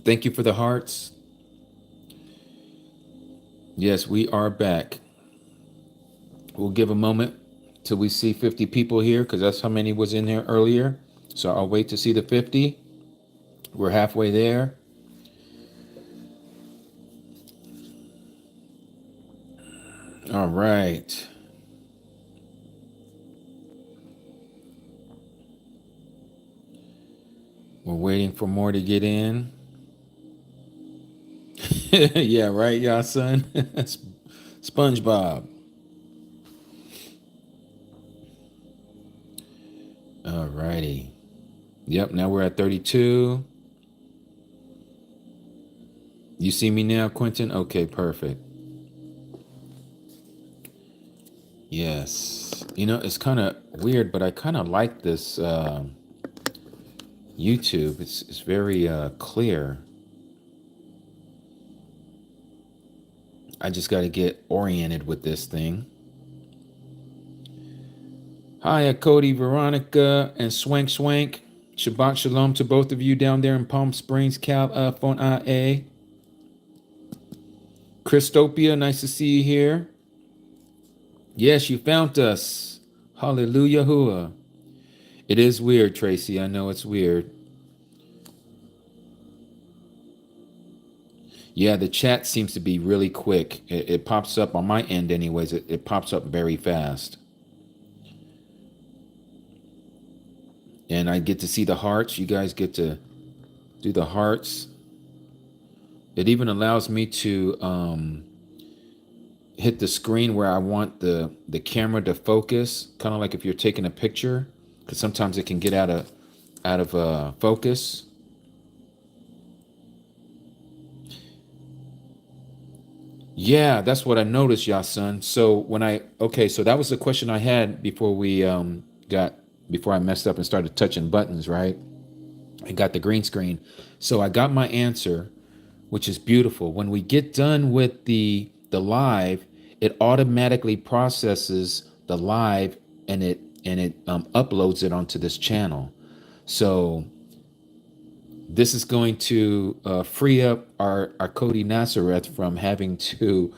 Thank you for the hearts. Yes, we are back. We'll give a moment till we see 50 people here, because that's how many was in there earlier. So I'll wait to see the 50. We're halfway there. All right. We're waiting for more to get in. Yeah, right, y'all, son. SpongeBob. All righty. Yep, now we're at 32. You see me now, Quentin? Okay, perfect. Yes. You know, it's kind of weird, but I kind of like this YouTube. It's very clear. I just got to get oriented with this thing. Hi, Cody, Veronica, and Swank Swank. Shabbat Shalom to both of you down there in Palm Springs, California. Christopia, nice to see you here. Yes, you found us. Hallelujah. It is weird, Tracy. I know it's weird. Yeah, the chat seems to be really quick. It pops up on my end anyways. It pops up very fast. And I get to see the hearts. You guys get to do the hearts. It even allows me to hit the screen where I want the camera to focus, kind of like if you're taking a picture, because sometimes it can get out of focus. Yeah, that's what I noticed, Yasun. So so that was the question I had before before I messed up and started touching buttons, right? I got the green screen. So I got my answer, which is beautiful. When we get done with the live, it automatically processes the live and it uploads it onto this channel. So this is going to free up our Cody Natzareth from having to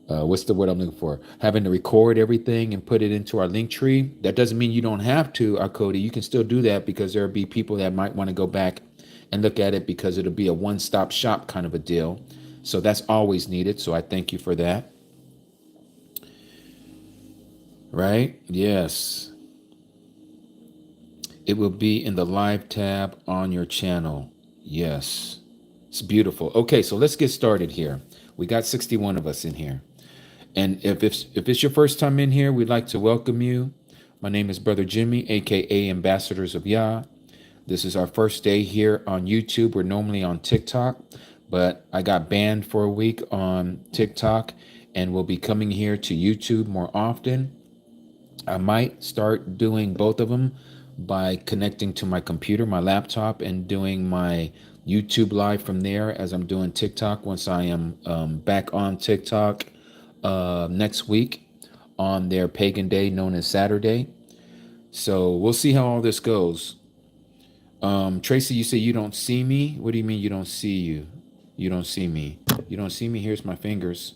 what's the word I'm looking for? Having to record everything and put it into our link tree. That doesn't mean you don't have to, Cody. You can still do that, because there'll be people that might want to go back and look at it, because it'll be a one-stop shop kind of a deal. So that's always needed. So I thank you for that. Right? Yes. It will be in the live tab on your channel. Yes. It's beautiful. Okay, so let's get started here. We got 61 of us in here. And if it's your first time in here, we'd like to welcome you. My name is Brother Jimmy, aka Ambassadors of Yah. This is our first day here on YouTube. We're normally on TikTok, but I got banned for a week on TikTok, and we'll be coming here to YouTube more often. I might start doing both of them by connecting to my computer, my laptop, and doing my YouTube live from there as I'm doing TikTok once I am back on TikTok next week on their pagan day known as Saturday. So we'll see how all this goes. Tracy, you say you don't see me? What do you mean you don't see you? You don't see me. You don't see me? Here's my fingers.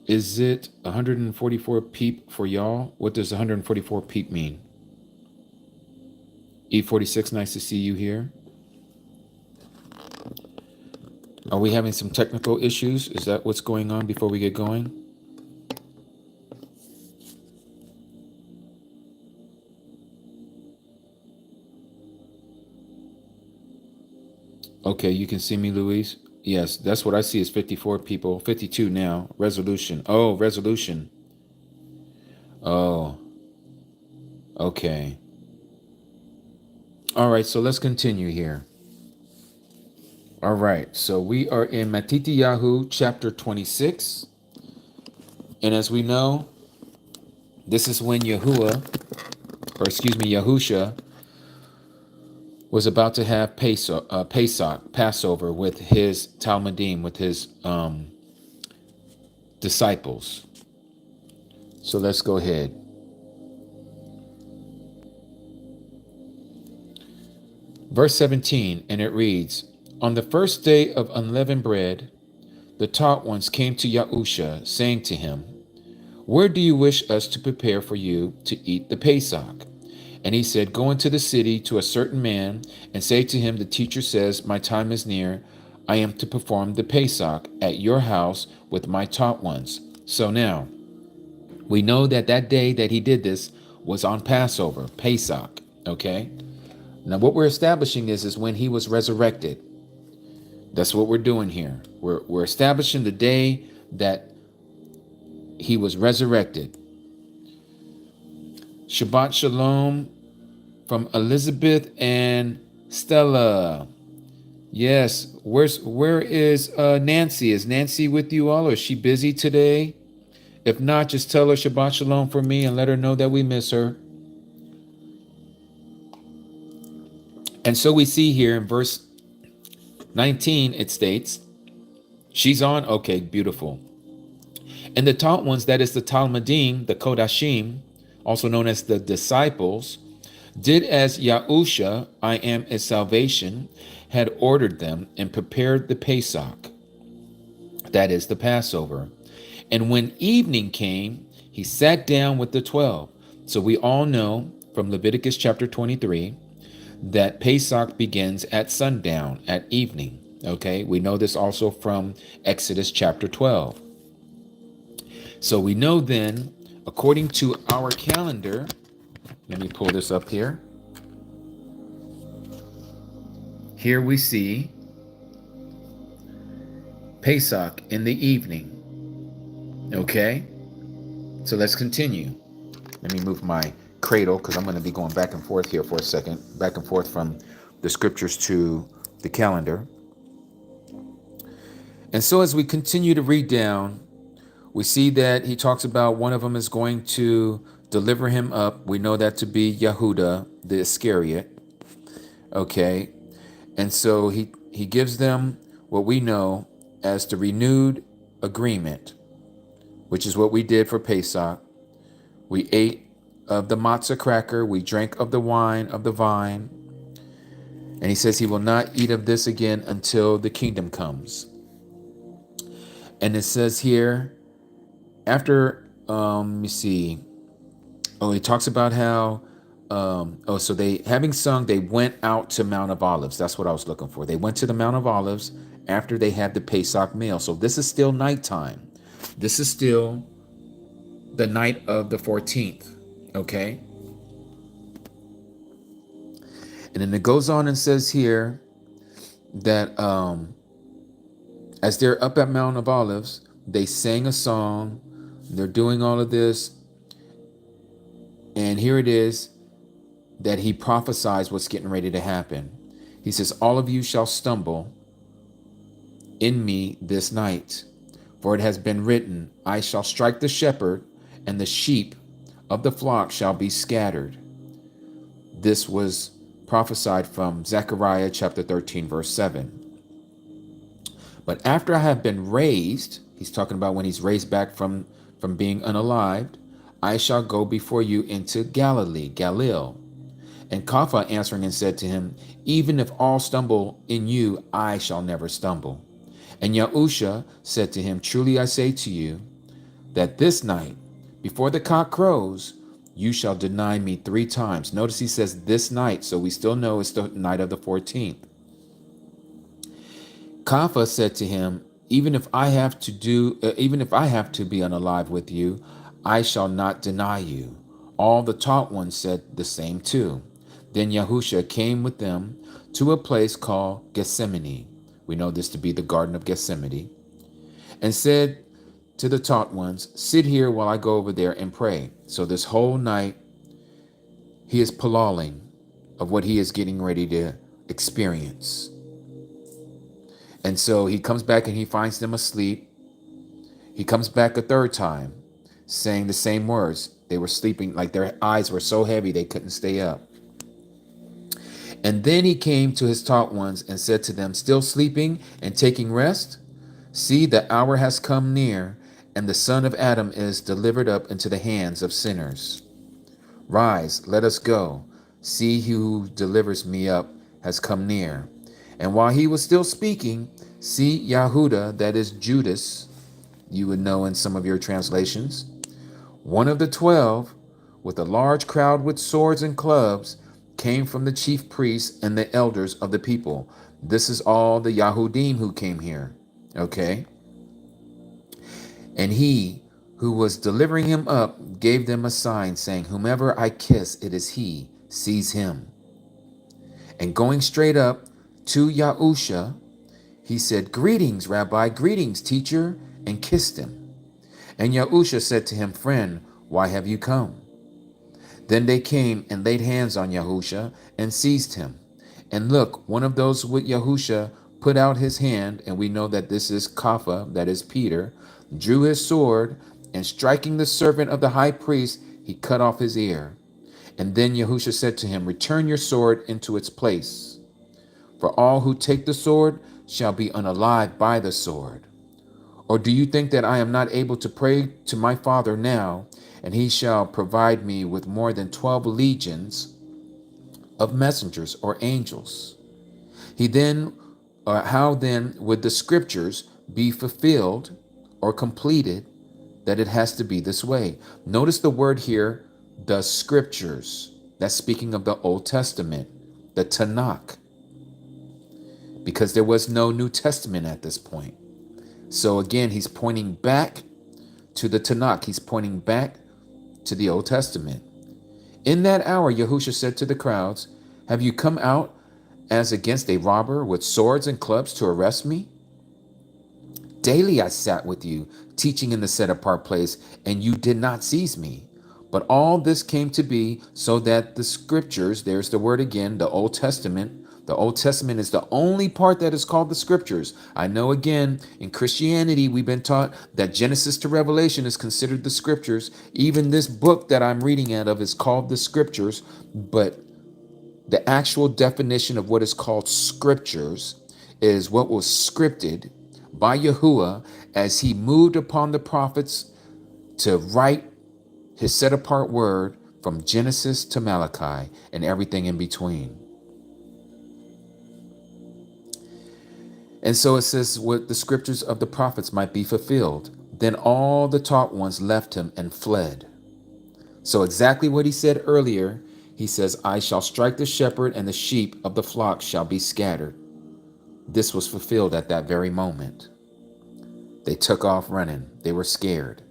Is it 144 peep for y'all? What does 144 peep mean? E46, nice to see you here. Are we having some technical issues? Is that what's going on before we get going? Okay, you can see me, Louise. Yes, that's what I see is 54 people. 52 now. Resolution. Oh, resolution. Oh. Okay. All right, so let's continue here. All right, so we are in Matityahu chapter 26. And as we know, this is when Yahusha was about to have Passover with his Talmudim, with his disciples. So let's go ahead. Verse 17, and it reads, on the first day of unleavened bread, the taught ones came to Yahusha, saying to him, where do you wish us to prepare for you to eat the Pesach? And he said, go into the city to a certain man and say to him, the teacher says, my time is near. I am to perform the Pesach at your house with my taught ones. So now, we know that that day that he did this was on Passover, Pesach, okay? Now what we're establishing is when he was resurrected. That's what we're doing here. We're establishing the day that he was resurrected. Shabbat Shalom from Elizabeth and Stella. Yes, where is Nancy? Is Nancy with you all, or is she busy today? If not, just tell her Shabbat Shalom for me and let her know that we miss her. And so we see here in verse 19, it states, she's on, okay, beautiful. And the taught ones, that is the Talmudim, the Kodashim, also known as the disciples, did as Yahusha, I am a salvation, had ordered them and prepared the Pesach, that is the Passover. And when evening came, he sat down with the 12. So we all know from Leviticus chapter 23 that Pesach begins at sundown, at evening. Okay, we know this also from Exodus chapter 12. So we know then, according to our calendar, let me pull this up here. Here we see Pesach in the evening. Okay, so let's continue. Let me move my cradle because I'm going to be going back and forth here for a second, back and forth from the scriptures to the calendar. And so as we continue to read down, we see that he talks about one of them is going to deliver him up. We know that to be Yehuda, the Iscariot. Okay, and so he gives them what we know as the renewed agreement, which is what we did for Pesach. We ate of the matzah cracker, we drank of the wine of the vine, and he says he will not eat of this again until the kingdom comes. And it says here, after, let me see, he talks about how, so they, having sung, they went out to Mount of Olives. That's what I was looking for. They went to the Mount of Olives after they had the Pesach meal. So this is still nighttime. This is still the night of the 14th, okay? And then it goes on and says here that as they're up at Mount of Olives, they sang a song. They're doing all of this. And here it is that he prophesies what's getting ready to happen. He says, all of you shall stumble in me this night, for it has been written, I shall strike the shepherd, and the sheep of the flock shall be scattered. This was prophesied from Zechariah chapter 13, verse 7. But after I have been raised, he's talking about when he's raised back from being unalived, I shall go before you into Galilee. And Kapha answering and said to him, even if all stumble in you, I shall never stumble. And Yahusha said to him, truly I say to you, that this night, before the cock crows, you shall deny me 3 times. Notice he says this night, so we still know it's the night of the 14th. Kapha said to him, even if I have to be unalive with you, I shall not deny you. All the taught ones said the same too. Then Yahusha came with them to a place called Gethsemane. We know this to be the Garden of Gethsemane. And said to the taught ones, sit here while I go over there and pray. So this whole night, he is palaling of what he is getting ready to experience. And so he comes back and he finds them asleep. He comes back a third time, saying the same words. They were sleeping, like their eyes were so heavy they couldn't stay up. And then he came to his taught ones and said to them, still sleeping and taking rest? See, the hour has come near, and the Son of Adam is delivered up into the hands of sinners. Rise, let us go. See, he who delivers me up has come near. And while he was still speaking, see Yahuda, that is Judas, you would know in some of your translations, one of the 12, with a large crowd with swords and clubs, came from the chief priests and the elders of the people. This is all the Yahudim who came here. Okay. And he who was delivering him up gave them a sign, saying, whomever I kiss, it is he. Seize him. And going straight up to Yahusha, he said, greetings, Rabbi, greetings, teacher, and kissed him. And Yahusha said to him, friend, why have you come? Then they came and laid hands on Yahusha and seized him. And look, one of those with Yahusha put out his hand, and we know that this is Kapha, that is Peter, drew his sword, and striking the servant of the high priest, he cut off his ear. And then Yahusha said to him, return your sword into its place. For all who take the sword shall be unalived by the sword. Or do you think that I am not able to pray to my Father now, and he shall provide me with more than 12 legions of messengers or angels? How then would the scriptures be fulfilled or completed that it has to be this way? Notice the word here, the scriptures. That's speaking of the Old Testament, the Tanakh, because there was no New Testament at this point. So again, he's pointing back to the Tanakh. He's pointing back to the Old Testament. In that hour, Yahusha said to the crowds, have you come out as against a robber with swords and clubs to arrest me? Daily I sat with you, teaching in the set-apart place, and you did not seize me. But all this came to be so that the scriptures, there's the word again, the Old Testament is the only part that is called the scriptures. I know again, in Christianity, we've been taught that Genesis to Revelation is considered the scriptures. Even this book that I'm reading out of is called the scriptures, but the actual definition of what is called scriptures is what was scripted by Yahuwah as he moved upon the prophets to write his set-apart word from Genesis to Malachi and everything in between. And so it says, what the scriptures of the prophets might be fulfilled. Then all the taught ones left him and fled. So exactly what he said earlier, he says, I shall strike the shepherd and the sheep of the flock shall be scattered. This was fulfilled at that very moment. They took off running. They were scared.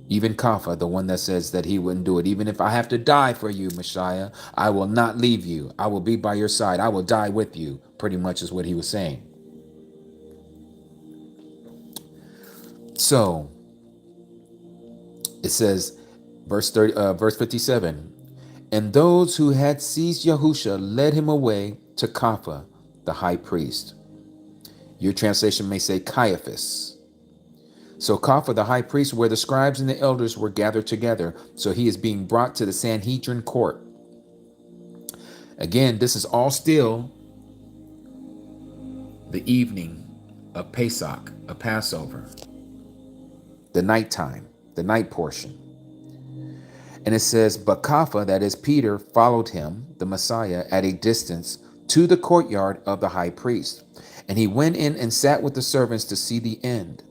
Even Kapha, the one that says that he wouldn't do it. Even if I have to die for you, Messiah, I will not leave you. I will be by your side. I will die with you. Pretty much is what he was saying. So it says, verse 57, and those who had seized Yahusha led him away to Kapha, the high priest. Your translation may say Caiaphas. So Kapha, the high priest, where the scribes and the elders were gathered together. So he is being brought to the Sanhedrin court. Again, this is all still the evening of Pesach, a Passover. The nighttime, the night portion. And it says, but Kapha, that is Peter, followed him, the Messiah, at a distance to the courtyard of the high priest. And he went in and sat with the servants to see the end.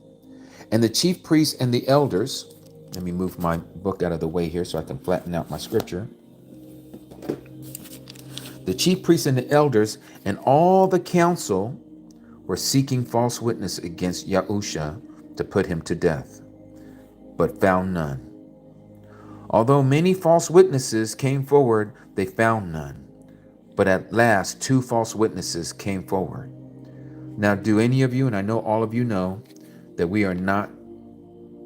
And the chief priests and the elders, let me move my book out of the way here so I can flatten out my scripture. The chief priests and the elders and all the council were seeking false witness against Yahusha to put him to death, but found none. Although many false witnesses came forward, they found none. But at last 2 false witnesses came forward. Now do any of you, and I know all of you know, that we are not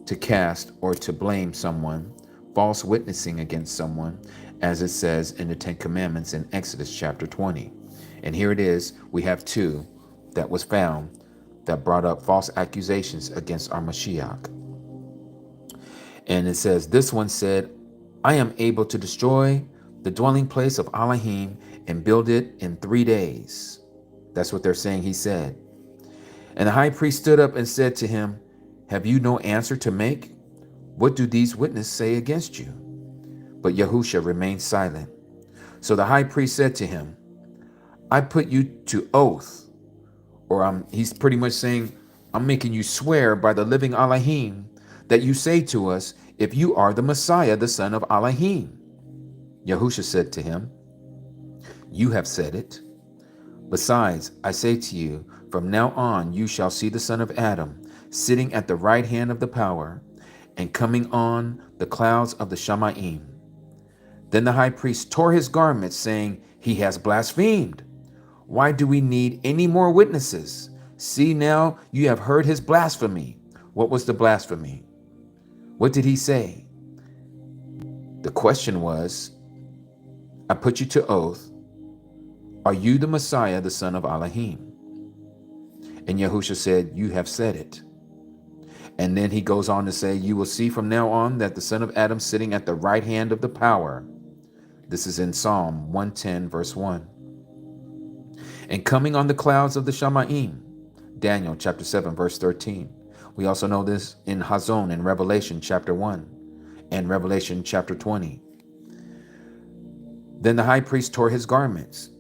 to cast or to blame someone, false witnessing against someone, as it says in the 10 Commandments in Exodus chapter 20. And here it is, we have 2 that was found that brought up false accusations against our Mashiach. And it says, this one said, I am able to destroy the dwelling place of Elohim and build it in 3 days. That's what they're saying he said. And the high priest stood up and said to him, have you no answer to make? What do these witnesses say against you? But Yahusha remained silent. So the high priest said to him, I put you to oath, or he's pretty much saying, I'm making you swear by the living Elohim that you say to us, if you are the Messiah, the son of Elohim. Yahusha said to him, you have said it. Besides, I say to you, from now on you shall see the Son of Adam sitting at the right hand of the power and coming on the clouds of the Shamayim. Then the high priest tore his garments, saying, he has blasphemed. Why do we need any more witnesses? See, now you have heard his blasphemy. What was the blasphemy? What did he say? The question was, I put you to oath. Are you the Messiah, the son of Elohim? And Yahusha said, you have said it. And then he goes on to say, you will see from now on that the son of Adam sitting at the right hand of the power. This is in Psalm 110, verse 1. And coming on the clouds of the Shamayim, Daniel chapter 7, verse 13. We also know this in Hazon in Revelation chapter 1 and Revelation chapter 20. Then the high priest tore his garments.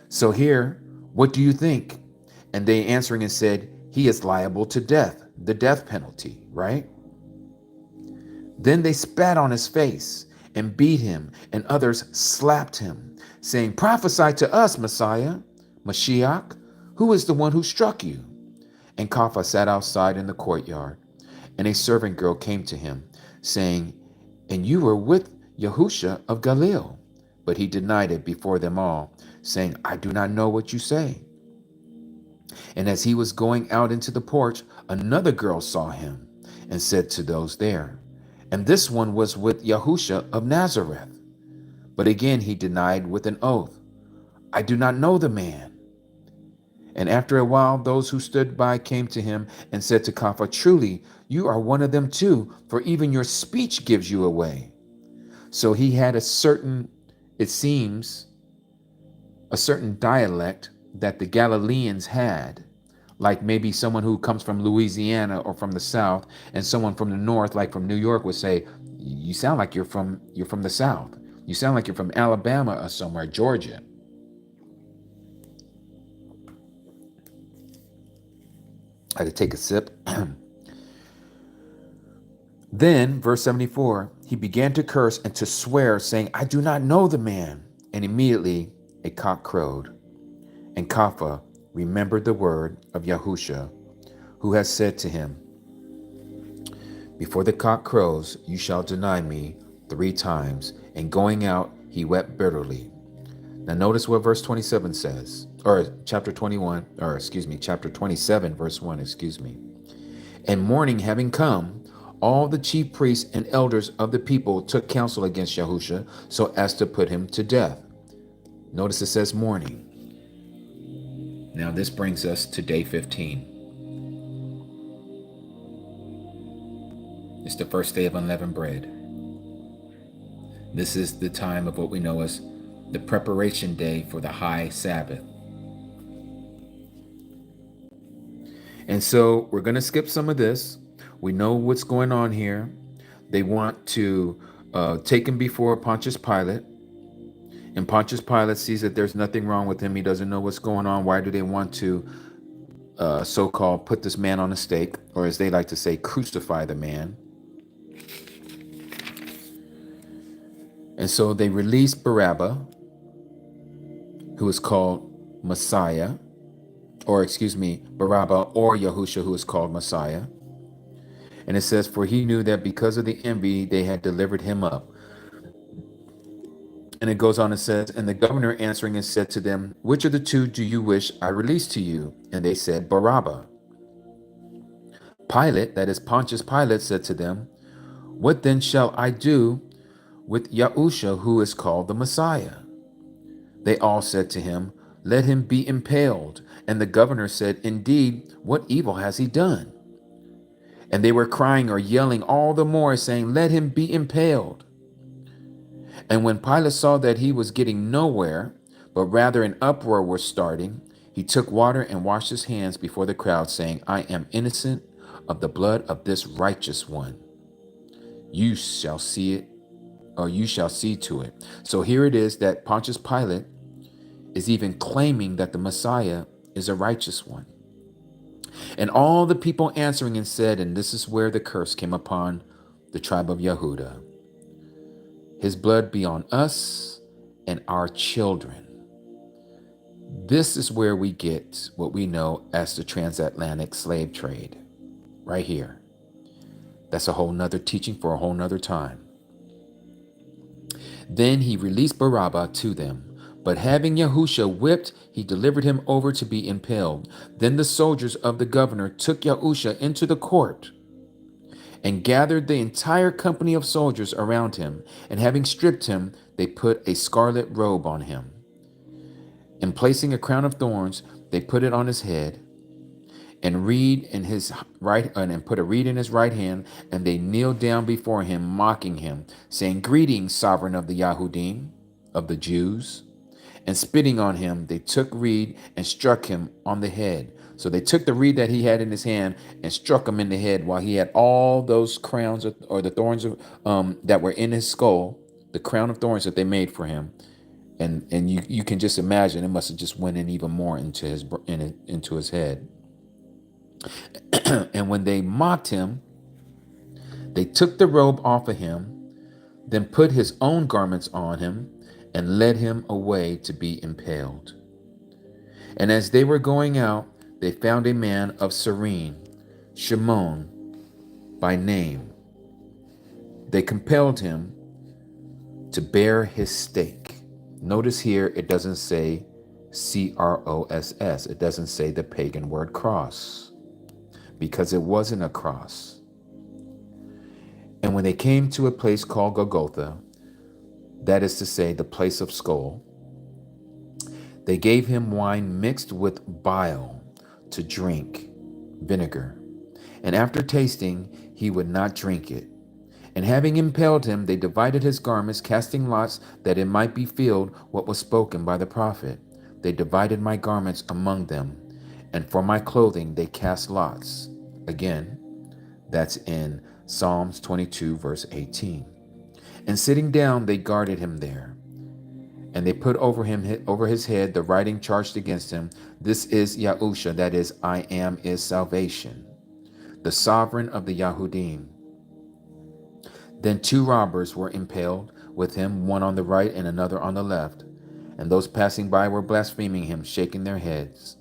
So here, what do you think? And they answering and said, he is liable to death, the death penalty, right? Then they spat on his face and beat him, and others slapped him, saying, prophesy to us, Messiah, Mashiach, who is the one who struck you? And Kapha sat outside in the courtyard, and a servant girl came to him, saying, and you were with Yahusha of Galilee. But he denied it before them all, saying, I do not know what you say. And as he was going out into the porch, another girl saw him and said to those there, and this one was with Yahusha of Nazareth. But again he denied with an oath, I do not know the man. And after a while, those who stood by came to him and said to Kapha, truly, you are one of them too, for even your speech gives you away. So he had it seems, a certain dialect that the Galileans had, like maybe someone who comes from Louisiana or from the South, and someone from the North, like from New York, would say, you sound like you're from the South. You sound like you're from Alabama or somewhere, Georgia. I had to take a sip. Then, verse 74, he began to curse and to swear, saying, I do not know the man. And immediately a cock crowed. And Kapha remembered the word of Yahusha, who has said to him, before the cock crows, you shall deny me 3 times. And going out, he wept bitterly. Now notice what verse 27 says, chapter 27, verse 1, And morning having come, all the chief priests and elders of the people took counsel against Yahusha so as to put him to death. Notice it says morning. Now this brings us to day 15. It's the first day of unleavened bread. This is the time of what we know as the preparation day for the high Sabbath. And so we're going to skip some of this. We know what's going on here. They want to take him before Pontius Pilate. And Pontius Pilate sees that there's nothing wrong with him. He doesn't know what's going on. Why do they want to so-called put this man on a stake, or as they like to say, crucify the man? And so they released Barabbas, who is called Messiah, Barabbas or Yahusha, who is called Messiah. And it says, for he knew that because of the envy, they had delivered him up. And it goes on and says, and the governor answering and said to them, which of the 2 do you wish I release to you? And they said, Barabbas. Pilate, that is Pontius Pilate, said to them, what then shall I do with Yahusha, who is called the Messiah? They all said to him, let him be impaled. And the governor said, indeed, what evil has he done? And they were crying or yelling all the more, saying, let him be impaled. And when Pilate saw that he was getting nowhere, but rather an uproar was starting, he took water and washed his hands before the crowd, saying, I am innocent of the blood of this righteous one. You shall see it, or you shall see to it. So here it is that Pontius Pilate, is even claiming that the Messiah is a righteous one. And all the people answering and said, and this is where the curse came upon the tribe of Yehudah, his blood be on us and our children. This is where we get what we know as the transatlantic slave trade, right here. That's a whole nother teaching for a whole nother time. Then he released Barabbas to them, but having Yahusha whipped, he delivered him over to be impaled. Then the soldiers of the governor took Yahusha into the court and gathered the entire company of soldiers around him, and having stripped him, they put a scarlet robe on him. And placing a crown of thorns, they put it on his head, and put a reed in his right hand, and they kneeled down before him, mocking him, saying, "Greetings, sovereign of the Yahudim, of the Jews." And spitting on him, they took reed and struck him on the head. So they took the reed that he had in his hand and struck him in the head, while he had all those crowns or the thorns that were in his skull, the crown of thorns that they made for him. And you can just imagine it must have just went in even more into his head. And when they mocked him, they took the robe off of him, then put his own garments on him, and led him away to be impaled. And as they were going out, they found a man of Cyrene, Shimon by name. They compelled him to bear his stake. Notice here it doesn't say cross. It doesn't say the pagan word cross, because it wasn't a cross. And when they came to a place called Golgotha, that is to say, the place of skull, they gave him wine mixed with bile to drink, vinegar. And after tasting, he would not drink it. And having impaled him, they divided his garments, casting lots that it might be filled what was spoken by the prophet. They divided my garments among them, and for my clothing they cast lots. Again, that's in Psalms 22, verse 18. And sitting down, they guarded him there. And they put over his head the writing charged against him. This is Yahusha, that is, I am is salvation, the sovereign of the Yahudim. Then 2 robbers were impaled with him, one on the right and another on the left. And those passing by were blaspheming him, shaking their heads,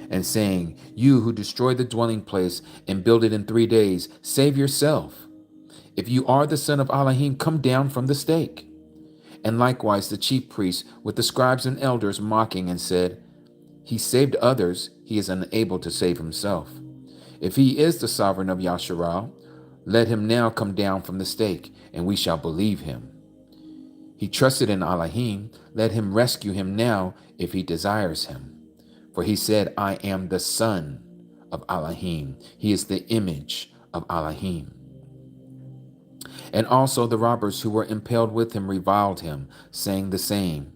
and saying, "You who destroyed the dwelling place and build it in 3 days, save yourself. If you are the son of Elohim, come down from the stake." And likewise the chief priests with the scribes and elders mocking, and said, "He saved others, he is unable to save himself. If he is the sovereign of Yasharal, let him now come down from the stake, and we shall believe him. He trusted in Elohim, let him rescue him now if he desires him. For he said, I am the son of Elohim. He is the image of Elohim." And also the robbers who were impaled with him reviled him, saying the same.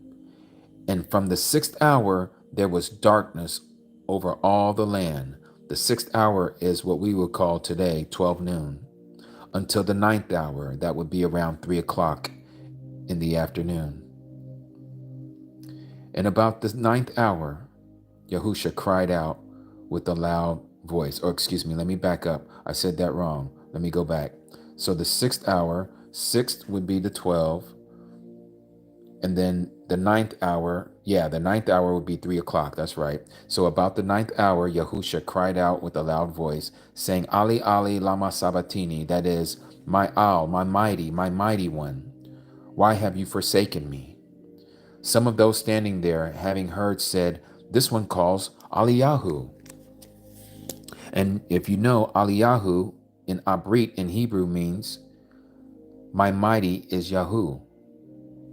And from the 6th hour there was darkness over all the land. The 6th hour is what we would call today 12 noon, until the 9th hour, that would be around 3 o'clock in the afternoon. And about the 9th hour, Yahusha cried out with a loud voice. Let me back up. I said that wrong. Let me go back. So the 6th hour, 6th would be the 12. And then the 9th hour, the 9th hour would be 3 o'clock. That's right. So about the 9th hour, Yahusha cried out with a loud voice, saying, Ali, Ali, lama sabatini, that is, my mighty one. Why have you forsaken me? Some of those standing there, having heard, said, this one calls Eliyahu. And if you know, Eliyahu in Abrit in Hebrew means, my mighty is Yahu,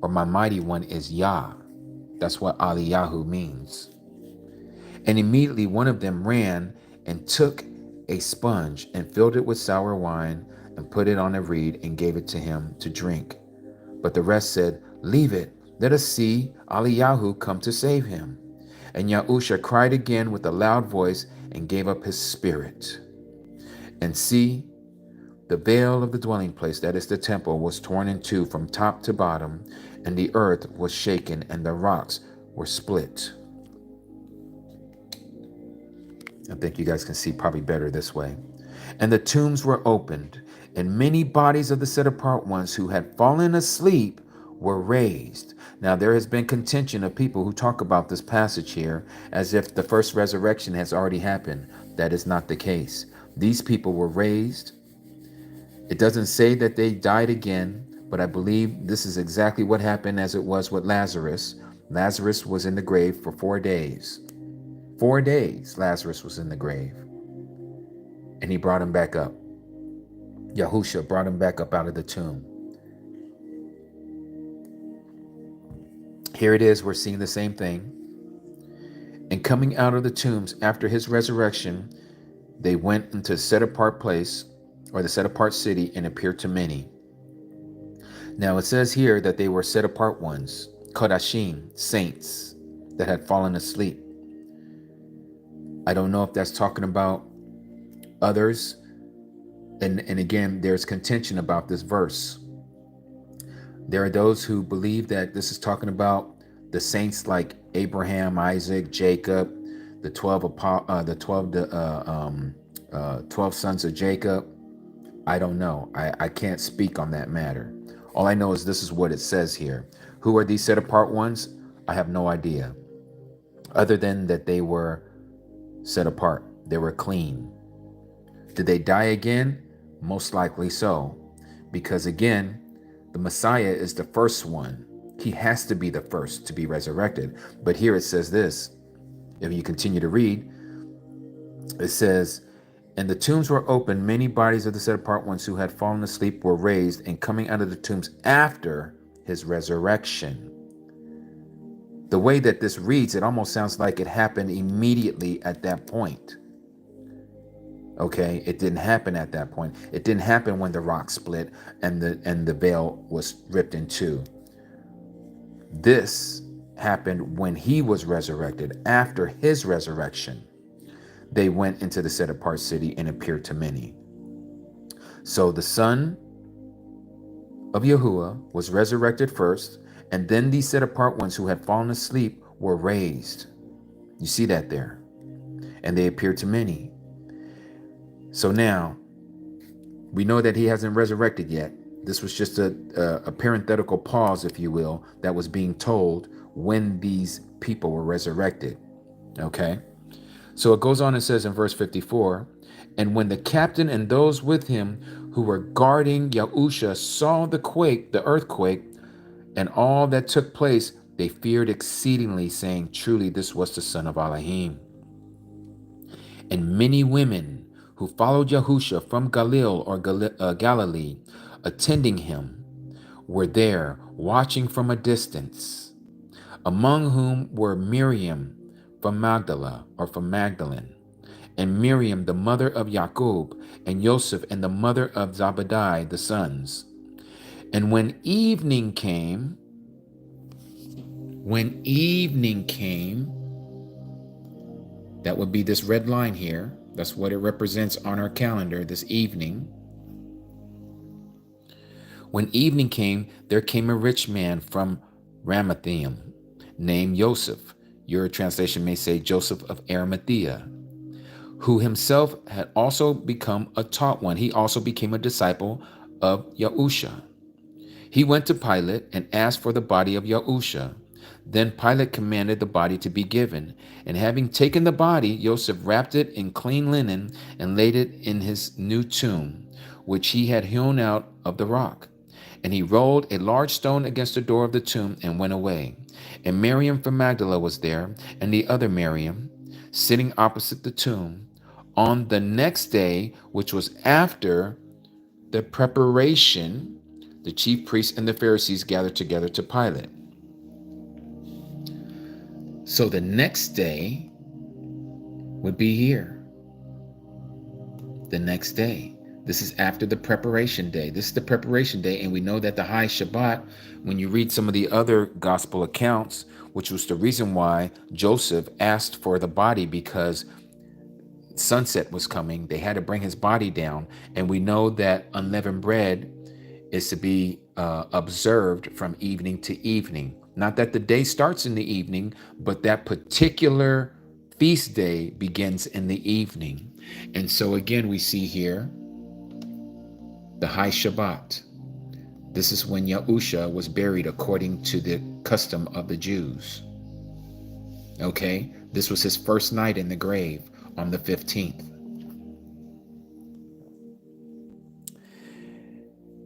or my mighty one is Yah. That's what Eliyahu means. And immediately one of them ran and took a sponge and filled it with sour wine and put it on a reed and gave it to him to drink. But the rest said, leave it, let us see Eliyahu come to save him. And Yahusha cried again with a loud voice and gave up his spirit. And see, the veil of the dwelling place, that is the temple, was torn in two from top to bottom, and the earth was shaken, and the rocks were split. I think you guys can see probably better this way. And the tombs were opened, and many bodies of the set apart ones who had fallen asleep were raised. Now, there has been contention of people who talk about this passage here as if the first resurrection has already happened. That is not the case. These people were raised. It doesn't say that they died again, but I believe this is exactly what happened as it was with Lazarus. Lazarus was in the grave for 4 days. 4 days Lazarus was in the grave. And he brought him back up. Yahusha brought him back up out of the tomb. Here it is, we're seeing the same thing. And coming out of the tombs after his resurrection, they went into a set apart place, or the set apart city, and appeared to many. Now it says here that they were set apart ones, Kodashim, saints that had fallen asleep. I don't know if that's talking about others. And again, there's contention about this verse. There are those who believe that this is talking about the saints like Abraham, Isaac, Jacob, the 12 sons of Jacob. I don't know. I can't speak on that matter. All I know is this is what it says here. Who are these set apart ones? I have no idea. Other than that they were set apart. They were clean. Did they die again? Most likely so. Because again, the Messiah is the first one. He has to be the first to be resurrected. But here it says this. If you continue to read, it says, and the tombs were opened, many bodies of the set apart ones who had fallen asleep were raised, and coming out of the tombs after his resurrection. The way that this reads, it almost sounds like it happened immediately at that point. Okay, it didn't happen at that point. It didn't happen when the rock split and the veil was ripped in two. This happened when he was resurrected. After his resurrection, they went into the set apart city and appeared to many. So the son of Yahuwah was resurrected first, and then these set apart ones who had fallen asleep were raised. You see that there. And they appeared to many. So now, we know that he hasn't resurrected yet. This was just a parenthetical pause, if you will, that was being told when these people were resurrected. Okay? So it goes on and says in verse 54, and when the captain and those with him who were guarding Yahusha saw the earthquake, and all that took place, they feared exceedingly, saying, truly, this was the son of Elohim. And many women who followed Yahusha from Galilee, attending him, were there watching from a distance, among whom were Miriam from Magdalene, and Miriam, the mother of Jacob, and Joseph, and the mother of Zebedee, the sons. And when evening came, that would be this red line here. That's what it represents on our calendar, this evening. When evening came, there came a rich man from Ramathaim, named Joseph. Your translation may say Joseph of Arimathea, who himself had also become a taught one. He also became a disciple of Yahusha. He went to Pilate and asked for the body of Yahusha. Then Pilate commanded the body to be given. And having taken the body, Joseph wrapped it in clean linen and laid it in his new tomb, which he had hewn out of the rock. And he rolled a large stone against the door of the tomb and went away. And Miriam from Magdala was there, and the other Miriam, sitting opposite the tomb. On the next day, which was after the preparation, the chief priests and the Pharisees gathered together to Pilate. So the next day would be here. The next day. This is after the preparation day. This is the preparation day, and we know that the high Shabbat, when you read some of the other gospel accounts, which was the reason why Joseph asked for the body, because sunset was coming. They had to bring his body down, and we know that unleavened bread is to be observed from evening to evening. Not that the day starts in the evening, but that particular feast day begins in the evening. And so again, we see here the high Shabbat. This is when Yahusha was buried according to the custom of the Jews. Okay, this was his first night in the grave on the 15th.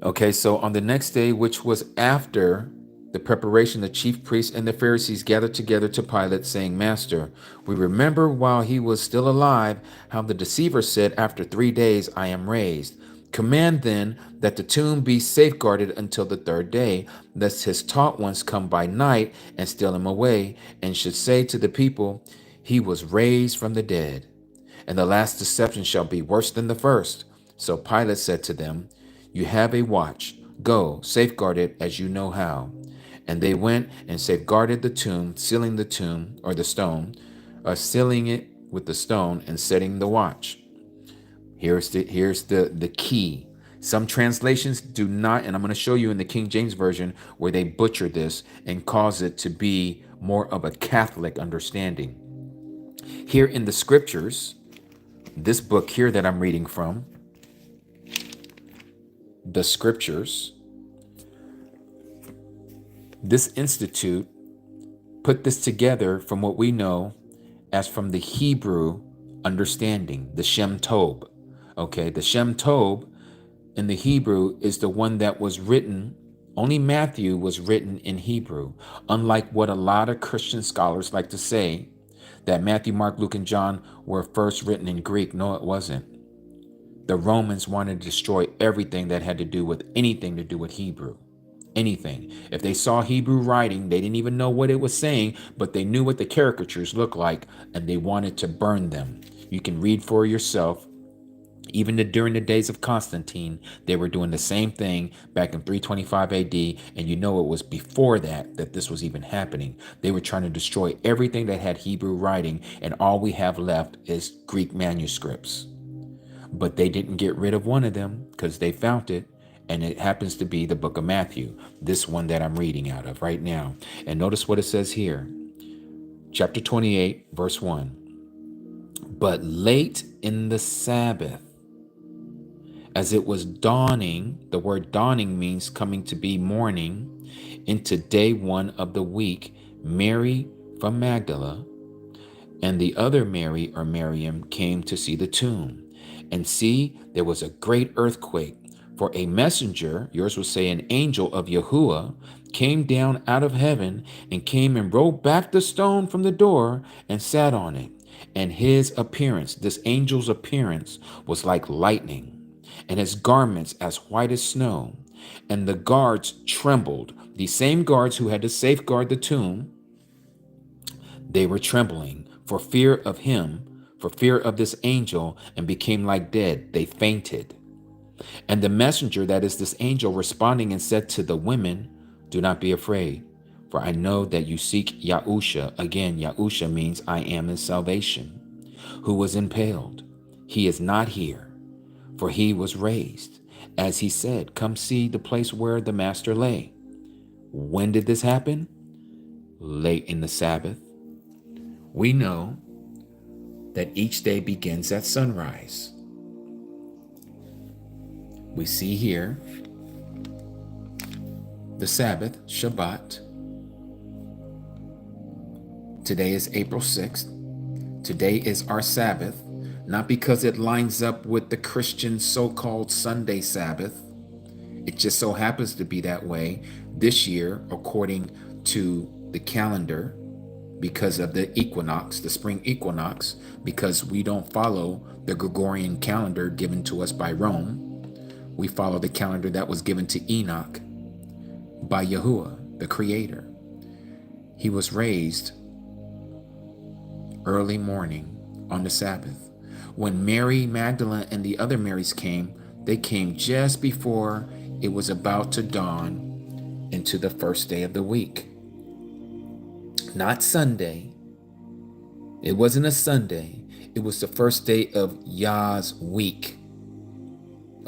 Okay, so on the next day, which was after the preparation, the chief priests and the Pharisees gathered together to Pilate, saying, Master, we remember while he was still alive how the deceiver said, After 3 days I am raised. Command then that the tomb be safeguarded until the third day, lest his taught ones come by night and steal him away, and should say to the people, He was raised from the dead. And the last deception shall be worse than the first. So Pilate said to them, You have a watch. Go, safeguard it as you know how. And they went and safeguarded the tomb, sealing the tomb, or the stone, sealing it with the stone and setting the watch. Here's the key. Some translations do not, and I'm going to show you in the King James Version where they butcher this and cause it to be more of a Catholic understanding. Here in the scriptures, this book here that I'm reading from, the scriptures, this institute put this together from what we know as from the Hebrew understanding, the Shem Tov. Okay, the Shem Tov in the Hebrew is the one that was written, only Matthew was written in Hebrew, unlike what a lot of Christian scholars like to say, that Matthew, Mark, Luke, and John were first written in Greek. No, it wasn't. The Romans wanted to destroy everything that had to do with anything to do with Hebrew. Anything. If they saw Hebrew writing, they didn't even know what it was saying, but they knew what the caricatures looked like, and they wanted to burn them. You can read for yourself. Even during the days of Constantine, they were doing the same thing back in 325 AD, and you know it was before that this was even happening. They were trying to destroy everything that had Hebrew writing, and all we have left is Greek manuscripts. But they didn't get rid of one of them because they found it, and it happens to be the book of Matthew, this one that I'm reading out of right now. And notice what it says here, chapter 28, verse 1. But late in the Sabbath, as it was dawning, the word dawning means coming to be morning, into day 1 of the week, Mary from Magdala and the other Mary or Miriam came to see the tomb. And see, there was a great earthquake, for a messenger, yours will say an angel of Yahuwah, came down out of heaven and came and rolled back the stone from the door and sat on it. And his appearance, this angel's appearance, was like lightning, and his garments as white as snow. And the guards trembled. The same guards who had to safeguard the tomb, they were trembling for fear of him, for fear of this angel, and became like dead. They fainted. And the messenger, that is this angel, responding and said to the women, Do not be afraid, for I know that you seek Yahusha. Again, Yahusha means I am his salvation, who was impaled. He is not here, for he was raised. As he said, come see the place where the master lay. When did this happen? Late in the Sabbath. We know that each day begins at sunrise. We see here the Sabbath, Shabbat. Today is April 6th. Today is our Sabbath, not because it lines up with the Christian so-called Sunday Sabbath. It just so happens to be that way this year, according to the calendar, because of the equinox, the spring equinox, because we don't follow the Gregorian calendar given to us by Rome. We follow the calendar that was given to Enoch by Yahuwah, the Creator. He was raised early morning on the Sabbath. When Mary Magdalene and the other Marys came, they came just before it was about to dawn into the first day of the week. Not Sunday. It wasn't a Sunday. It was the first day of Yah's week.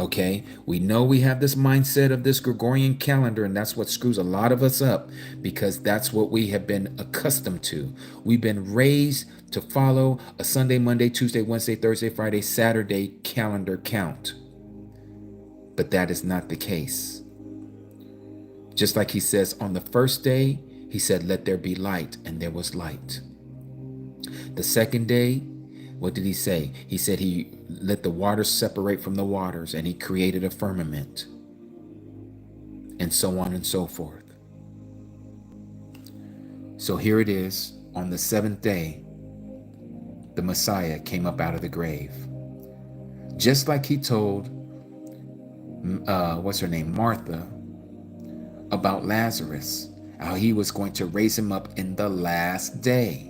Okay, we know we have this mindset of this Gregorian calendar, and that's what screws a lot of us up, because that's what we have been accustomed to. We've been raised to follow a Sunday, Monday, Tuesday, Wednesday, Thursday, Friday, Saturday calendar count. But that is not the case. Just like he says on the first day, he said, let there be light, and there was light. The second day, what did he say? He said he let the waters separate from the waters, and he created a firmament, and so on and so forth. So here it is, on the seventh day, the Messiah came up out of the grave. Just like he told, what's her name, Martha, about Lazarus, how he was going to raise him up in the last day.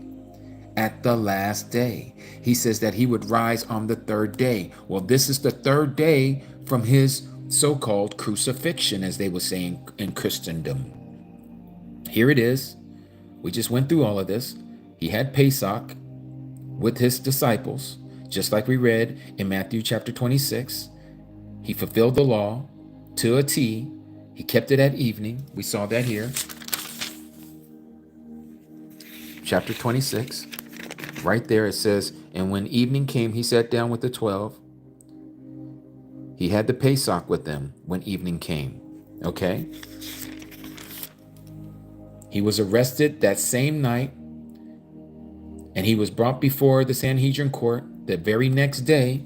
At the last day. He says that he would rise on the third day. Well, this is the third day from his so-called crucifixion, as they were saying in Christendom. Here it is. We just went through all of this. He had Pesach with his disciples, just like we read in Matthew chapter 26. He fulfilled the law to a T. He kept it at evening. We saw that here. Chapter 26. Right there it says, and when evening came, he sat down with the 12. He had the Pesach with them when evening came. Okay? He was arrested that same night, and he was brought before the Sanhedrin court the very next day.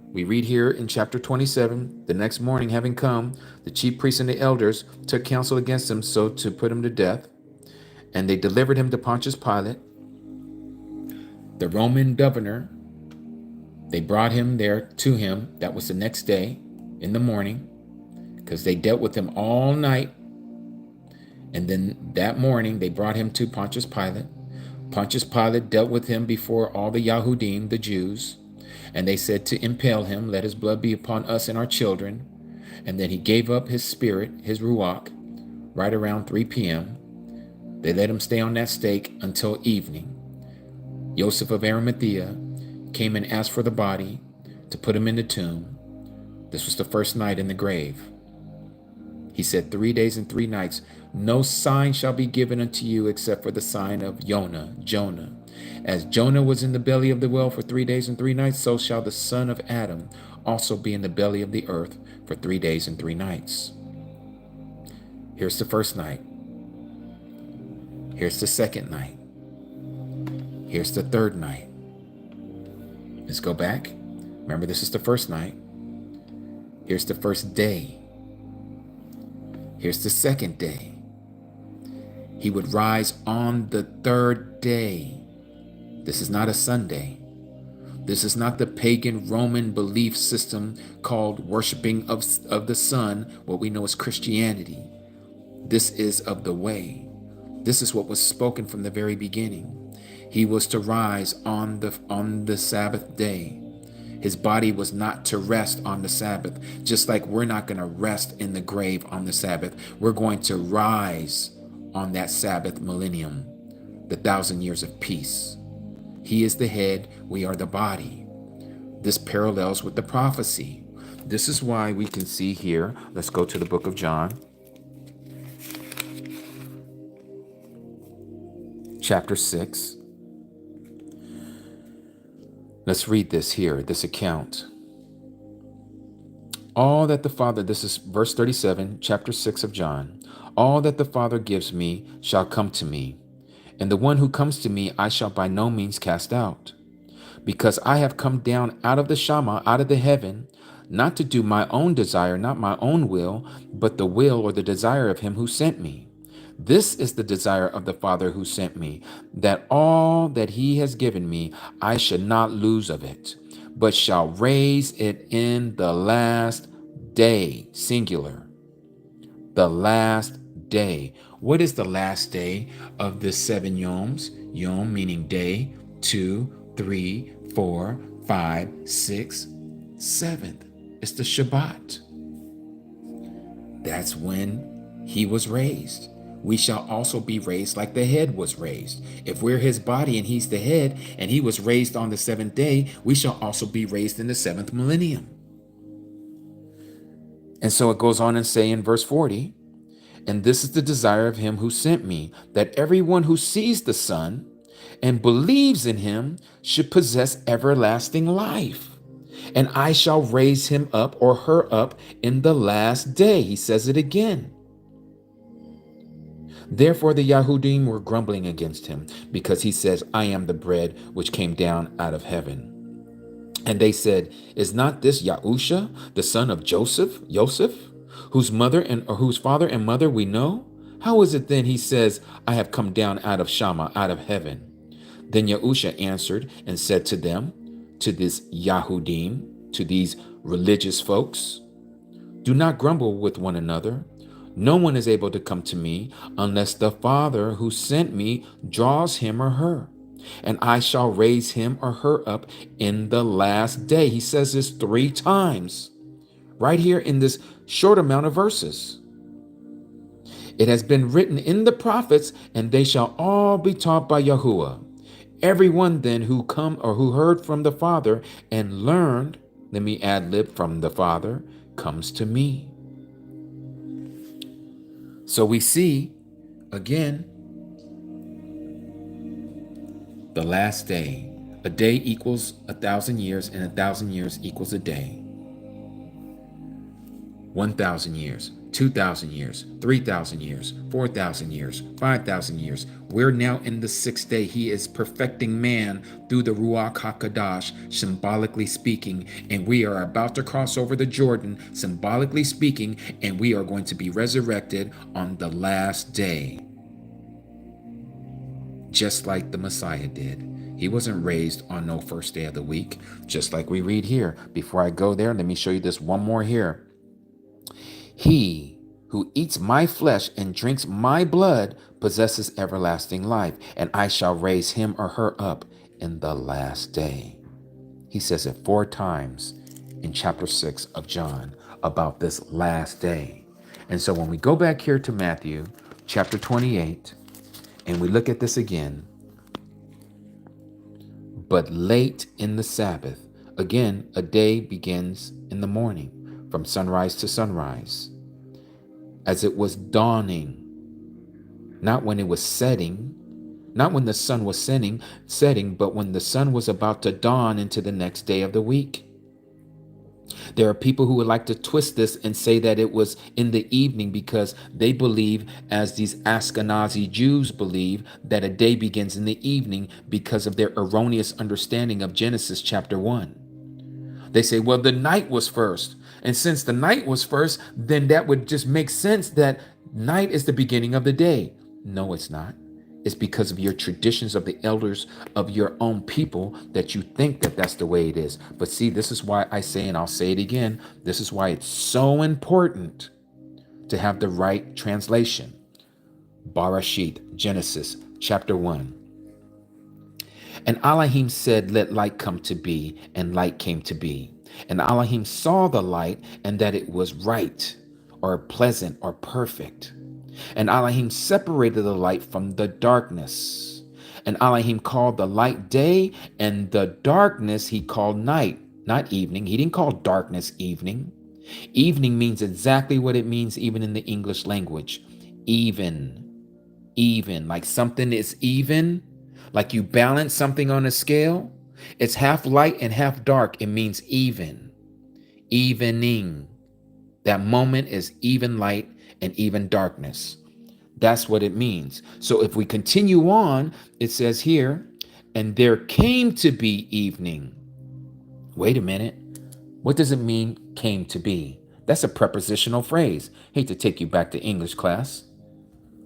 We read here in chapter 27, the next morning having come, the chief priests and the elders took counsel against him, so to put him to death. And they delivered him to Pontius Pilate, the Roman governor. They brought him there to him. That was the next day in the morning, because they dealt with him all night. And then that morning they brought him to Pontius Pilate. Pontius Pilate dealt with him before all the Yahudim, the Jews. And they said to impale him, let his blood be upon us and our children. And then he gave up his spirit, his ruach, right around 3 p.m. They let him stay on that stake until evening. Joseph of Arimathea came and asked for the body to put him in the tomb. This was the first night in the grave. He said, 3 days and 3 nights, no sign shall be given unto you except for the sign of Jonah. As Jonah was in the belly of the whale for 3 days and 3 nights, so shall the son of Adam also be in the belly of the earth for 3 days and 3 nights. Here's the first night. Here's the second night. Here's the third night. Let's go back. Remember, this is the first night. Here's the first day. Here's the second day. He would rise on the third day. This is not a Sunday. This is not the pagan Roman belief system called worshiping of the sun, what we know as Christianity. This is of the way. This is what was spoken from the very beginning. He was to rise on the Sabbath day. His body was not to rest on the Sabbath, just like we're not going to rest in the grave on the Sabbath. We're going to rise on that Sabbath millennium, the 1,000 years of peace. He is the head, we are the body. This parallels with the prophecy. This is why we can see here, let's go to the book of John, chapter 6. Let's read this here, this account. All that the Father, this is verse 37, chapter 6 of John. All that the Father gives me shall come to me, and the one who comes to me I shall by no means cast out. Because I have come down out of the Shama, out of the heaven, not to do my own desire, not my own will, but the will or the desire of him who sent me. This is the desire of the Father who sent me, that all that he has given me, I should not lose of it, but shall raise it in the last day, singular. The last day. What is the last day of the 7 yoms? Yom meaning day, 2, 3, 4, 5, 6, 7th. It's the Shabbat. That's when he was raised. We shall also be raised like the head was raised. If we're his body and he's the head, and he was raised on the 7th day, we shall also be raised in the 7th millennium. And so it goes on and say in verse 40, and this is the desire of him who sent me, that everyone who sees the Son and believes in him should possess everlasting life. And I shall raise him up or her up in the last day. He says it again. Therefore the Yahudim were grumbling against him, because he says, I am the bread which came down out of heaven. And they said, is not this Yahusha, the son of Joseph, whose father and mother we know? How is it then he says, I have come down out of Shama, out of heaven? Then Yahusha answered and said to them, to this Yahudim, to these religious folks, do not grumble with one another. No one is able to come to me unless the Father who sent me draws him or her. And I shall raise him or her up in the last day. He says this 3 times right here in this short amount of verses. It has been written in the prophets, and they shall all be taught by Yahuwah. Everyone then who heard from the Father and learned, let me ad lib, from the Father, comes to me. So we see again, the last day. A day equals 1,000 years, and 1,000 years equals a day. 1,000 years, 2,000 years, 3,000 years, 4,000 years, 5,000 years. We're now in the 6th day. He is perfecting man through the Ruach HaKadosh, symbolically speaking, and we are about to cross over the Jordan, symbolically speaking, and we are going to be resurrected on the last day. Just like the Messiah did. He wasn't raised on no first day of the week, just like we read here. Before I go there, let me show you this one more here. He who eats my flesh and drinks my blood possesses everlasting life, and I shall raise him or her up in the last day. He says it 4 times in chapter 6 of John about this last day. And so when we go back here to Matthew chapter 28, and we look at this again, but late in the Sabbath, again, a day begins in the morning, from sunrise to sunrise, as it was dawning, not when it was setting, not when the sun was setting, but when the sun was about to dawn into the next day of the week. There are people who would like to twist this and say that it was in the evening because they believe, as these Ashkenazi Jews believe, that a day begins in the evening because of their erroneous understanding of Genesis chapter 1. They say, well, the night was first. And since the night was first, then that would just make sense that night is the beginning of the day. No, it's not. It's because of your traditions of the elders of your own people that you think that that's the way it is. But see, this is why I say, and I'll say it again, this is why it's so important to have the right translation. Barashit, Genesis chapter 1. And Elohim said, let light come to be, and light came to be. And Elohim saw the light, and that it was right, or pleasant, or perfect. And Elohim separated the light from the darkness. And Elohim called the light day, and the darkness he called night, not evening. He didn't call darkness evening. Evening means exactly what it means even in the English language. Even, like something is even, like you balance something on a scale. It's half light and half dark. It means even, evening. That moment is even light and even darkness. That's what it means. So if we continue on, it says here, and there came to be evening. Wait a minute. What does it mean, came to be? That's a prepositional phrase. Hate to take you back to English class.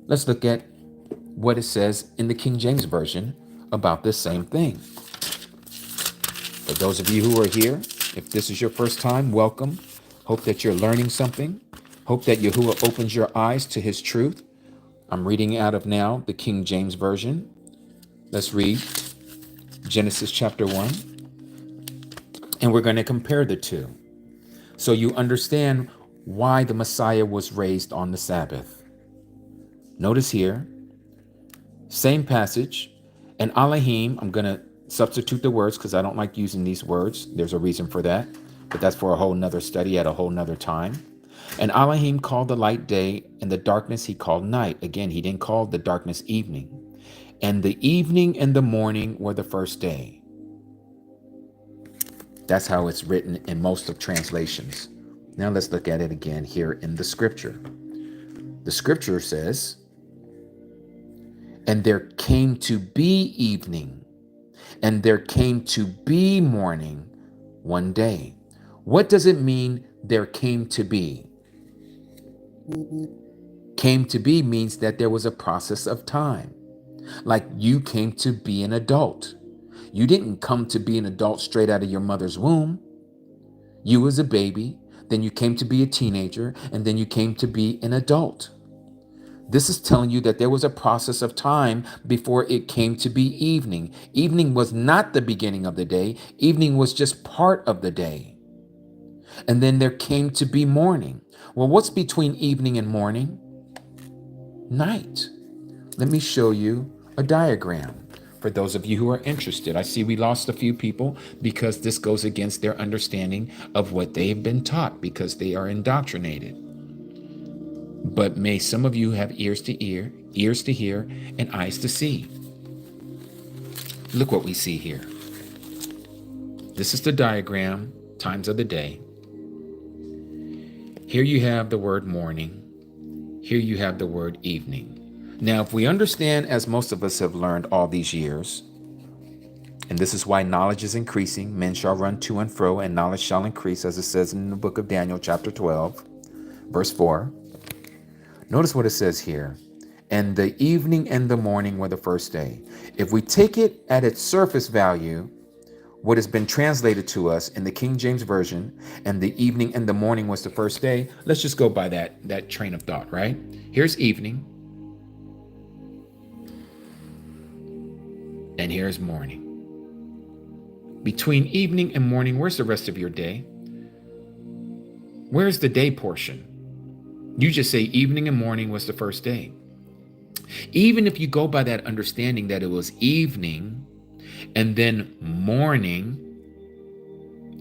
Let's look at what it says in the King James Version about this same thing. For those of you who are here, if this is your first time, welcome. Hope that you're learning something. Hope that Yahuwah opens your eyes to his truth. I'm reading out of now the King James Version. Let's read Genesis chapter 1. And we're going to compare the two, so you understand why the Messiah was raised on the Sabbath. Notice here, same passage, and Elohim, I'm going to substitute the words because I don't like using these words. There's a reason for that, but that's for a whole nother study at a whole nother time. And Elohim called the light day, and the darkness he called night. Again, he didn't call the darkness evening. And the evening and the morning were the first day. That's how it's written in most of translations. Now let's look at it again here in the scripture. The scripture says, and there came to be evening, and there came to be morning one day. What does it mean there came to be? Came to be means that there was a process of time. Like you came to be an adult. You didn't come to be an adult straight out of your mother's womb. You was a baby, then you came to be a teenager, and then you came to be an adult. This is telling you that there was a process of time before it came to be evening. Evening was not the beginning of the day. Evening was just part of the day. And then there came to be morning. Well, what's between evening and morning? Night. Let me show you a diagram for those of you who are interested. I see we lost a few people because this goes against their understanding of what they've been taught because they are indoctrinated. But may some of you have ears to hear, and eyes to see. Look what we see here. This is the diagram, times of the day. Here you have the word morning. Here you have the word evening. Now, if we understand, as most of us have learned all these years, and this is why knowledge is increasing, men shall run to and fro, and knowledge shall increase, as it says in the book of Daniel, chapter 12, verse 4. Notice what it says here. And the evening and the morning were the first day. If we take it at its surface value, what has been translated to us in the King James Version, and the evening and the morning was the first day, let's just go by that train of thought, right? Here's evening, and here's morning. Between evening and morning, where's the rest of your day? Where's the day portion? You just say evening and morning was the first day. Even if you go by that understanding that it was evening and then morning,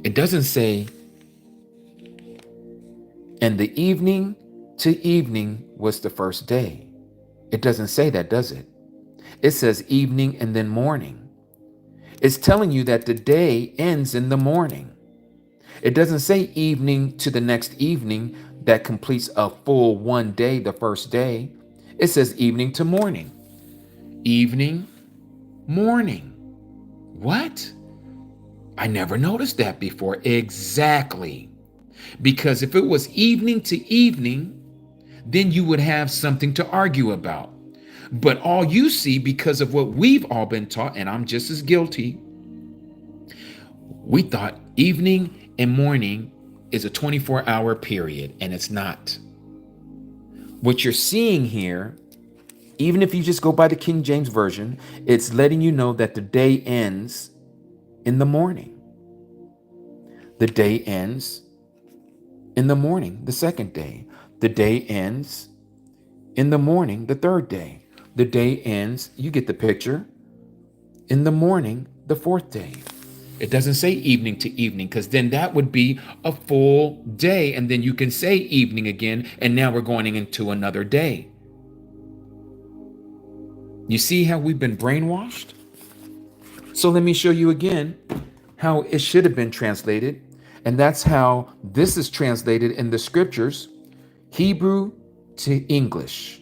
it doesn't say, and the evening to evening was the first day. It doesn't say that, does it? It says evening and then morning. It's telling you that the day ends in the morning. It doesn't say evening to the next evening that completes a full one day, the first day. It says evening to morning. Evening, morning. What? I never noticed that before. Exactly. Because if it was evening to evening, then you would have something to argue about. But all you see, because of what we've all been taught, and I'm just as guilty, we thought evening and morning is a 24-hour period, and it's not. What you're seeing here, even if you just go by the King James Version, it's letting you know that the day ends in the morning. The day ends in the morning, the second day. The day ends in the morning, the third day. The day ends, you get the picture, in the morning, the fourth day. It doesn't say evening to evening, because then that would be a full day, and then you can say evening again, and now we're going into another day. You see how we've been brainwashed? So let me show you again how it should have been translated, and that's how this is translated in the scriptures, Hebrew to English,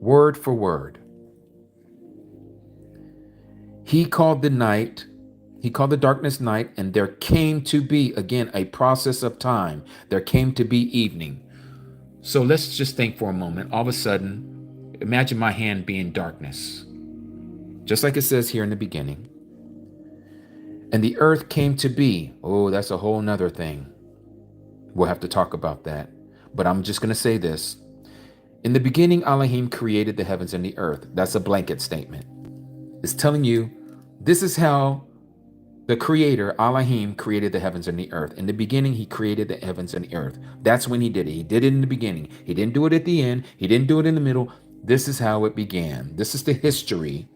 word for word. He called the darkness night, and there came to be, again, a process of time. There came to be evening. So let's just think for a moment. All of a sudden, imagine my hand being darkness. Just like it says here in the beginning. And the earth came to be. Oh, that's a whole nother thing. We'll have to talk about that. But I'm just going to say this. In the beginning, Elohim created the heavens and the earth. That's a blanket statement. It's telling you this is how the creator, Elohim, created the heavens and the earth. In the beginning, he created the heavens and the earth. That's when he did it. He did it in the beginning. He didn't do it at the end. He didn't do it in the middle. This is how it began. This is the history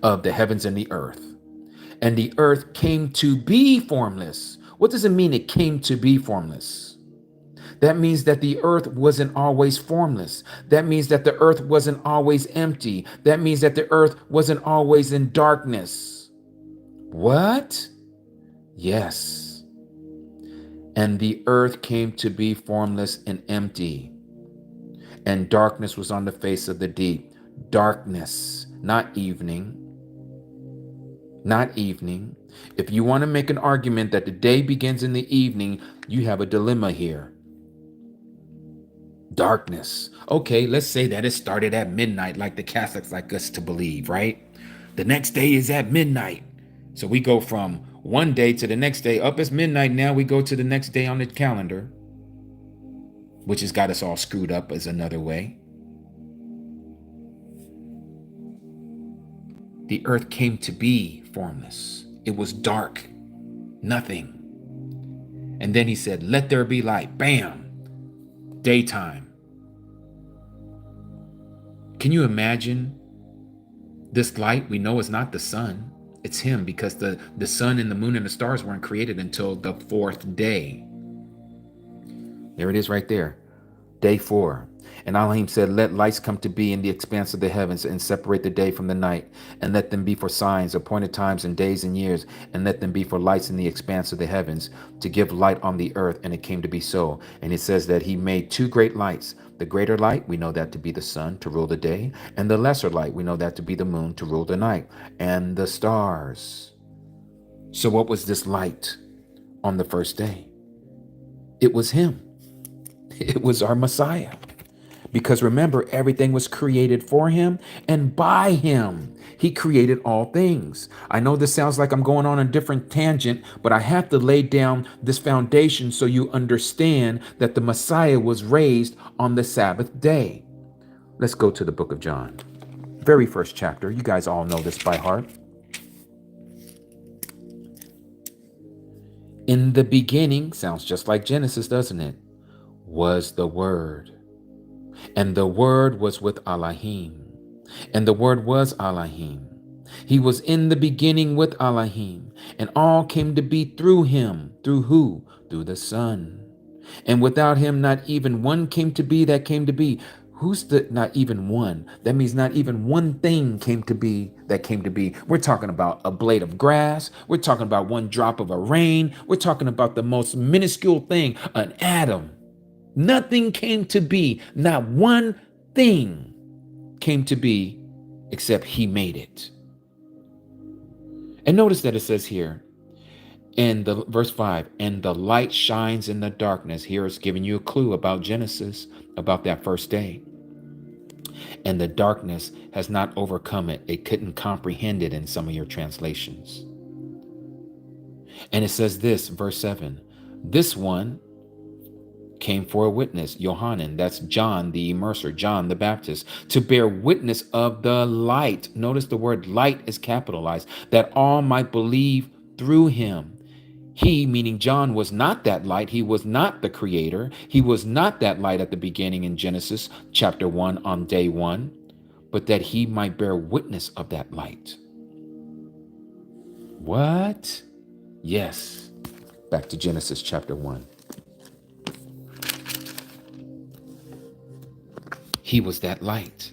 of the heavens and the earth. And the earth came to be formless. What does it mean it came to be formless? That means that the earth wasn't always formless. That means that the earth wasn't always empty. That means that the earth wasn't always in darkness. What? Yes. And the earth came to be formless and empty, and darkness was on the face of the deep. Darkness, not evening. Not evening. If you want to make an argument that the day begins in the evening, you have a dilemma here. Darkness. Okay, let's say that it started at midnight, like the Catholics like us to believe, right? The next day is at midnight. So we go from one day to the next day. Up it's midnight now, we go to the next day on the calendar, which has got us all screwed up as another way. The earth came to be formless. It was dark, nothing. And then he said, let there be light. Bam, daytime. Can you imagine this light? We know it's not the sun. It's him, because the sun and the moon and the stars weren't created until the fourth day. There it is right there. Day 4. And Elohim said, let lights come to be in the expanse of the heavens, and separate the day from the night, and let them be for signs, appointed times and days and years, and let them be for lights in the expanse of the heavens, to give light on the earth. And it came to be so. And it says that he made 2 great lights. The greater light, we know that to be the sun, to rule the day, and the lesser light, we know that to be the moon, to rule the night, and the stars. So what was this light on the first day? It was him. It was our Messiah. Because remember, everything was created for him and by him. He created all things. I know this sounds like I'm going on a different tangent, but I have to lay down this foundation so you understand that the Messiah was raised on the Sabbath day. Let's go to the book of John. Very first chapter. You guys all know this by heart. In the beginning, sounds just like Genesis, doesn't it? Was the Word. And the Word was with Elohim. And the Word was Elohim. He was in the beginning with Elohim. And all came to be through him. Through who? Through the Son. And without him, not even one came to be that came to be. Who's the not even one? That means not even one thing came to be that came to be. We're talking about a blade of grass. We're talking about one drop of a rain. We're talking about the most minuscule thing, an atom. Nothing came to be. Not one thing came to be except he made it. And notice that it says here in the verse 5, and the light shines in the darkness. Here it's giving you a clue about Genesis, about that first day. And the darkness has not overcome it. It couldn't comprehend it in some of your translations. And it says this, verse 7, this one came for a witness, Yohanan, that's John the immerser, John the Baptist, to bear witness of the light. Notice the word light is capitalized, that all might believe through him. He, meaning John, was not that light. He was not the creator. He was not that light at the beginning in Genesis chapter 1 on day 1, but that he might bear witness of that light. What? Yes. Back to Genesis chapter 1. He was that light.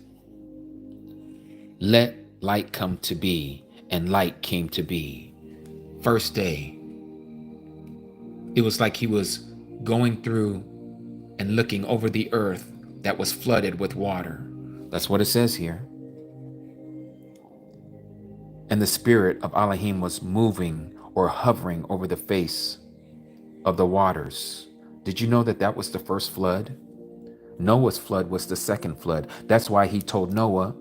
Let light come to be, and light came to be. First day. It was like he was going through and looking over the earth that was flooded with water. That's what it says here. And the spirit of Elohim was moving or hovering over the face of the waters. Did you know that that was the first flood? Noah's flood was the second flood. That's why he told Noah,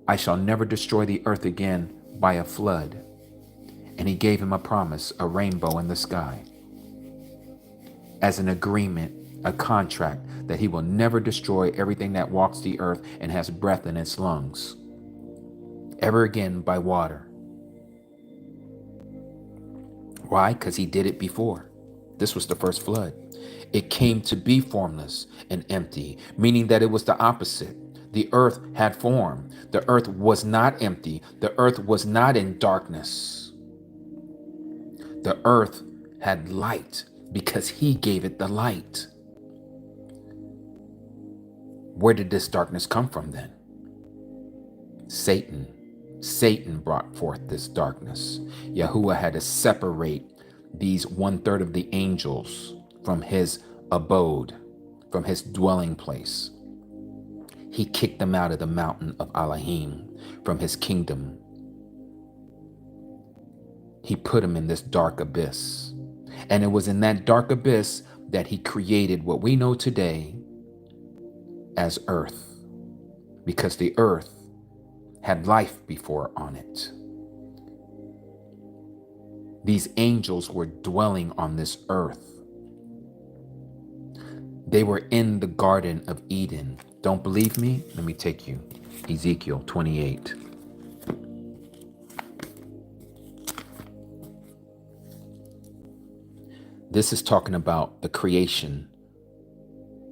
I shall never destroy the earth again by a flood. And he gave him a promise, a rainbow in the sky, as an agreement, a contract that he will never destroy everything that walks the earth and has breath in its lungs ever again by water. Why? Because he did it before. This was the first flood. It came to be formless and empty, meaning that it was the opposite. The earth had form. The earth was not empty. The earth was not in darkness. The earth had light because he gave it the light. Where did this darkness come from then? Satan. Satan brought forth this darkness. Yahuwah had to separate these 1/3 of the angels from his abode, from his dwelling place. He kicked them out of the mountain of Elohim, from his kingdom. He put them in this dark abyss. And it was in that dark abyss that he created what we know today as earth, because the earth had life before on it. These angels were dwelling on this earth. They were in the Garden of Eden. Don't believe me? Let me take you. Ezekiel 28. This is talking about the creation,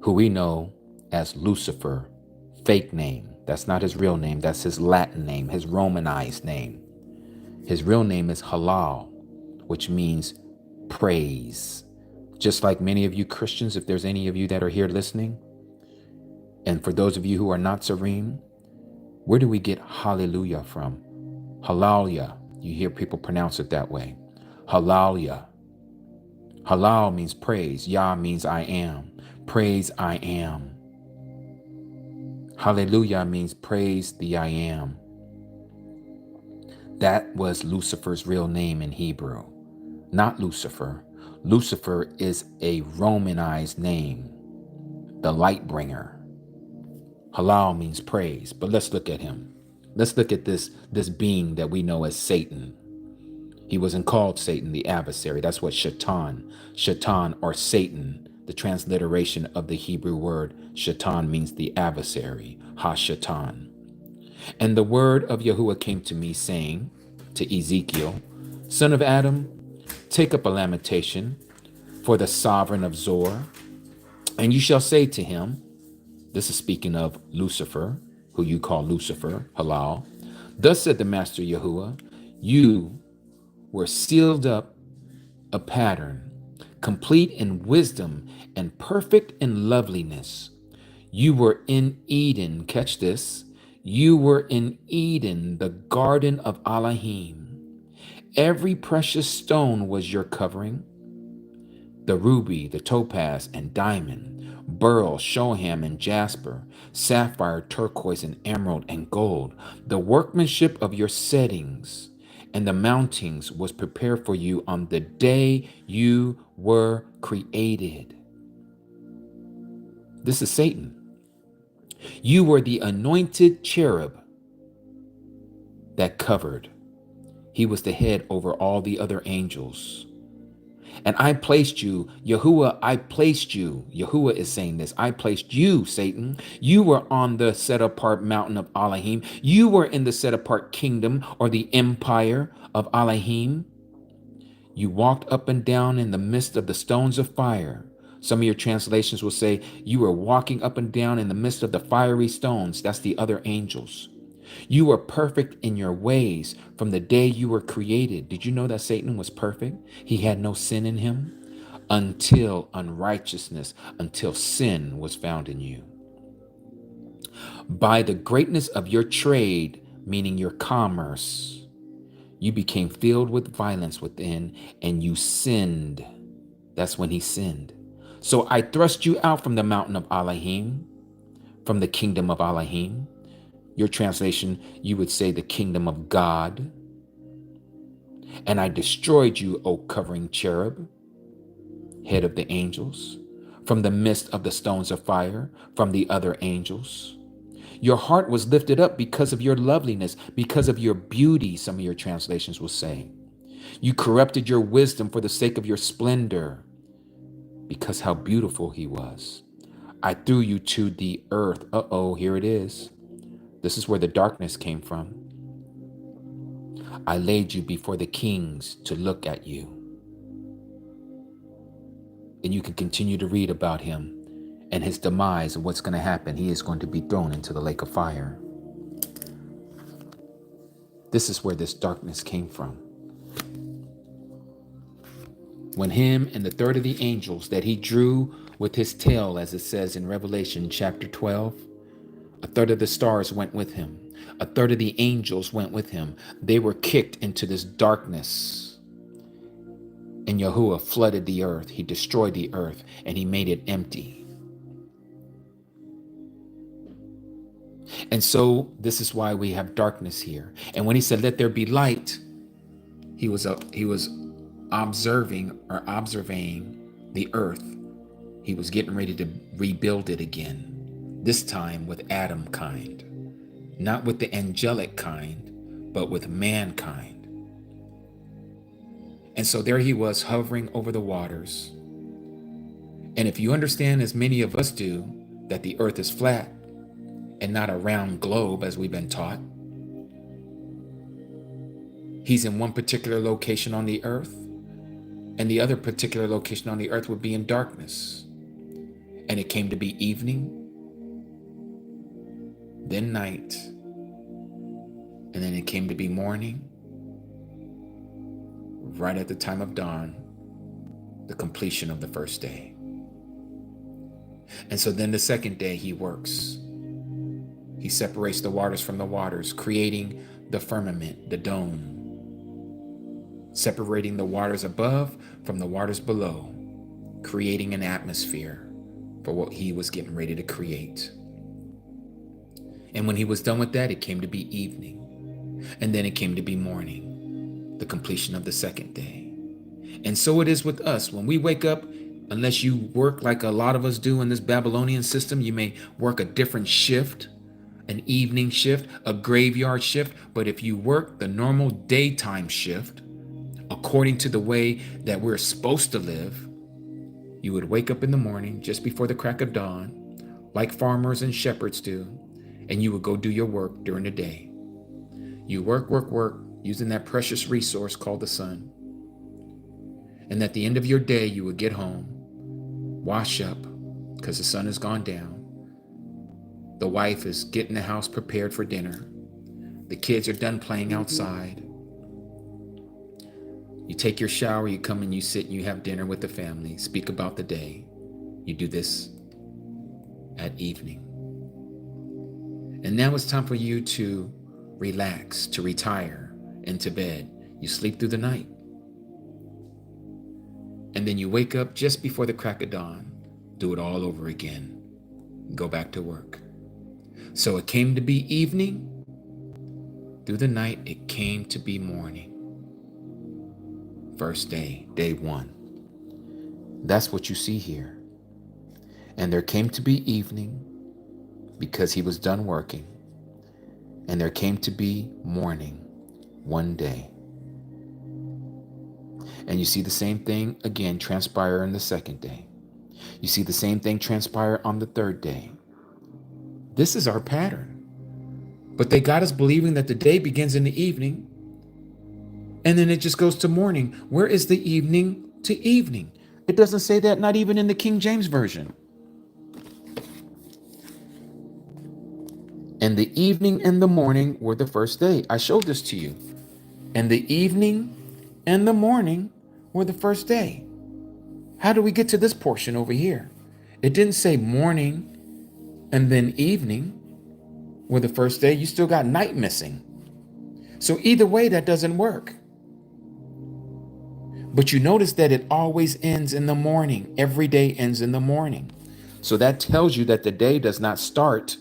who we know as Lucifer, fake name. That's not his real name. That's his Latin name, his Romanized name. His real name is Halal, which means praise. Just like many of you Christians, if there's any of you that are here listening, and for those of you who are Nazarene, where do we get hallelujah from? Halalia. You hear people pronounce it that way. Halalia. Halal means praise. Yah means I am. Praise I am. Hallelujah means praise the I am. That was Lucifer's real name in Hebrew. Not Lucifer. Lucifer is a Romanized name, the light bringer. Halal means praise, but let's look at him. Let's look at this being that we know as Satan. He wasn't called Satan, the adversary. That's what Shaitan or Satan, the transliteration of the Hebrew word Shaitan means the adversary, Ha-Shaitan. And the word of Yahuwah came to me, saying to Ezekiel, Son of Adam, take up a lamentation for the sovereign of Zor, and you shall say to him, this is speaking of Lucifer, who you call Lucifer, Halal. Thus said the Master Yahuwah, you were sealed up a pattern, complete in wisdom and perfect in loveliness. You were in Eden, catch this, you were in Eden, the garden of Elohim. Every precious stone was your covering, the ruby, the topaz, and diamond, beryl, shoham, and jasper, sapphire, turquoise, and emerald, and gold. The workmanship of your settings and the mountings was prepared for you on the day you were created. This is Satan. You were the anointed cherub that covered. He was the head over all the other angels. And I placed you, Yahuwah, I placed you. Yahuwah is saying this. I placed you, Satan. You were on the set apart mountain of Elohim. You were in the set apart kingdom or the empire of Elohim. You walked up and down in the midst of the stones of fire. Some of your translations will say you were walking up and down in the midst of the fiery stones. That's the other angels. You were perfect in your ways from the day you were created. Did you know that Satan was perfect? He had no sin in him until unrighteousness, until sin was found in you. By the greatness of your trade, meaning your commerce, you became filled with violence within and you sinned. That's when he sinned. So I thrust you out from the mountain of Elohim, from the kingdom of Elohim. Your translation, you would say the kingdom of God. And I destroyed you, O covering cherub, head of the angels, from the midst of the stones of fire, from the other angels. Your heart was lifted up because of your loveliness, because of your beauty, some of your translations will say. You corrupted your wisdom for the sake of your splendor, because how beautiful he was. I threw you to the earth. Uh-oh, here it is. This is where the darkness came from. I laid you before the kings to look at you. And you can continue to read about him and his demise and what's going to happen. He is going to be thrown into the lake of fire. This is where this darkness came from. When him and the third of the angels that he drew with his tail, as it says in Revelation chapter 12, third of the stars went with him. A third of the angels went with him. They were kicked into this darkness. And Yahuwah flooded the earth. He destroyed the earth and he made it empty. And so this is why we have darkness here. And when he said, let there be light, he was observing the earth. He was getting ready to rebuild it again, this time with Adam kind, not with the angelic kind, but with mankind. And so there he was hovering over the waters. And if you understand, as many of us do, that the earth is flat and not a round globe as we've been taught, he's in one particular location on the earth, and the other particular location on the earth would be in darkness. And it came to be evening, then night, and then it came to be morning, right at the time of dawn, the completion of the first day. And so then the second day he works. He separates the waters from the waters, creating the firmament, the dome, separating the waters above from the waters below, creating an atmosphere for what he was getting ready to create. And when he was done with that, it came to be evening. And then it came to be morning, the completion of the second day. And so it is with us. When we wake up, unless you work like a lot of us do in this Babylonian system, you may work a different shift, an evening shift, a graveyard shift. But if you work the normal daytime shift, according to the way that we're supposed to live, you would wake up in the morning just before the crack of dawn, like farmers and shepherds do, and you would go do your work during the day. You work, using that precious resource called the sun. And at the end of your day, you would get home, wash up, because the sun has gone down. The wife is getting the house prepared for dinner. The kids are done playing outside. You take your shower, you come and you sit and you have dinner with the family, speak about the day. You do this at evening. And now it's time for you to relax, to retire into bed. You sleep through the night. And then you wake up just before the crack of dawn, do it all over again, go back to work. So it came to be evening. Through the night, it came to be morning. First day, day one. That's what you see here. And there came to be evening because he was done working. And there came to be morning one day. And you see the same thing again transpire in the second day. You see the same thing transpire on the third day. This is our pattern. But they got us believing that the day begins in the evening, and then it just goes to morning. Where is the evening to evening? It doesn't say that, not even in the King James Version. And the evening and the morning were the first day. I showed this to you. And the evening and the morning were the first day. How do we get to this portion over here? It didn't say morning and then evening were the first day. You still got night missing. So either way, that doesn't work. But you notice that it always ends in the morning. Every day ends in the morning. So that tells you that the day does not start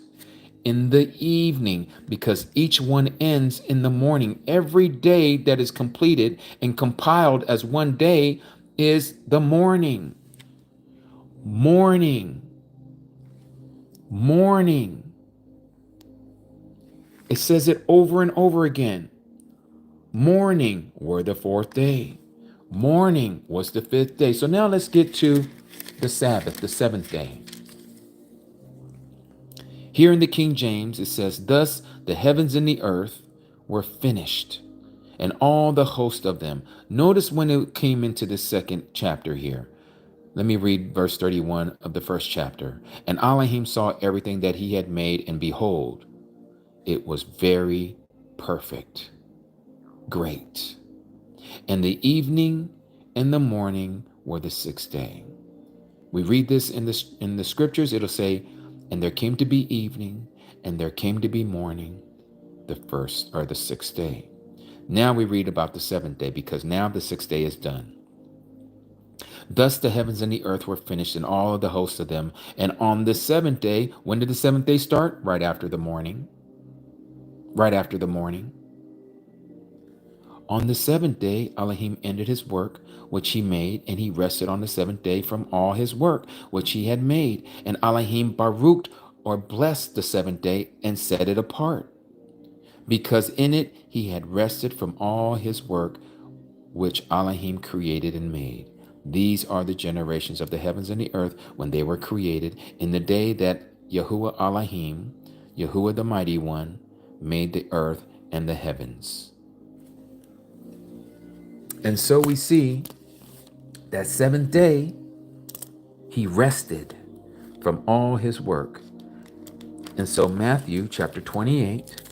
in the evening, because each one ends in the morning. Every day that is completed and compiled as one day is the morning. Morning. Morning. It says it over and over again. Morning were the fourth day. Morning was the fifth day. So now let's get to the Sabbath, the seventh day. Here in the King James, it says, thus the heavens and the earth were finished, and all the host of them. Notice when it came into the second chapter here. Let me read verse 31 of the first chapter. And Elohim saw everything that he had made, and behold, it was very perfect, great. And the evening and the morning were the sixth day. We read this in the scriptures. It'll say, and there came to be evening, And there came to be morning the first or the sixth day. Now we read about the seventh day, because now the sixth day is done. Thus the heavens and the earth were finished, and all of the hosts of them. And on the seventh day, when did the seventh day start? Right after the morning. Right after the morning. On the seventh day, Elohim ended his work, which he made, and he rested on the seventh day from all his work, which he had made. And Elohim baruched, or blessed, the seventh day, and set it apart, because in it he had rested from all his work, which Elohim created and made. These are the generations of the heavens and the earth when they were created, in the day that Yahuwah Elohim, Yahuwah the Mighty One, made the earth and the heavens. And so we see that seventh day, he rested from all his work. And so Matthew chapter 28,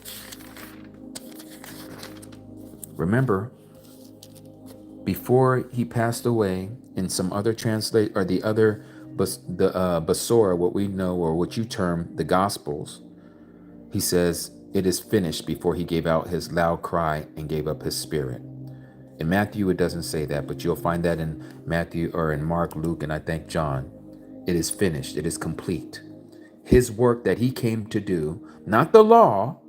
remember, before he passed away, in some other translate, or the other, Basora, what we know, or what you term the Gospels, he says, it is finished, before he gave out his loud cry and gave up his spirit. In Matthew, it doesn't say that, but you'll find that in Matthew, or in Mark, Luke, and I think John. It is finished. It is complete. His work that he came to do, not the law,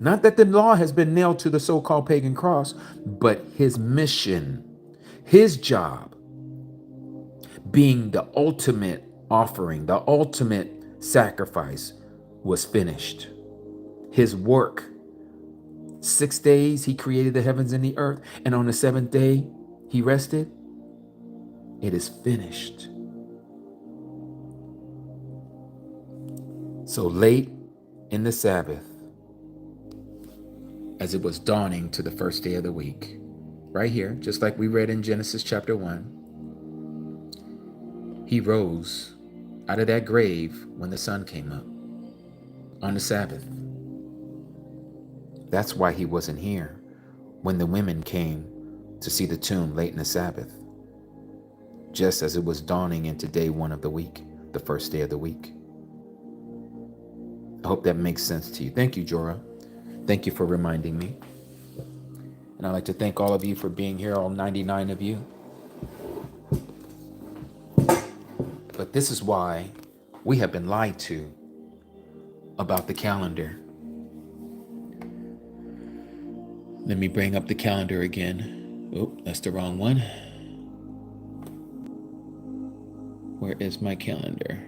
not that the law has been nailed to the so-called pagan cross, but his mission, his job, being the ultimate offering, the ultimate sacrifice, was finished. His work. 6 days he created the heavens and the earth, and on the seventh day he rested. It is finished. So late in the Sabbath, as it was dawning to the first day of the week, right here, just like we read in Genesis chapter 1, he rose out of that grave when the sun came up on the Sabbath. That's why he wasn't here when the women came to see the tomb late in the Sabbath, just as it was dawning into day one of the week, the first day of the week. I hope that makes sense to you. Thank you, Jorah. Thank you for reminding me. And I'd like to thank all of you for being here, all 99 of you. But this is why we have been lied to about the calendar. Let me bring up the calendar again. Oh, that's the wrong one. Where is my calendar?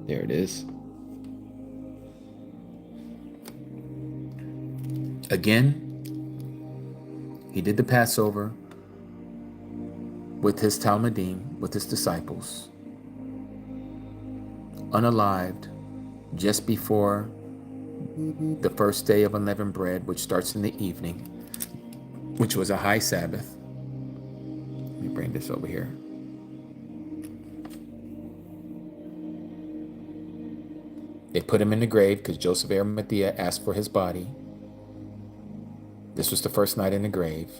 There it is. Again, he did the Passover with his Talmudim, with his disciples, unalived, just before the first day of unleavened bread, which starts in the evening, which was a high Sabbath. Let me bring this over here. They put him in the grave because Joseph of Arimathea asked for his body. This was the first night in the grave.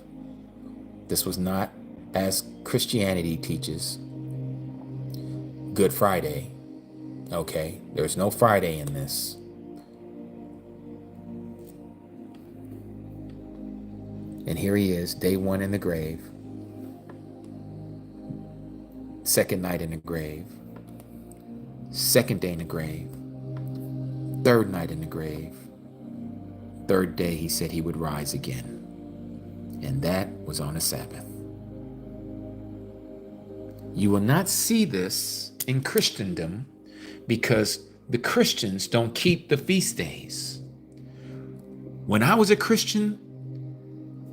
This was not, as Christianity teaches, Good Friday. Okay, there's no Friday in this. And here he is, day one in the grave. Second night in the grave. Second day in the grave. Third night in the grave. Third day, he said he would rise again. And that was on a Sabbath. You will not see this in Christendom because the Christians don't keep the feast days. When I was a Christian,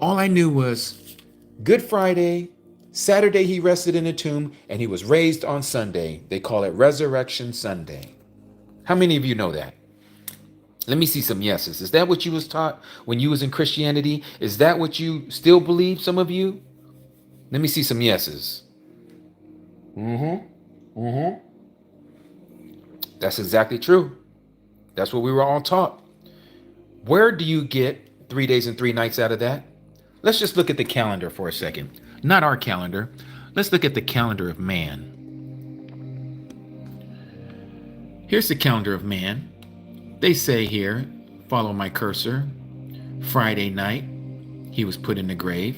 all I knew was Good Friday, Saturday he rested in a tomb, and he was raised on Sunday. They call it Resurrection Sunday. How many of you know that? Let me see some yeses. Is that what you was taught when you was in Christianity? Is that what you still believe, some of you? Let me see some yeses. That's exactly true. That's what we were all taught. Where do you get 3 days and 3 nights out of that? Let's just look at the calendar for a second. Not our calendar. Let's look at the calendar of man. Here's the calendar of man. They say here, follow my cursor, Friday night, he was put in the grave.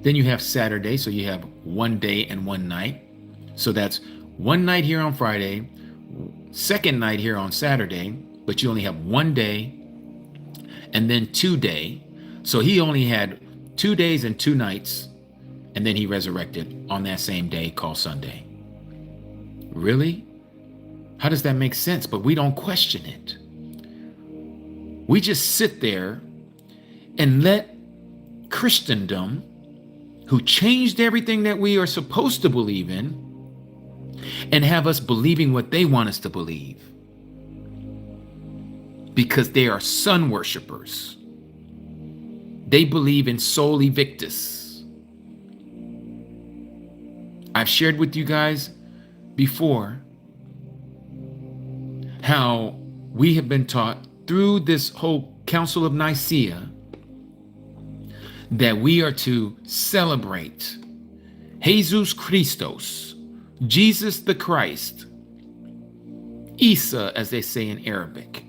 Then you have Saturday, so you have 1 day and 1 night. So that's 1 night here on Friday, 2nd night here on Saturday, but you only have 1 day, and then 2 day. So he only had 2 days and 2 nights, and then he resurrected on that same day called Sunday. Really? How does that make sense? But we don't question it. We just sit there and let Christendom, who changed everything that we are supposed to believe in, and have us believing what they want us to believe. Because they are sun worshipers. They believe in soli victus. I've shared with you guys before how we have been taught through this whole Council of Nicaea that we are to celebrate Jesus Christos, Jesus the Christ, Isa, as they say in Arabic,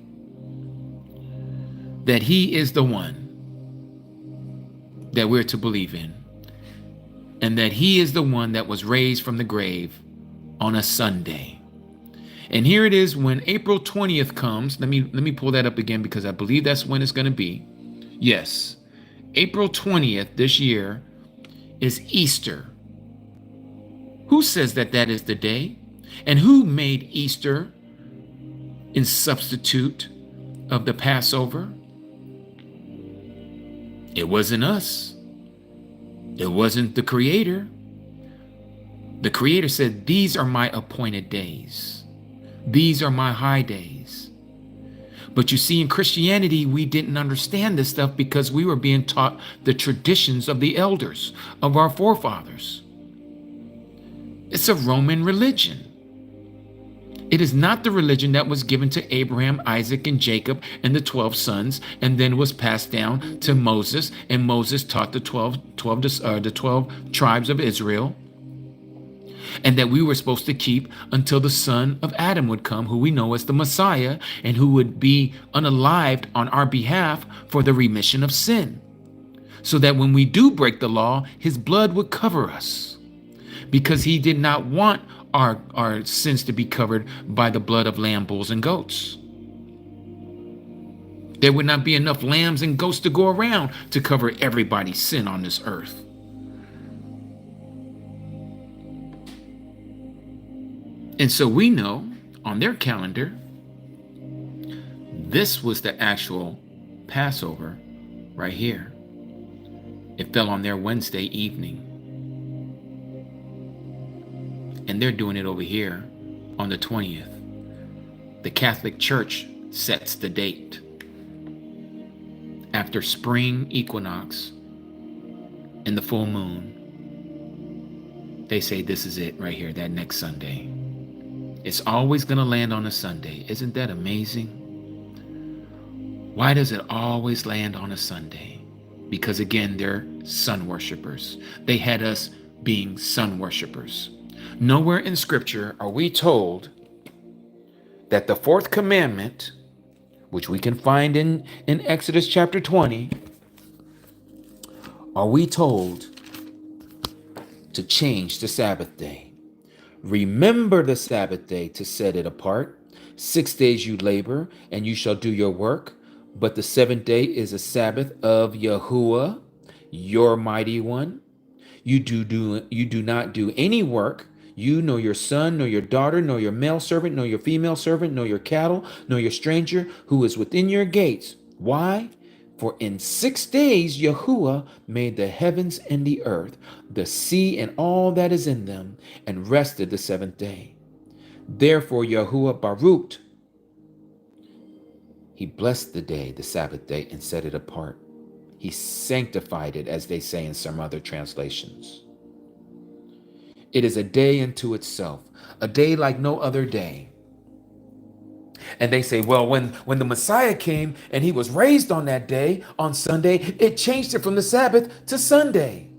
that he is the one that we're to believe in, and that he is the one that was raised from the grave on a Sunday. And here it is when April 20th comes. Let me pull that up again, because I believe that's when it's going to be. Yes, April 20th this year is Easter. Who says that that is the day? And who made Easter in substitute of the Passover? It wasn't us. It wasn't the Creator. The Creator said, these are my appointed days. These are my high days. But you see, in Christianity, we didn't understand this stuff because we were being taught the traditions of the elders, of our forefathers. It's a Roman religion. It is not the religion that was given to Abraham, Isaac, and Jacob and the 12 sons, and then was passed down to Moses, and Moses taught the 12 tribes of Israel, and that we were supposed to keep until the son of Adam would come, who we know as the Messiah, and who would be unalived on our behalf for the remission of sin, so that when we do break the law, his blood would cover us, because he did not want our sins to be covered by the blood of lamb, bulls, and goats. There would not be enough lambs and goats to go around to cover everybody's sin on this earth. And so we know on their calendar, this was the actual Passover right here. It fell on their Wednesday evening. And they're doing it over here on the 20th. The Catholic Church sets the date. After spring equinox and the full moon, they say this is it right here, that next Sunday. It's always going to land on a Sunday. Isn't that amazing? Why does it always land on a Sunday? Because again, they're sun worshipers. They had us being sun worshipers. Nowhere in Scripture are we told that the 4th commandment, which we can find in Exodus chapter 20, are we told to change the Sabbath day. Remember the Sabbath day to set it apart. 6 days you labor, and you shall do your work. But the 7th day is a Sabbath of Yahuwah, your mighty one. You do not do any work, you, nor your son, nor your daughter, nor your male servant, nor your female servant, nor your cattle, nor your stranger who is within your gates. Why? For in 6 days Yahuwah made the heavens and the earth, the sea and all that is in them, and rested the 7th day. Therefore Yahuwah Baruch, he blessed the day, the Sabbath day, and set it apart. He sanctified it, as they say in some other translations. It is a day unto itself, a day like no other day. And they say, well, when the Messiah came and he was raised on that day, on Sunday, it changed it from the Sabbath to Sunday.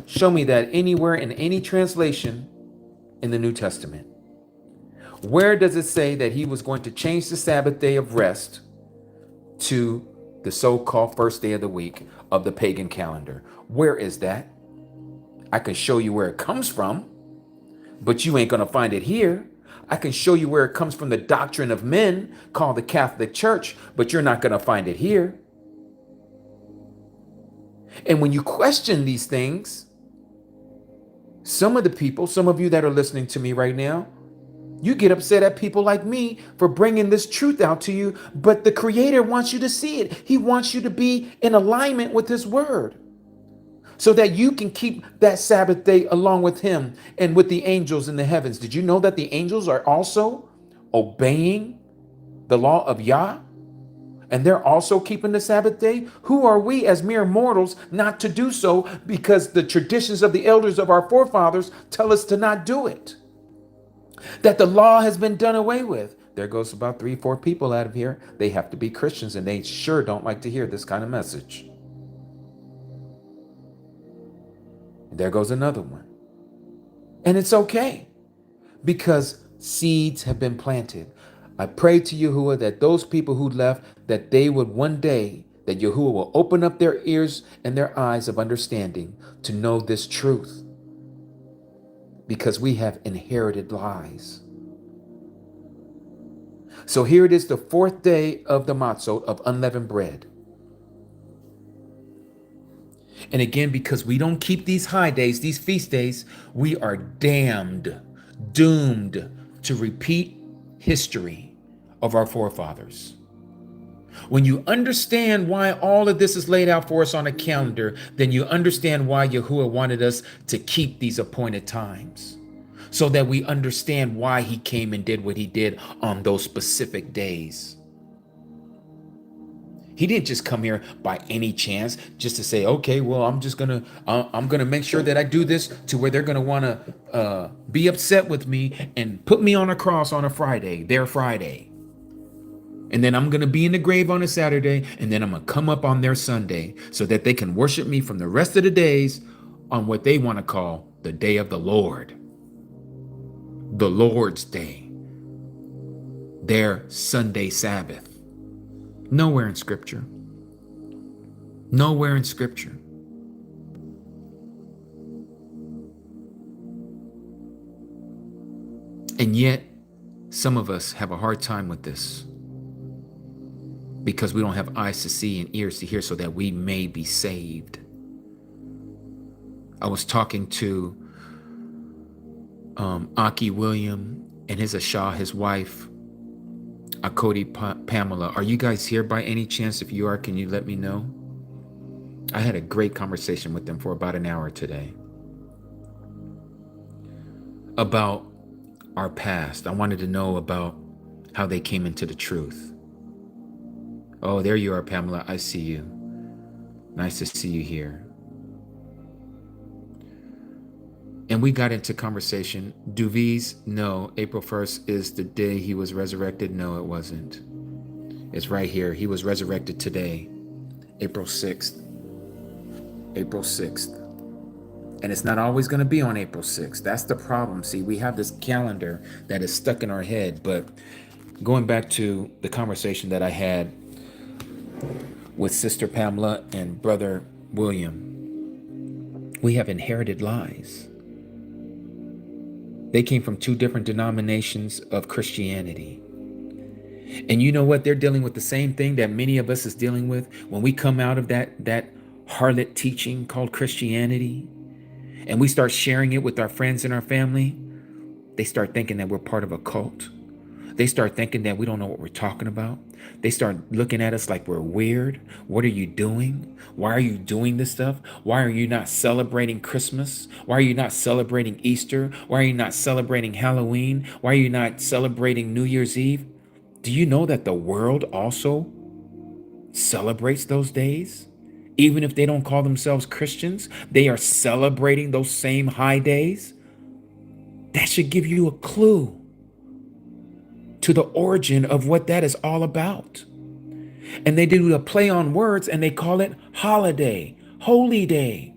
Show me that anywhere in any translation in the New Testament. Where does it say that he was going to change the Sabbath day of rest to the so-called first day of the week of the pagan calendar? Where is that? I can show you where it comes from, but you ain't going to find it here. I can show you where it comes from, the doctrine of men called the Catholic Church, but you're not going to find it here. And when you question these things, some of the people, some of you that are listening to me right now, you get upset at people like me for bringing this truth out to you, but the Creator wants you to see it. He wants you to be in alignment with His word so that you can keep that Sabbath day along with Him and with the angels in the heavens. Did you know that the angels are also obeying the law of Yah? And they're also keeping the Sabbath day? Who are we as mere mortals not to do so, because the traditions of the elders of our forefathers tell us to not do it? That the law has been done away with. There goes about 3-4 people out of here. They have to be Christians, and they sure don't like to hear this kind of message. There goes another one. And it's okay, because seeds have been planted. I pray to Yahuwah that those people who left, that they would one day, that Yahuwah will open up their ears and their eyes of understanding to know this truth, because we have inherited lies. So here it is, the 4th day of the Matzut of unleavened bread. And again, because we don't keep these high days, these feast days, we are damned, doomed to repeat history of our forefathers. When you understand why all of this is laid out for us on a calendar, then you understand why Yahuwah wanted us to keep these appointed times, so that we understand why He came and did what He did on those specific days. He didn't just come here by any chance just to say, okay, well, I'm gonna make sure that I do this to where they're gonna want to be upset with me and put me on a cross on a Friday, their Friday. And then I'm going to be in the grave on a Saturday, and then I'm going to come up on their Sunday so that they can worship me from the rest of the days on what they want to call the day of the Lord. The Lord's Day. Their Sunday Sabbath. Nowhere in Scripture. Nowhere in Scripture. And yet, some of us have a hard time with this, because we don't have eyes to see and ears to hear so that we may be saved. I was talking to Aki William and his Asha, his wife, Akodi Pamela. Are you guys here by any chance? If you are, can you let me know? I had a great conversation with them for about an hour today about our past. I wanted to know about how they came into the truth. Oh, there you are, Pamela. I see you. Nice to see you here. And we got into conversation. Duvies, no. April 1st is the day he was resurrected. No, it wasn't. It's right here. He was resurrected today, April 6th. April 6th. And it's not always going to be on April 6th. That's the problem. See, we have this calendar that is stuck in our head. But going back to the conversation that I had with Sister Pamela and Brother William, we have inherited lies. They came from 2 different denominations of Christianity. And you know what? They're dealing with the same thing that many of us is dealing with when we come out of that harlot teaching called Christianity, and we start sharing it with our friends and our family. They start thinking that we're part of a cult. They start thinking that we don't know what we're talking about. They start looking at us like we're weird. What are you doing? Why are you doing this stuff? Why are you not celebrating Christmas? Why are you not celebrating Easter? Why are you not celebrating Halloween? Why are you not celebrating New Year's Eve? Do you know that the world also celebrates those days? Even if they don't call themselves Christians, they are celebrating those same high days. That should give you a clue to the origin of what that is all about. And they do a play on words and they call it holiday, holy day.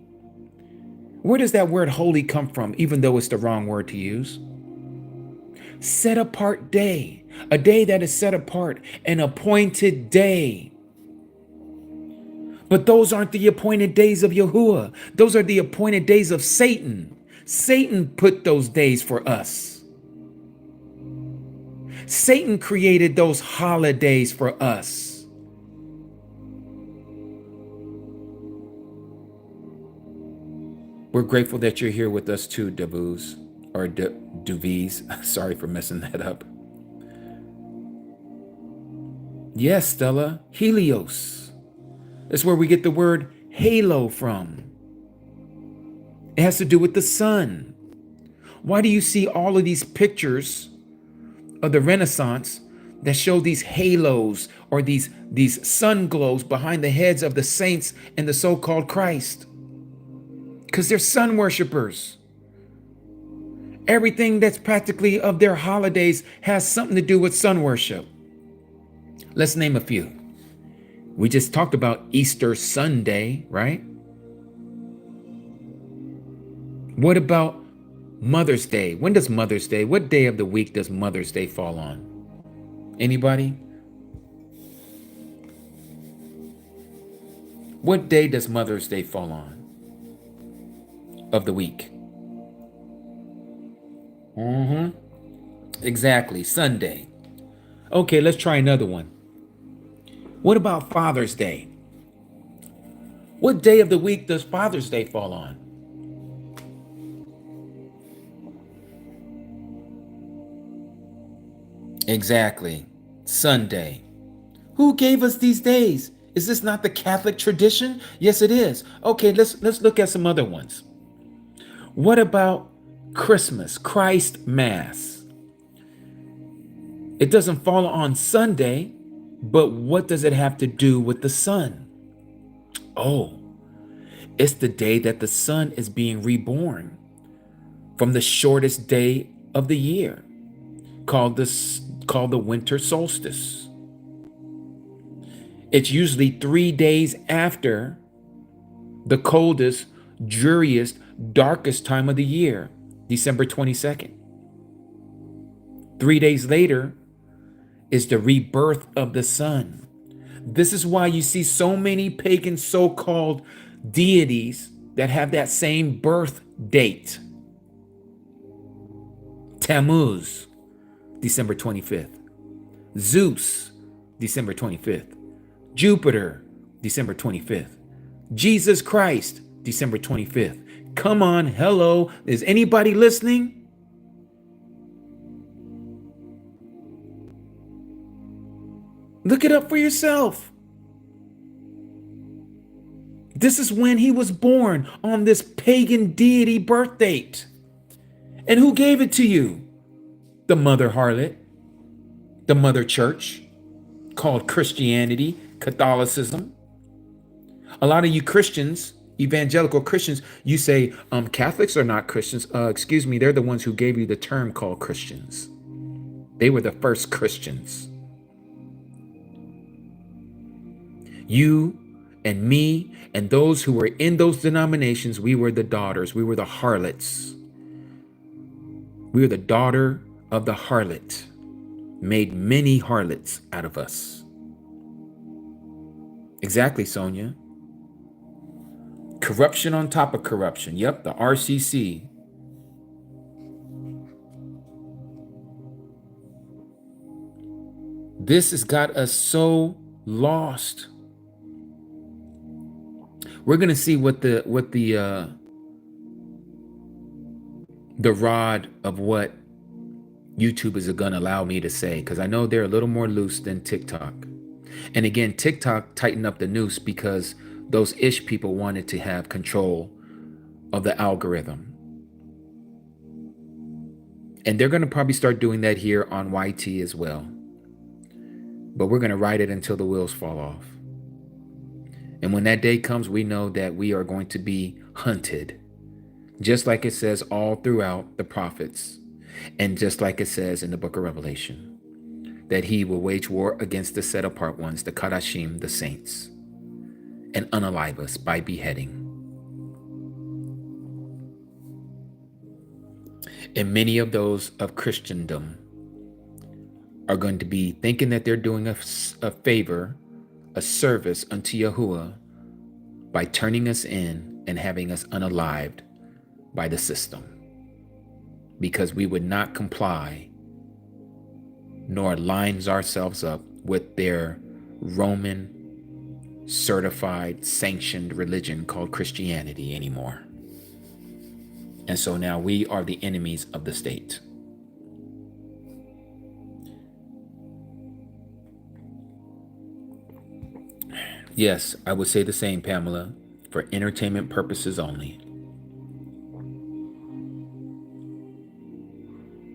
Where does that word holy come from, even though it's the wrong word to use? Set apart day, a day that is set apart, an appointed day. But those aren't the appointed days of Yahuwah. Those are the appointed days of Satan. Satan put those days for us. Satan created those holidays for us. We're grateful that you're here with us too, Davuz, or Duvies. Sorry for messing that up. Yes, Stella, Helios. That's where we get the word halo from. It has to do with the sun. Why do you see all of these pictures of the Renaissance that show these halos or these sun glows behind the heads of the saints and the so-called Christ? Because they're sun worshipers. Everything that's practically of their holidays has something to do with sun worship. Let's name a few. We just talked about Easter Sunday, right? What about Mother's Day? When does Mother's Day, what day of the week does Mother's Day fall on? Anybody? What day does Mother's Day fall on of the week? Exactly, Sunday. Okay, let's try another one. What about Father's Day? What day of the week does Father's Day fall on? Exactly, Sunday. Who gave us these days? Is this not the Catholic tradition? Yes, it is. Okay, let's look at some other ones. What about Christmas, Christ Mass? It doesn't fall on Sunday, but what does it have to do with the sun? Oh, it's the day that the sun is being reborn from the shortest day of the year, called the winter solstice. It's usually 3 days after the coldest, dreariest, darkest time of the year, December 22nd. 3 days later is the rebirth of the sun. This is why you see so many pagan so-called deities that have that same birth date. Tammuz, December 25th. Zeus, December 25th. Jupiter, December 25th. Jesus Christ, December 25th. Come on, hello. Is anybody listening? Look it up for yourself. This is when he was born, on this pagan deity birth date. And who gave it to you? The mother harlot, the mother church, called Christianity, Catholicism. A lot of you Christians, evangelical Christians, you say Catholics are not Christians. Excuse me, they're the ones who gave you the term called Christians. They were the first Christians. You and me and those who were in those denominations, we were the daughters. We were the harlots. We were the daughter of the harlot. Made many harlots out of us. Exactly, Sonia. Corruption on top of corruption. Yep, the RCC. This has got us so lost. We're gonna see what the rod of what YouTube is gonna allow me to say, because I know they're a little more loose than TikTok. And again, TikTok tightened up the noose because those ish people wanted to have control of the algorithm. And they're gonna probably start doing that here on YT as well. But we're gonna ride it until the wheels fall off. And when that day comes, we know that we are going to be hunted. Just like it says all throughout the prophets. And just like it says in the book of Revelation. That he will wage war against the set apart ones, the Kadashim, the saints. And unalive us by beheading. And many of those of Christendom are going to be thinking that they're doing a favor, a service unto Yahuwah by turning us in and having us unalived by the system, because we would not comply nor lines ourselves up with their Roman certified sanctioned religion called Christianity anymore. And so now we are the enemies of the state. Yes, I would say the same, Pamela, for entertainment purposes only.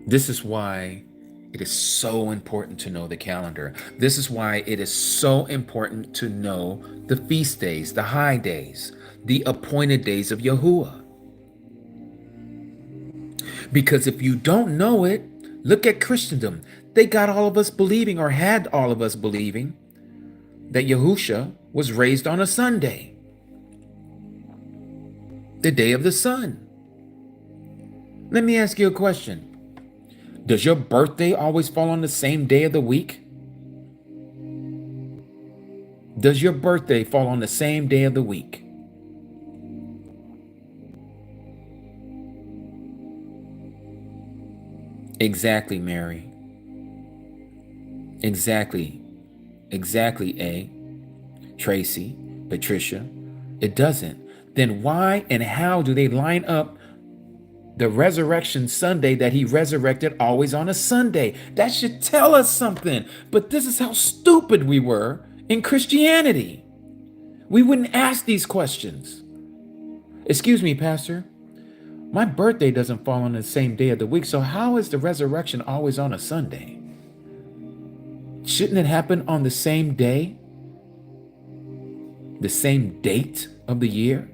This is why it is so important to know the calendar. This is why it is so important to know the feast days, the high days, the appointed days of Yahuwah. Because if you don't know it, look at Christendom. They got all of us believing, or had all of us believing, that Yahusha was raised on a Sunday, the day of the sun. Let me ask you a question. Does your birthday always fall on the same day of the week? Does your birthday fall on the same day of the week? Exactly, Mary. Exactly. Exactly, A. Tracy, Patricia. It doesn't. Then why and how do they line up the resurrection Sunday that he resurrected always on a Sunday? That should tell us something. But this is how stupid we were in Christianity. We wouldn't ask these questions. Excuse me, Pastor. My birthday doesn't fall on the same day of the week, so how is the resurrection always on a Sunday? Shouldn't it happen on the same day? The same date of the year?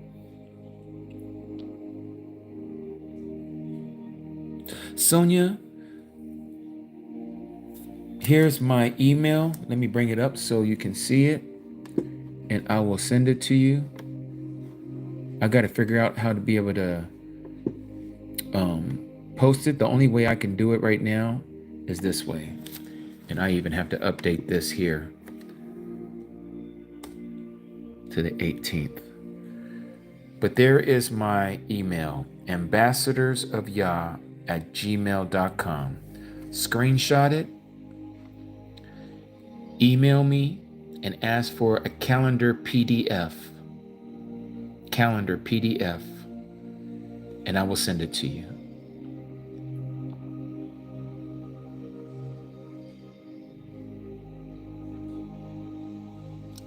Sonia, here's my email. Let me bring it up so you can see it, and I will send it to you. I got to figure out how to be able to post it. The only way I can do it right now is this way. And I even have to update this here to the 18th. But there is my email, ambassadorsofyah@gmail.com. Screenshot it, email me, and ask for a calendar PDF. Calendar PDF. And I will send it to you.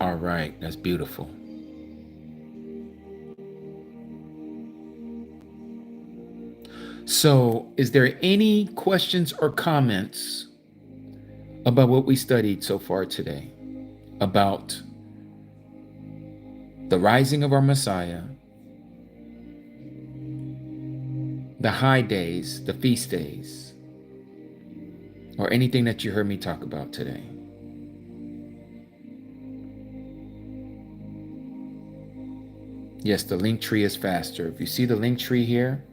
All right, that's beautiful. So, is there any questions or comments about what we studied so far today? About the rising of our Messiah, the high days, the feast days, or anything that you heard me talk about today? Yes, the link tree is faster. If you see the link tree here,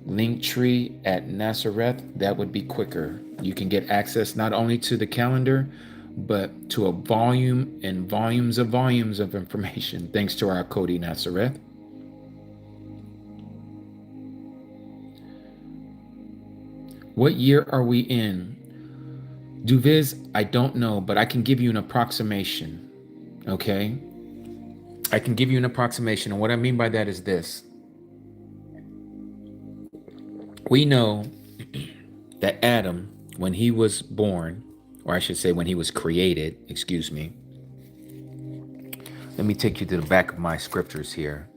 link tree at Natzareth, that would be quicker. You can get access not only to the calendar, but to a volume and volumes of information, thanks to our Cody Natzareth. What year are we in? Duviz, I don't know, but I can give you an approximation, okay? I can give you an approximation, and what I mean by that is this. We know that Adam, when he was born, or I should say when he was created, excuse me. Let me take you to the back of my scriptures here.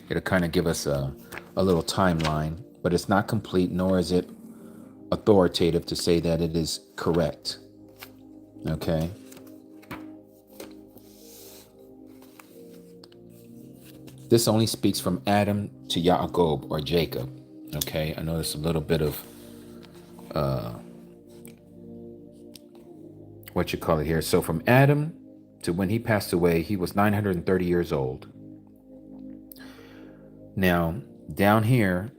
It'll kind of give us a little timeline, but it's not complete, nor is it authoritative to say that it is correct. Okay? This only speaks from Adam to Yaakov, or Jacob. Okay? I know there's a little bit of what you call it here. So from Adam to when he passed away, he was 930 years old. Now, down here,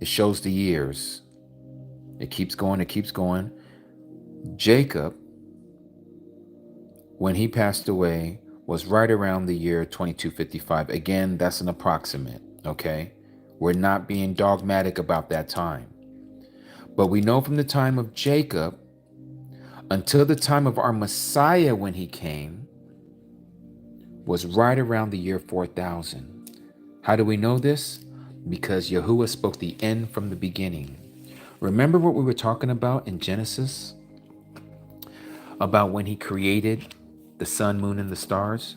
it shows the years. It keeps going, it keeps going. Jacob, when he passed away, was right around the year 2255. Again, that's an approximate, okay? We're not being dogmatic about that time. But we know from the time of Jacob until the time of our Messiah when he came was right around the year 4000. How do we know this? Because Yahuwah spoke the end from the beginning. Remember what we were talking about in Genesis? About when he created the sun, moon, and the stars?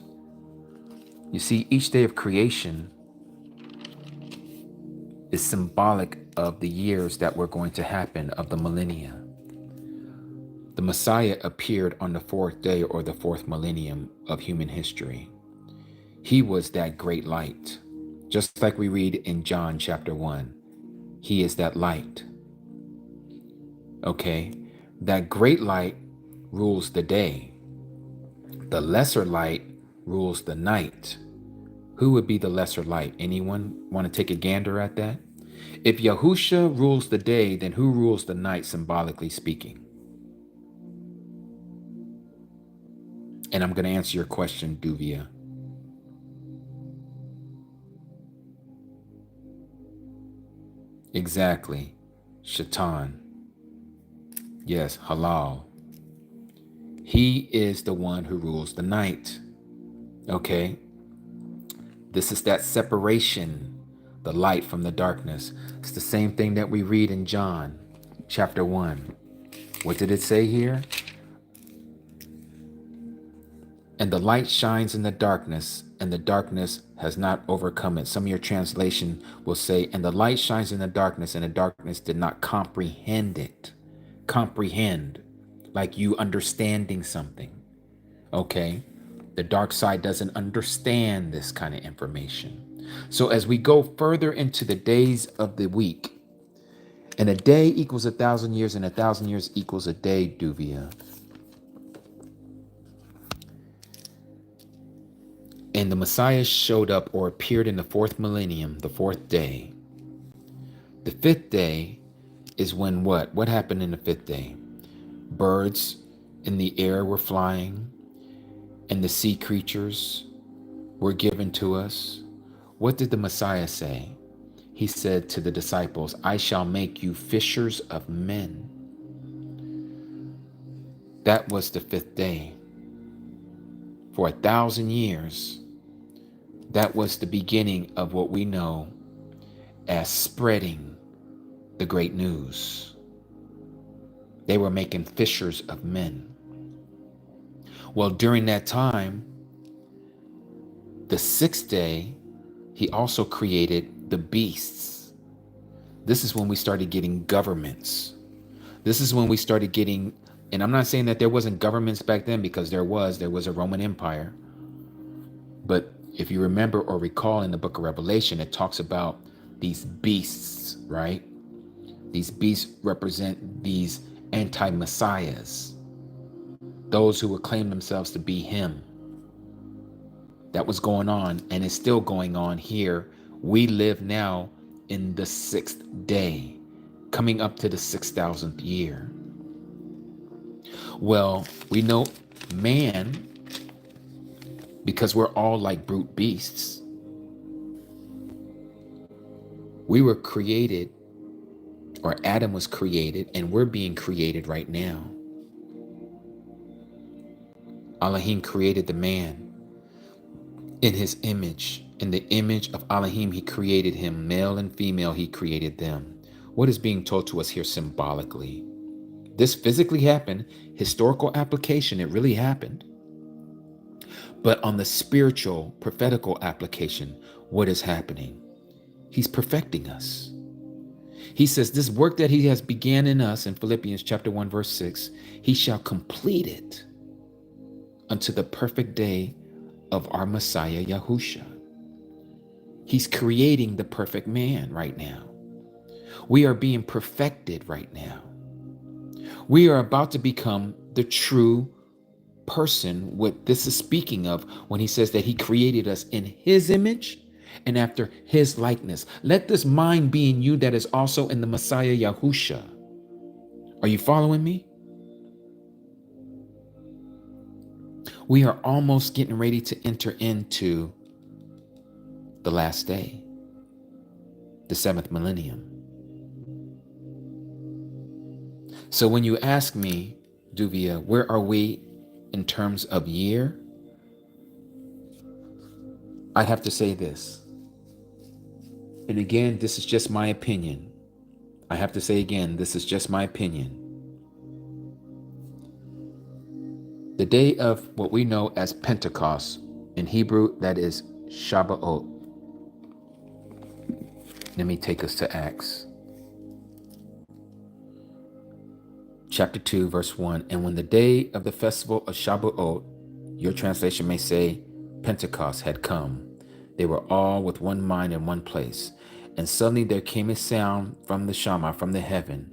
You see, each day of creation is symbolic of the years that were going to happen of the millennia. The Messiah appeared on the fourth day or the fourth millennium of human history. He was that great light. Just like we read in John chapter 1, he is that light. Okay, that great light rules the day. The lesser light rules the night. Who would be the lesser light? Anyone want to take a gander at that? If Yahusha rules the day, then who rules the night, symbolically speaking? And I'm going to answer your question, Duvia. Exactly. Shaitan. Yes, halal. He is the one who rules the night. Okay? This is that separation, the light from the darkness. It's the same thing that we read in John chapter 1. What did it say here? And the light shines in the darkness, and the darkness has not overcome it. Some of your translation will say, and the light shines in the darkness, and the darkness did not comprehend it. Comprehend, like you understanding something. Okay? The dark side doesn't understand this kind of information. So as we go further into the days of the week, and a day equals 1,000 years, and 1,000 years equals a day, Duvia. And the Messiah showed up or appeared in the fourth millennium, the fourth day. The fifth day is when what? What happened in the fifth day? Birds in the air were flying, and the sea creatures were given to us. What did the Messiah say? He said to the disciples, I shall make you fishers of men. That was the fifth day. For 1,000 years, that was the beginning of what we know as spreading the great news. They were making fishers of men. Well, during that time, the sixth day, he also created the beasts. This is when we started getting governments. This is when we started getting, and I'm not saying that there wasn't governments back then, because there was a Roman Empire. But if you remember or recall in the book of Revelation, it talks about these beasts, right? These beasts represent these anti-messiahs, those who would claim themselves to be him. That was going on, and it's still going on here. We live now in the sixth day, coming up to the 6,000th year. Well, we know man, because we're all like brute beasts. We were created, or Adam was created, and we're being created right now. Elohim created the man in his image. In the image of Elohim, he created him. Male and female, he created them. What is being told to us here symbolically? This physically happened. Historical application, it really happened. But on the spiritual, prophetical application, what is happening? He's perfecting us. He says this work that he has began in us in Philippians chapter 1, verse 6, he shall complete it unto the perfect day of our Messiah, Yahusha. He's creating the perfect man right now. We are being perfected right now. We are about to become the true person, what this is speaking of when he says that he created us in his image and after his likeness. Let this mind be in you that is also in the Messiah Yahusha. Are you following me? We are almost getting ready to enter into the last day, the seventh millennium. So when you ask me, Duvia, where are we in terms of year? I have to say this. And again, this is just my opinion. I have to say again, this is just my opinion. The day of what we know as Pentecost, in Hebrew, that is Shabbat. Let me take us to Acts. Chapter 2, verse 1. And when the day of the festival of Shabbat, your translation may say Pentecost, had come, they were all with one mind in one place. And suddenly there came a sound from the Shammah, from the heaven,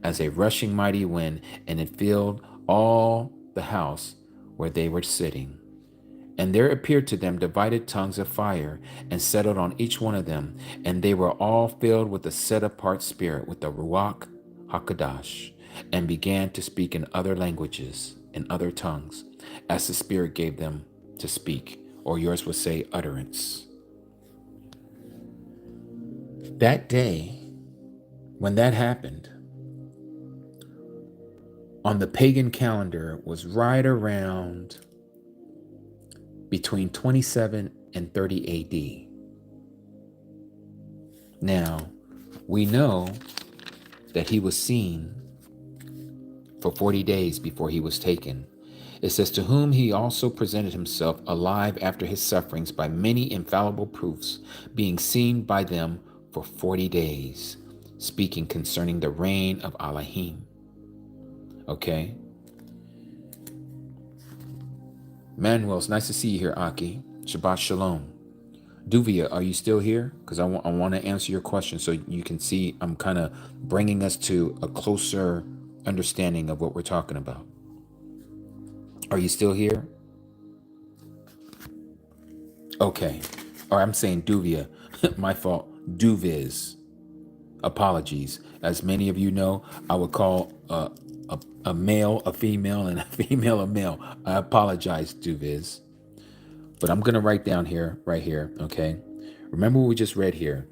as a rushing mighty wind, and it filled all the house where they were sitting. And there appeared to them divided tongues of fire, and settled on each one of them. And they were all filled with the set-apart spirit, with the Ruach HaKodesh, and began to speak in other languages, in other tongues, as the Spirit gave them to speak, or yours would say utterance. That day, when that happened, on the pagan calendar was right around between 27 and 30 AD. Now, we know that he was seen for 40 days before he was taken. It says, to whom he also presented himself alive after his sufferings by many infallible proofs, being seen by them for 40 days, speaking concerning the reign of Elohim. Okay. Manuel, it's nice to see you here, Aki. Shabbat Shalom. Duvia, are you still here? Because I want to answer your question so you can see I'm kind of bringing us to a closer understanding of what we're talking about. Are you still here? Okay. Or I'm saying Duvia. My fault. Duviz. Apologies. As many of you know, I would call a male a female and a female a male. I apologize, Duviz. But I'm going to write down here, right here, okay? Remember what we just read here.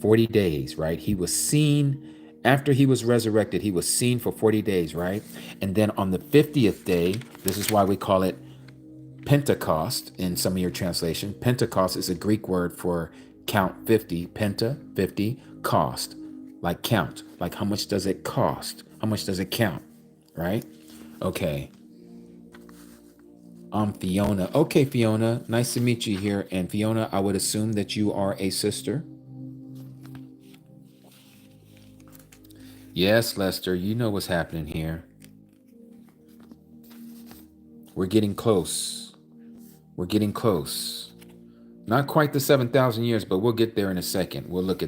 40 days, right? He was seen after he was resurrected. He was seen for 40 days, right? And then on the 50th day, this is why we call it Pentecost in some of your translation. Pentecost is a Greek word for count 50. Penta, 50, cost, like count. Like how much does it cost? How much does it count, right? Okay. I'm Fiona. Okay, Fiona, nice to meet you here. And Fiona, I would assume that you are a sister. Yes, Lester, you know what's happening here. We're getting close. We're getting close. Not quite the 7,000 years, but we'll get there in a second. We'll look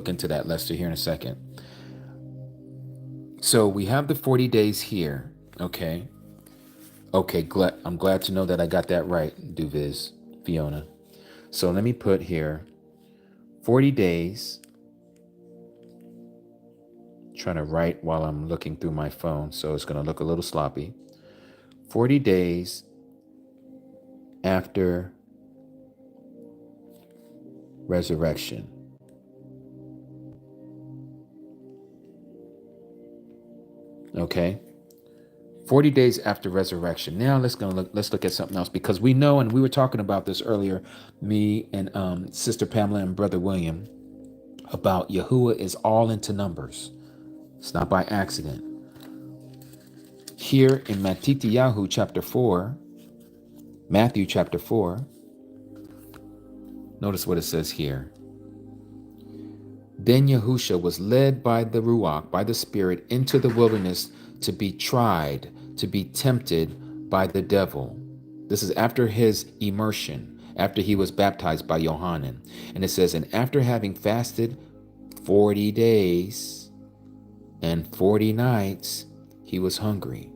into that, Lester, here in a second. So we have the 40 days here, okay? Okay, I'm glad to know that I got that right, Duviz, Fiona. So let me put here 40 days. Trying to write while I'm looking through my phone, so it's going to look a little sloppy. 40 days after resurrection. Okay? 40 days after resurrection. Now let's look at something else, because we know, and we were talking about this earlier, me and Sister Pamela and Brother William, about Yahuwah is all into numbers. It's not by accident. Here in Matthew chapter 4, notice what it says here. Then Yahusha was led by the Ruach, by the Spirit, into the wilderness to be tried, to be tempted by the devil. This is after his immersion, after he was baptized by Yohanan. And it says, and after having fasted 40 days and 40 nights, he was hungry.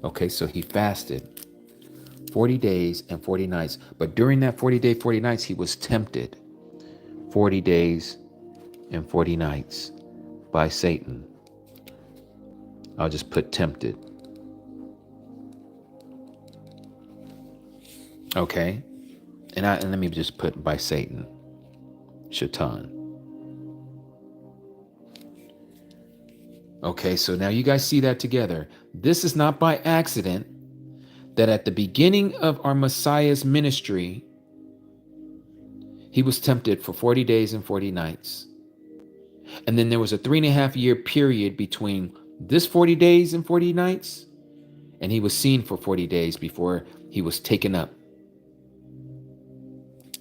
Okay, so he fasted 40 days and 40 nights. But during that 40 day, 40 nights, he was tempted 40 days and 40 nights by Satan. I'll just put tempted. Okay. And let me just put by Satan. Shaitan. Okay, so now you guys see that together. This is not by accident that at the beginning of our Messiah's ministry, he was tempted for 40 days and 40 nights. And then there was a 3.5-year period between this 40 days and 40 nights, and he was seen for 40 days before he was taken up.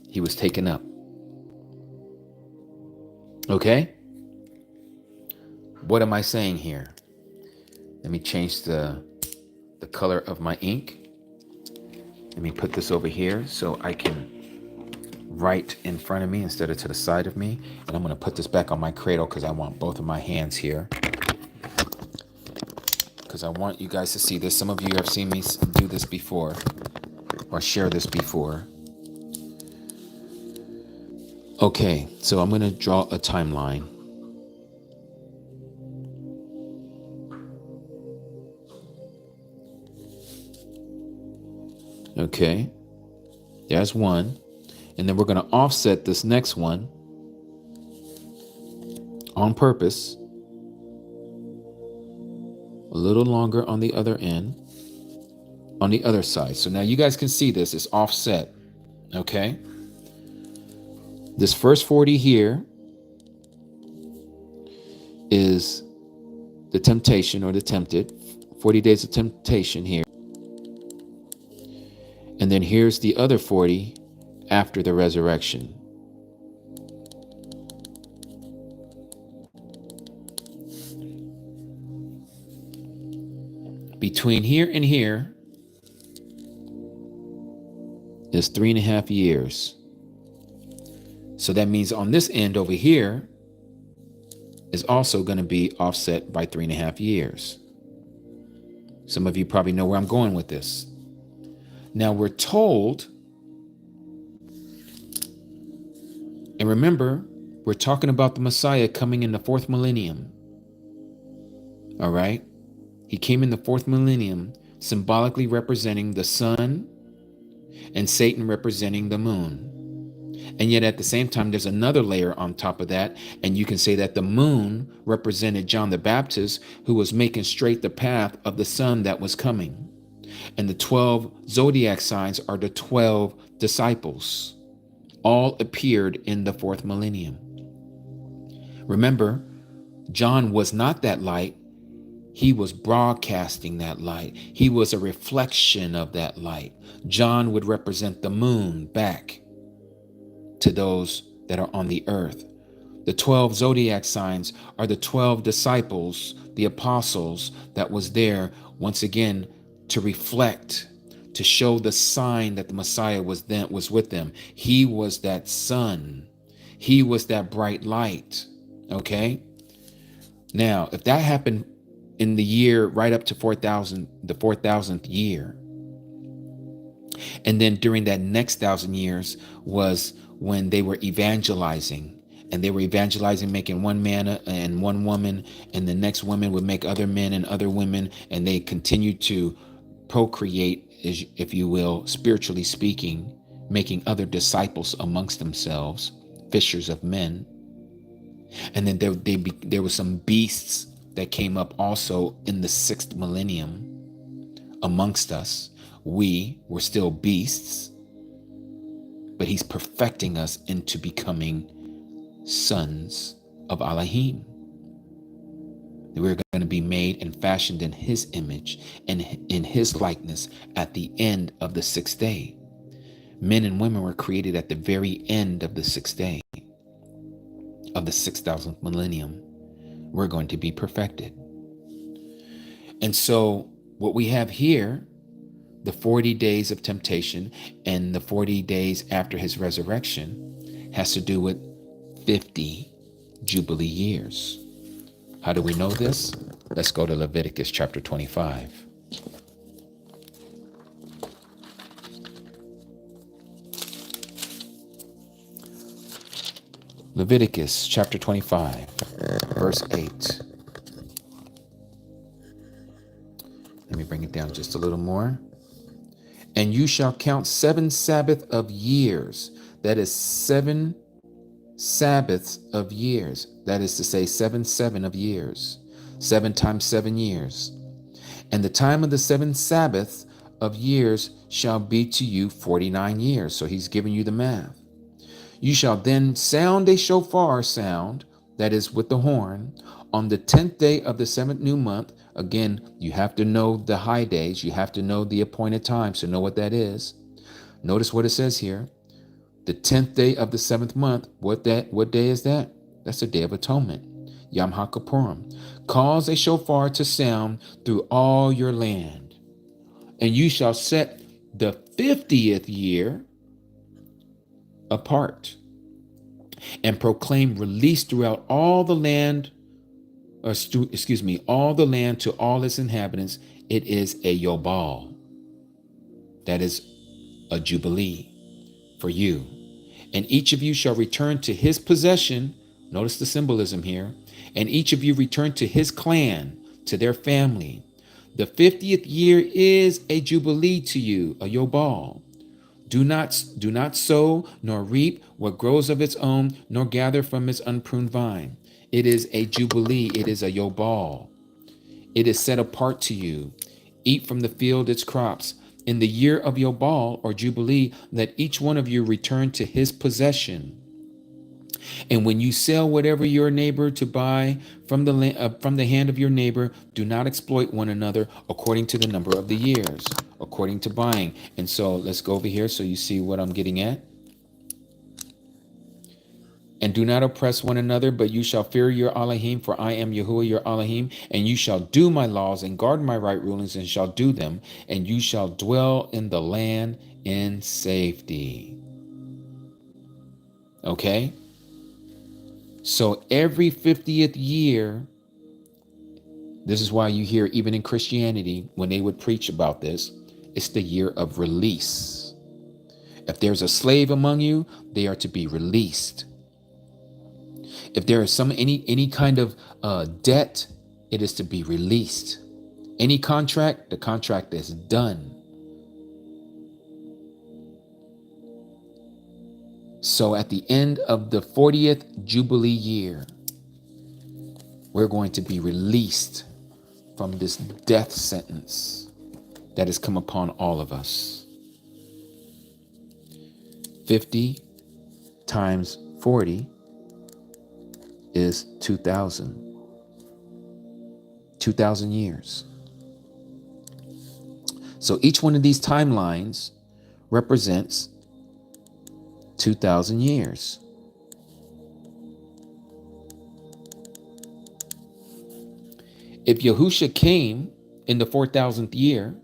He was taken up. Okay? What am I saying here? Let me change the color of my ink. Let me put this over here so I can write in front of me instead of to the side of me. And I'm going to put this back on my cradle because I want both of my hands here. Because I want you guys to see this. Some of you have seen me do this before or share this before. Okay, so I'm going to draw a timeline. Okay, there's one. And then we're going to offset this next one on purpose. A little longer on the other end, on the other side. So now you guys can see this is offset. Okay. This first 40 here is the temptation or the tempted. 40 days of temptation here. And then here's the other 40 after the resurrection. Between here and here is 3.5 years. So that means on this end over here is also going to be offset by 3.5 years. Some of you probably know where I'm going with this. Now we're told, and remember, we're talking about the Messiah coming in the 4th millennium. All right? He came in the 4th millennium, symbolically representing the sun and Satan representing the moon. And yet at the same time, there's another layer on top of that. And you can say that the moon represented John the Baptist, who was making straight the path of the sun that was coming. And the 12 zodiac signs are the 12 disciples. All appeared in the 4th millennium. Remember, John was not that light. He was broadcasting that light. He was a reflection of that light. John would represent the moon back to those that are on the earth. The 12 zodiac signs are the 12 disciples, the apostles that was there once again to reflect, to show the sign that the Messiah was with them. He was that sun. He was that bright light. Okay? Now, if that happened in the year right up to 4,000, the 4,000th year, and then during that next 1,000 years was when they were evangelizing, and they were evangelizing, making one man and one woman, and the next woman would make other men and other women, and they continued to procreate, if you will, spiritually speaking, making other disciples amongst themselves, fishers of men. And then there were some beasts that came up also in the 6th millennium amongst us. We were still beasts, but he's perfecting us into becoming sons of Elohim. We're going to be made and fashioned in his image and in his likeness at the end of the 6th day. Men and women were created at the very end of the 6th day of the 6,000th millennium. We're going to be perfected. And so what we have here, the 40 days of temptation and the 40 days after his resurrection, has to do with 50 Jubilee years. How do we know this? Let's go to Leviticus chapter 25. Leviticus chapter 25, verse 8. me bring it down just a little more. And you shall count 7 Sabbath of years. That is 7 Sabbaths of years. That is to say 7 of years. 7 times 7 years. And the time of the 7 Sabbaths of years shall be to you 49 years. So he's giving you the math. You shall then sound a shofar sound, that is with the horn, on the 10th day of the 7th new month. Again, you have to know the high days. You have to know the appointed times to know what that is. Notice what it says here. The 10th day of the 7th month. What day is that? That's the Day of Atonement. Yom HaKippurim. Cause a shofar to sound through all your land. And you shall set the 50th year apart and proclaim release throughout all the land, all the land to all its inhabitants. It is a Yobal. That is a jubilee for you. And each of you shall return to his possession. Notice the symbolism here. And each of you return to his clan, to their family. The 50th year is a jubilee to you, a Yobal. Do not sow nor reap what grows of its own, nor gather from its unpruned vine. It is a jubilee. It is a Yobal. It is set apart to you. Eat from the field its crops. In the year of Yobal or jubilee, let each one of you return to his possession. And when you sell whatever your neighbor to buy from the hand of your neighbor, do not exploit one another according to the number of the years, according to buying. And so let's go over here so you see what I'm getting at. And do not oppress one another, but you shall fear your Elohim, for I am Yahuwah your Elohim, and you shall do my laws and guard my right rulings and shall do them, and you shall dwell in the land in safety. Okay? So every 50th year, this is why you hear even in Christianity, when they would preach about this, it's the year of release. If there's a slave among you, they are to be released. If there is any kind of debt, it is to be released. Any contract, the contract is done. So at the end of the 40th Jubilee year, we're going to be released from this death sentence that has come upon all of us. 50 times 40 is 2,000. 2,000 years. So each one of these timelines represents 2,000 years. If Yahusha came in the 4,000th year,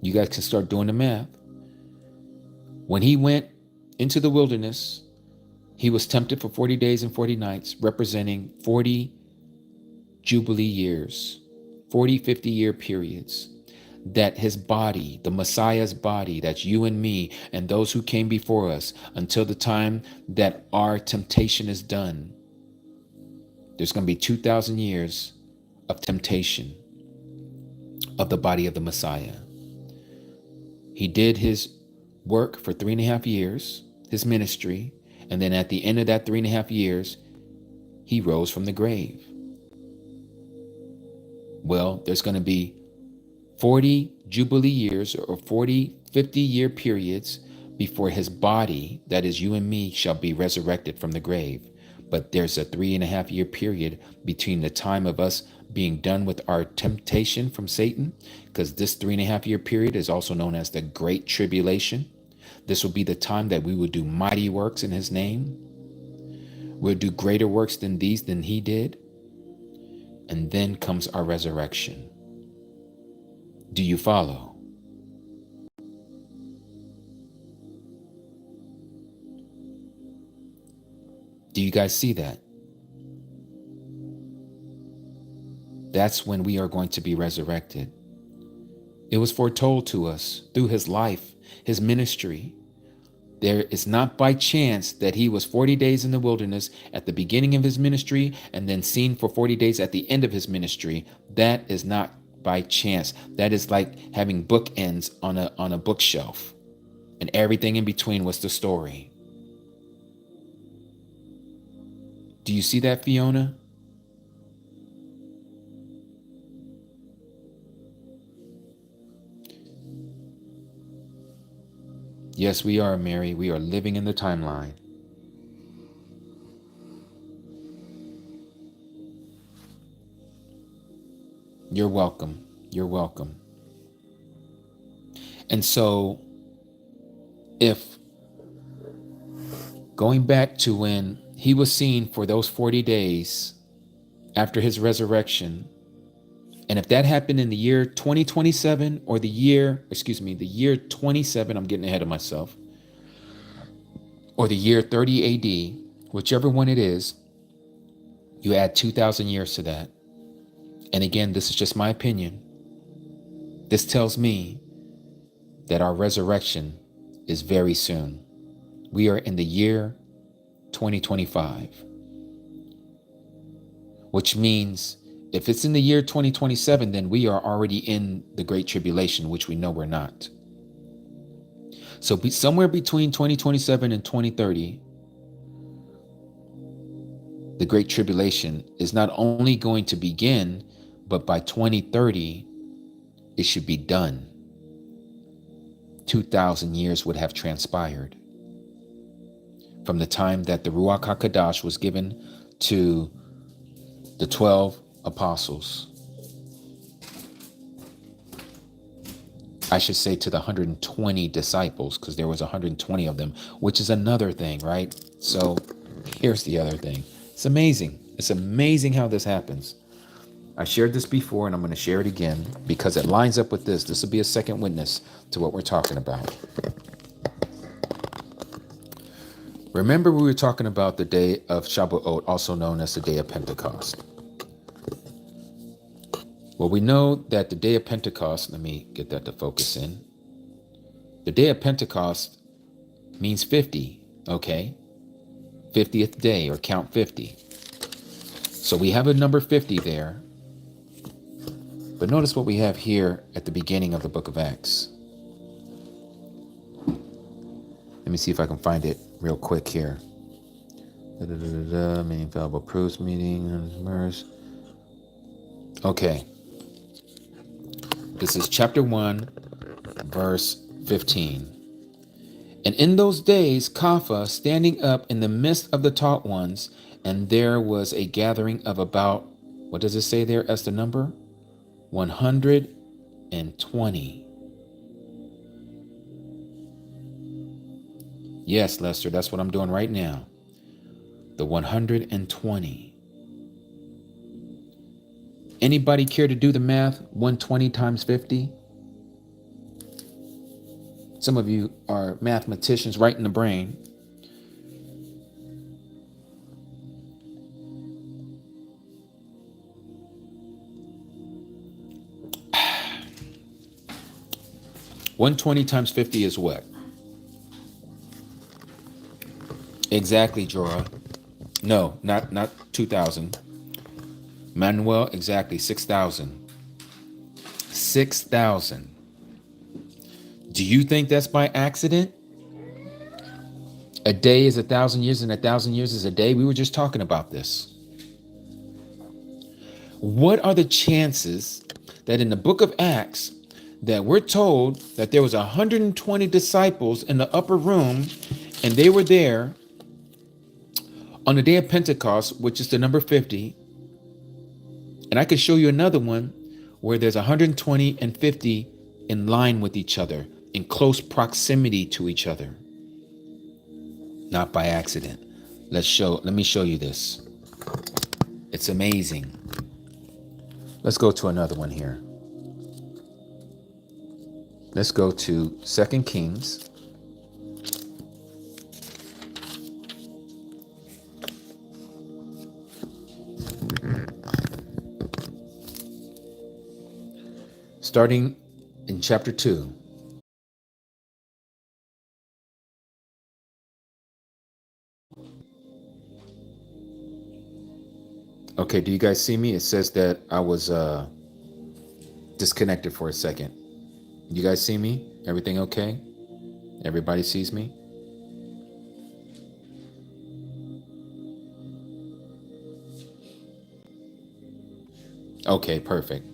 you guys can start doing the math. When he went into the wilderness, he was tempted for 40 days and 40 nights, representing 40 Jubilee years, 40, 50-year periods. That his body, the Messiah's body, that's you and me and those who came before us, until the time that our temptation is done, there's going to be 2,000 years of temptation of the body of the Messiah. He did his work for 3.5 years, his ministry, and then at the end of that 3.5 years, he rose from the grave. Well, there's going to be 40 Jubilee years or 40, 50-year periods before his body, that is you and me, shall be resurrected from the grave. But there's a 3.5-year period between the time of us being done with our temptation from Satan, because this 3.5-year period is also known as the Great Tribulation. This will be the time that we will do mighty works in his name. We'll do greater works than these than he did. And then comes our resurrection. Do you follow? Do you guys see that? That's when we are going to be resurrected. It was foretold to us through his life, his ministry. There is not by chance that he was 40 days in the wilderness at the beginning of his ministry and then seen for 40 days at the end of his ministry. That is not by chance. That is like having bookends on a bookshelf, and everything in between was the story. Do you see that, Fiona? Yes, we are, Mary. We are living in the timeline. You're welcome. You're welcome. And so, if going back to when he was seen for those 40 days after his resurrection, and if that happened in the year 2027 or the year 27, I'm getting ahead of myself, or the year 30 AD, whichever one it is, you add 2,000 years to that. And again, this is just my opinion. This tells me that our resurrection is very soon. We are in the year 2025, which means if it's in the year 2027, then we are already in the Great Tribulation, which we know we're not. So somewhere between 2027 and 2030, the Great Tribulation is not only going to begin, but by 2030, it should be done. 2,000 years would have transpired from the time that the Ruach HaKodesh was given to the 12 apostles. I should say to the 120 disciples, because there was 120 of them, which is another thing, right? So here's the other thing. It's amazing. It's amazing how this happens. I shared this before, and I'm going to share it again because it lines up with this. This will be a second witness to what we're talking about. Remember, we were talking about the day of Shabbat, also known as the day of Pentecost. Well, we know that the day of Pentecost, let me get that to focus in. The day of Pentecost means 50, okay? 50th day, or count 50. So we have a number 50 there. But notice what we have here at the beginning of the book of Acts. Let me see if I can find it real quick here. Many infallible proofs, meeting. Okay. This is chapter 1, verse 15. And in those days, Kapha, standing up in the midst of the taught ones, and there was a gathering of about, what does it say there as the number? 120. Yes, Lester, that's what I'm doing right now. The 120. Anybody care to do the math? 120 times 50? Some of you are mathematicians right in the brain. $120 times 50 is what? Exactly, Jorah. No, not 2,000. Manuel, exactly 6,000. 6,000. Do you think that's by accident? A day is 1,000 years, and 1,000 years is a day. We were just talking about this. What are the chances that in the book of Acts that we're told that there was 120 disciples in the upper room, and they were there on the day of Pentecost, which is the number 50. And I could show you another one where there's 120 and 50 in line with each other, in close proximity to each other. Not by accident. Let me show you this. It's amazing. Let's go to another one here. Let's go to 2 Kings. Starting in chapter 2. Okay, do you guys see me? It says that I was disconnected for a second. You guys see me? Everything okay? Everybody sees me? Okay, perfect.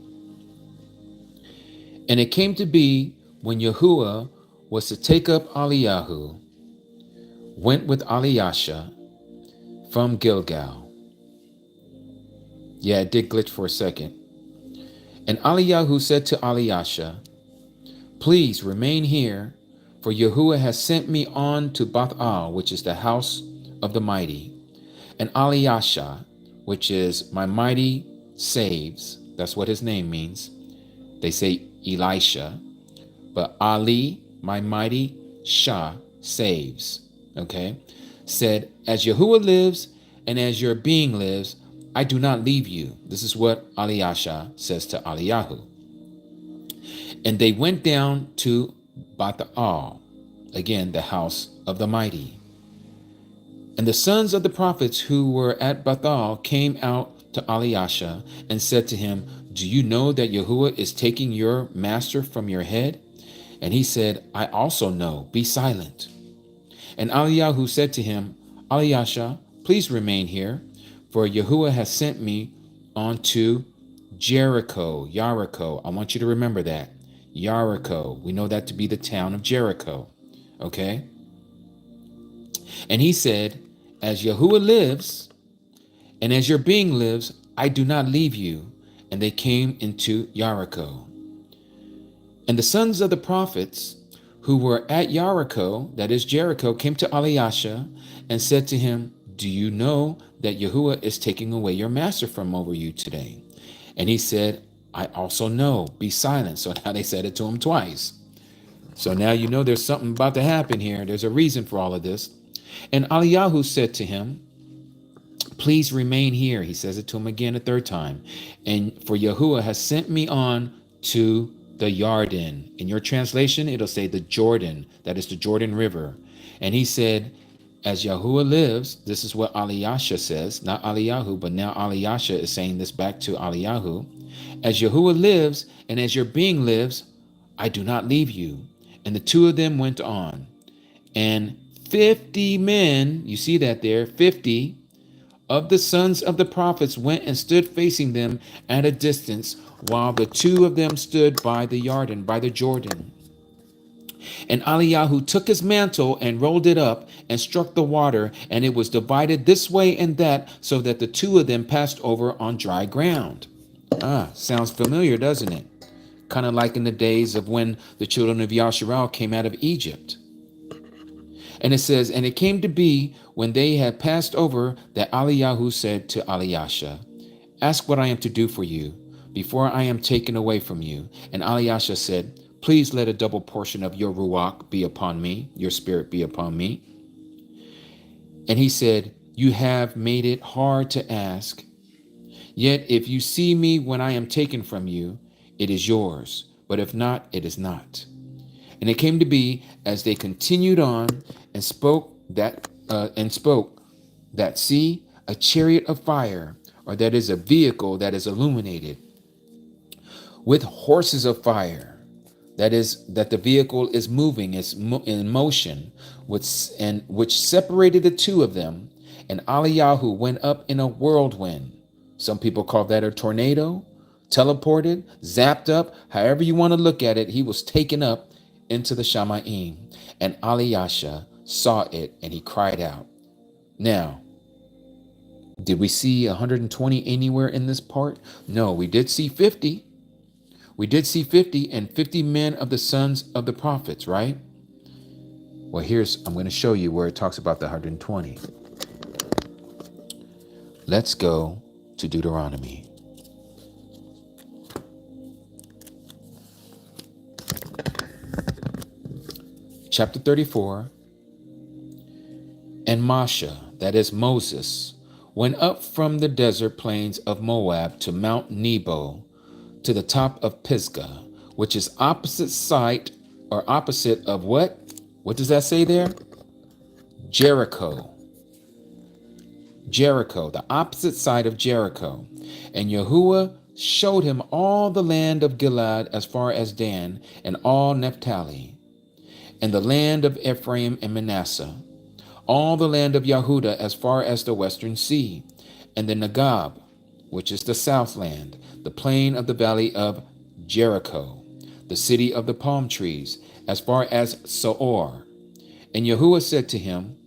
And it came to be when Yahuwah was to take up Eliyahu, went with Eliasha from Gilgal. Yeah, it did glitch for a second. And Eliyahu said to Eliasha, please remain here, for Yahuwah has sent me on to Bathal, which is the house of the mighty. And Eliasha, which is my mighty saves, that's what his name means. They say Elisha, but Ali, my mighty Shah, saves. Okay? Said, as Yahuwah lives and as your being lives, I do not leave you. This is what Eliasha says to Eliyahu. And they went down to Bathal, again, the house of the mighty. And the sons of the prophets who were at Bathal came out to Eliasha and said to him, do you know that Yahuwah is taking your master from your head? And he said, I also know, be silent. And Eliyahu said to him, Eliasha, please remain here, for Yahuwah has sent me on to Jericho. I want you to remember that. Jericho. We know that to be the town of Jericho. Okay? And he said, as Yahuwah lives, and as your being lives, I do not leave you. And they came into Jericho. And the sons of the prophets who were at Jericho, that is Jericho, came to Eliasha and said to him, do you know that Yahuwah is taking away your master from over you today? And he said, I also know, be silent. So now they said it to him twice. So now you know there's something about to happen here. There's a reason for all of this. And Eliyahu said to him, please remain here. He says it to him again a third time. And for Yahuwah has sent me on to the Yarden. In your translation, it'll say the Jordan. That is the Jordan River. And he said, as Yahuwah lives, this is what Eliasha says, not Eliyahu, but now Eliasha is saying this back to Eliyahu. As Yahuwah lives and as your being lives, I do not leave you. And the two of them went on. And 50 men, you see that there, 50 of the sons of the prophets went and stood facing them at a distance, while the two of them stood by the Yarden, by the Jordan. And Eliyahu took his mantle and rolled it up and struck the water, and it was divided this way and that, so that the two of them passed over on dry ground. Sounds familiar, doesn't it? Kind of like in the days of when the children of Yasharal came out of Egypt. And it says, and it came to be when they had passed over that Eliyahu said to Eliasha, ask what I am to do for you before I am taken away from you. And Eliasha said, please let a double portion of your ruach be upon me, your spirit be upon me. And he said, you have made it hard to ask. Yet if you see me when I am taken from you, it is yours. But if not, it is not. And it came to be as they continued on and spoke that see, a chariot of fire, or that is a vehicle that is illuminated with horses of fire. That is, that the vehicle is moving, is in motion, which separated the two of them. And Eliyahu went up in a whirlwind. Some people call that a tornado, teleported, zapped up, however you want to look at it. He was taken up into the Shamayim. And Eliasha saw it and he cried out. Now, did we see 120 anywhere in this part? No, we did see 50. We did see 50 and 50 men of the sons of the prophets, right? Well, I'm going to show you where it talks about the 120. Let's go to Deuteronomy. Chapter 34. And Moshe, that is Moses, went up from the desert plains of Moab to Mount Nebo, to the top of Pisgah, which is opposite side or opposite of what? What does that say there? Jericho. Jericho, the opposite side of Jericho. And Yahuwah showed him all the land of Gilead as far as Dan, and all Naphtali, and the land of Ephraim and Manasseh, all the land of Yehudah as far as the western sea, and the Negab, which is the south land, the plain of the valley of Jericho, the city of the palm trees, as far as Soor. And Yahuwah said to him,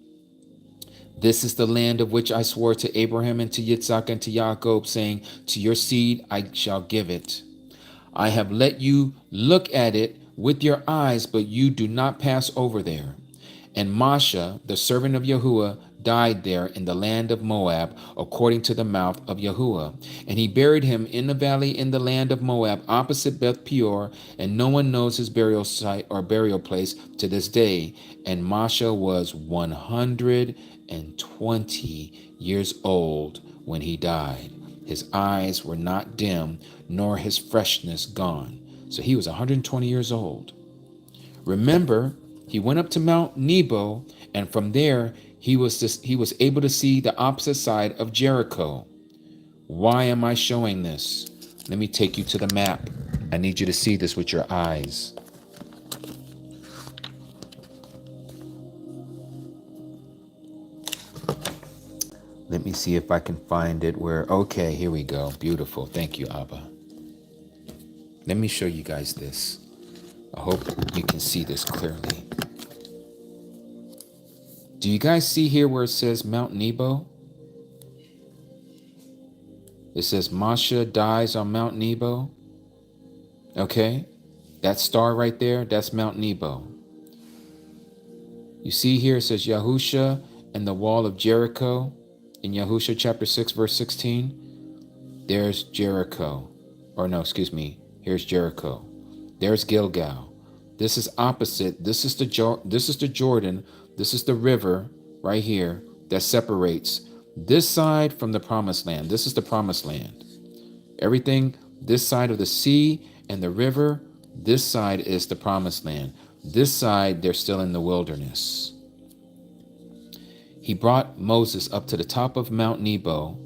this is the land of which I swore to Abraham and to Yitzhak and to Jacob, saying, to your seed I shall give it. I have let you look at it with your eyes, but you do not pass over there. And Masha, the servant of Yahuwah, died there in the land of Moab, according to the mouth of Yahuwah. And he buried him in the valley in the land of Moab, opposite Beth Peor, and no one knows his burial site or burial place to this day. And Masha was 120 years old when he died. His eyes were not dim, nor his freshness gone. So he was 120 years old. Remember, he went up to Mount Nebo, and from there he was able to see the opposite side of Jericho. Why am I showing this? Let me take you to the map. I need you to see this with your eyes. Let me see if I can find it where, okay, here we go. Beautiful. Thank you, Abba. Let me show you guys this. I hope you can see this clearly. Do you guys see here where it says Mount Nebo? It says Masha dies on Mount Nebo. Okay, that star right there, that's Mount Nebo. You see here it says Yahusha and the wall of Jericho in Yahusha chapter 6 verse 16. There's Jericho. Or no, excuse me. Here's Jericho. There's Gilgal. This is opposite. This is the Jordan. This is the river right here that separates this side from the promised land. This is the promised land. Everything this side of the sea and the river, this side is the promised land. This side, they're still in the wilderness. He brought Moses up to the top of Mount Nebo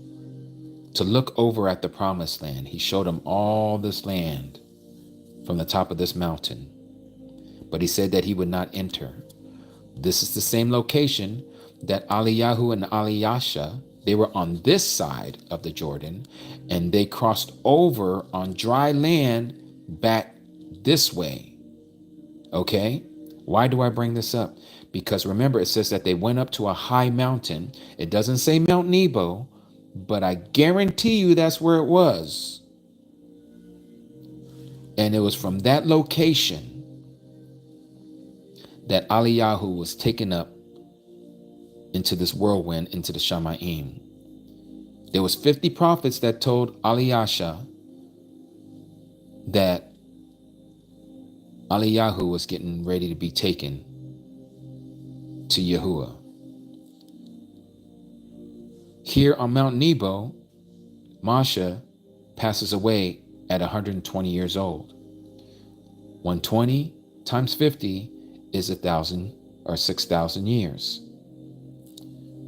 to look over at the promised land. He showed him all this land from the top of this mountain. But he said that he would not enter. This is the same location that Eliyahu and Eliasha, they were on this side of the Jordan, and they crossed over on dry land back this way. Okay? Why do I bring this up? Because remember, it says that they went up to a high mountain. It doesn't say Mount Nebo, but I guarantee you that's where it was. And it was from that location that Eliyahu was taken up into this whirlwind, into the Shamayim. There was 50 prophets that told Eliasha that Eliyahu was getting ready to be taken to Yahuwah. Here on Mount Nebo, Masha passes away at 120 years old. 120 times 50 is 1,000 or 6,000 years.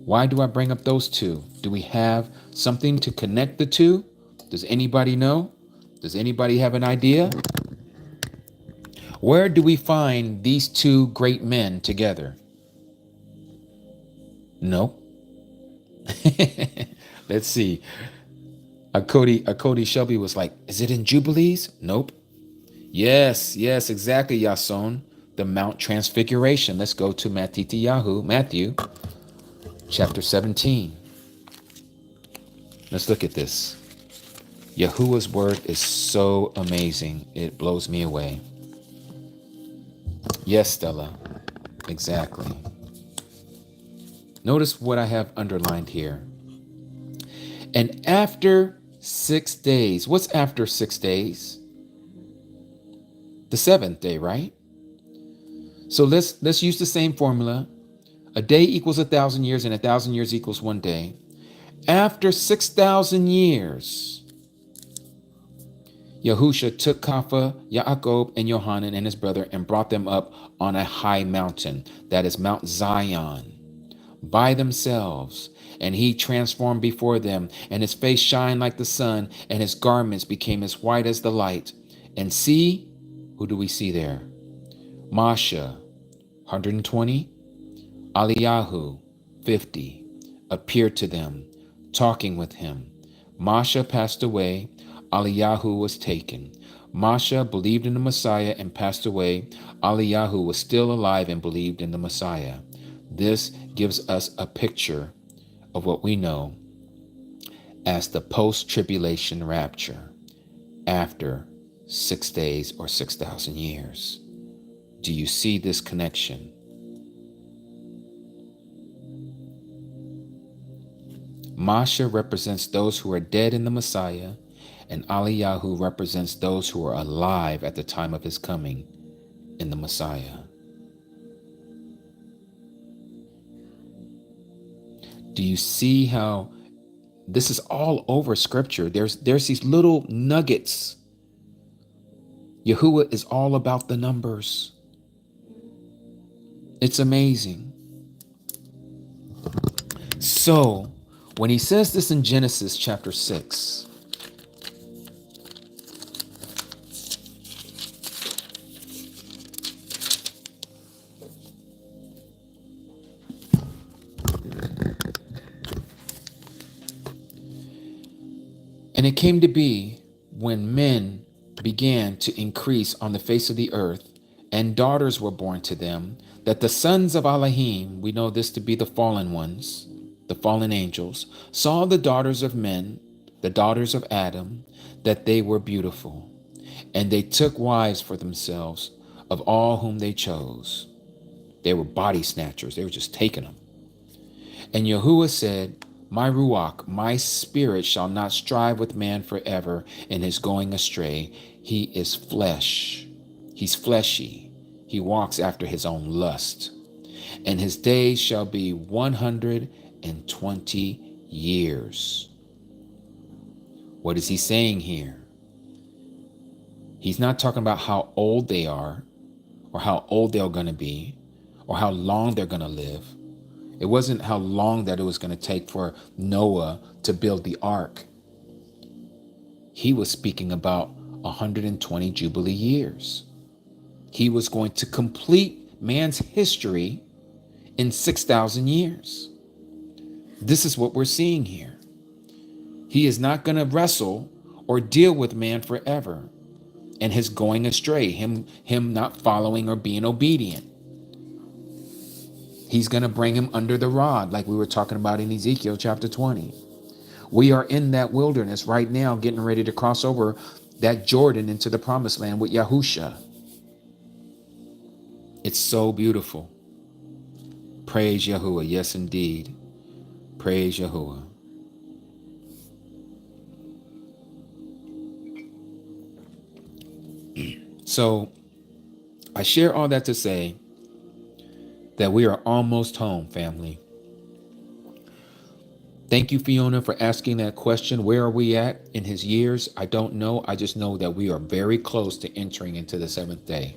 Why do I bring up those two? Do we have something to connect the two? Does anybody know? Does anybody have an idea? Where do we find these two great men together? No. Let's see. A Cody Shelby was like, is it in Jubilees? Nope. Yes, exactly, Yason. The Mount Transfiguration. Let's go to Matthew chapter 17. Let's look at this. Yahuwah's word is so amazing. It blows me away. Yes, Stella. Exactly. Notice what I have underlined here. And after 6 days, what's after 6 days? The seventh day, right? So let's use the same formula. A day equals 1,000 years, and 1,000 years equals 1 day. After 6,000 years, Yahusha took Kapha, Yaakov, and Yohanan and his brother and brought them up on a high mountain, that is Mount Zion, by themselves, And he transformed before them, and his face shined like the sun, and his garments became as white as the light. And see, who do we see there? Masha, 120, Eliyahu, 50, appeared to them, talking with him. Masha passed away, Eliyahu was taken. Masha believed in the Messiah and passed away. Eliyahu was still alive and believed in the Messiah. This gives us a picture of what we know as the post-tribulation rapture after 6 days or 6,000 years. Do you see this connection? Masha represents those who are dead in the Messiah, and Eliyahu represents those who are alive at the time of his coming in the Messiah. Do you see how this is all over Scripture? There's these little nuggets. Yahuwah is all about the numbers. It's amazing. So, when he says this in Genesis chapter 6, and it came to be when men began to increase on the face of the earth, and daughters were born to them, that the sons of Elohim, we know this to be the fallen ones, the fallen angels, saw the daughters of men, the daughters of Adam, that they were beautiful. And they took wives for themselves of all whom they chose. They were body snatchers. They were just taking them. And Yahuwah said, my Ruach, my spirit shall not strive with man forever in his going astray. He is flesh. He's fleshy. He walks after his own lust. And his days shall be 120 years. What is he saying here? He's not talking about how old they are, or how old they're going to be, or how long they're going to live. It wasn't how long that it was going to take for Noah to build the ark. He was speaking about 120 Jubilee years. He was going to complete man's history in 6,000 years. This is what we're seeing here. He is not going to wrestle or deal with man forever and his going astray, him not following or being obedient. He's going to bring him under the rod, like we were talking about in Ezekiel chapter 20. We are in that wilderness right now, getting ready to cross over that Jordan into the promised land with Yahusha. It's so beautiful. Praise Yahuwah. Yes, indeed. Praise Yahuwah. So I share all that to say that we are almost home, family. Thank you, Fiona, for asking that question. Where are we at in his years? I don't know. I just know that we are very close to entering into the seventh day.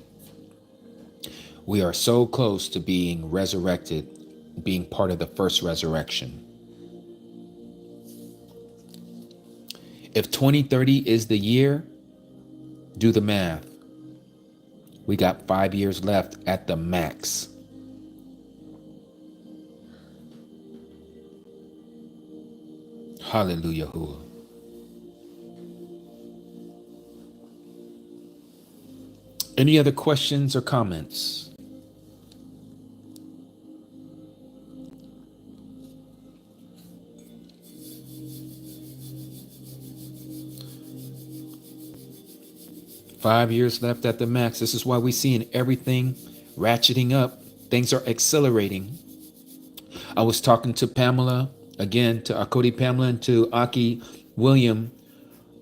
We are so close to being resurrected, being part of the first resurrection. If 2030 is the year, do the math. We got 5 years left at the max. Hallelujah. Any other questions or comments? 5 years left at the max. This is why we're seeing everything ratcheting up. Things are accelerating. I was talking to Pamela, again, to Akodi Pamela and to Aki William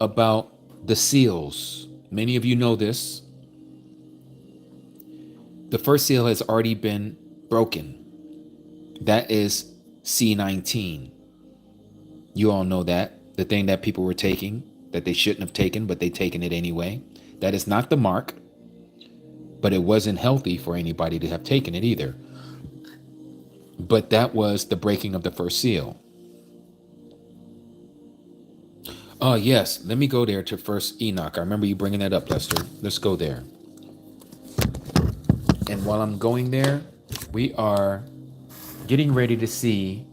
about the seals. Many of you know this. The first seal has already been broken. That is C19. You all know that. The thing that people were taking, that they shouldn't have taken, but they taken it anyway. That is not the mark, but it wasn't healthy for anybody to have taken it either. But that was the breaking of the first seal. Oh, yes. Let me go there to first Enoch. I remember you bringing that up, Lester. Let's go there. And while I'm going there, we are getting ready to see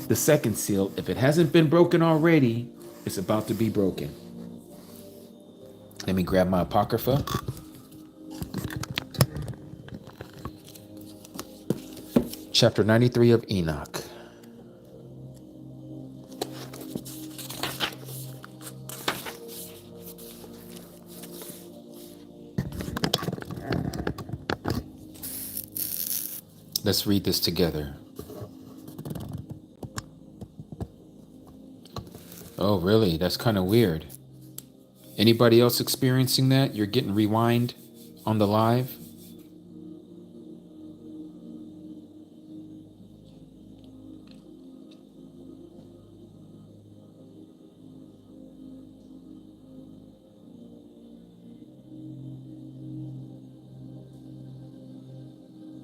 the second seal. If it hasn't been broken already, it's about to be broken. Let me grab my apocrypha. Chapter 93 of Enoch. Let's read this together. Oh, really? That's kind of weird. Anybody else experiencing that? You're getting rewind on the live?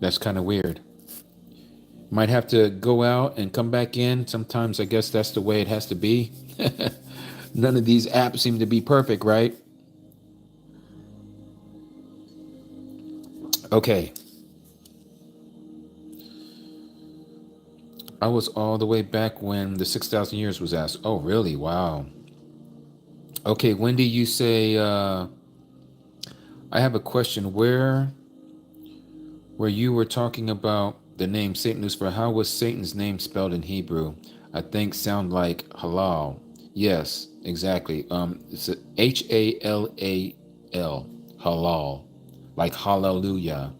That's kind of weird. Might have to go out and come back in. Sometimes I guess that's the way it has to be. None of these apps seem to be perfect, right? Okay. I was all the way back when the 6,000 years was asked. Oh, really? Wow. Okay, Wendy, you say, I have a question. Where you were talking about the name Satan Lucifer, how was Satan's name spelled in Hebrew? I think sound like halal. Yes, exactly. It's Halal, halal, like hallelujah,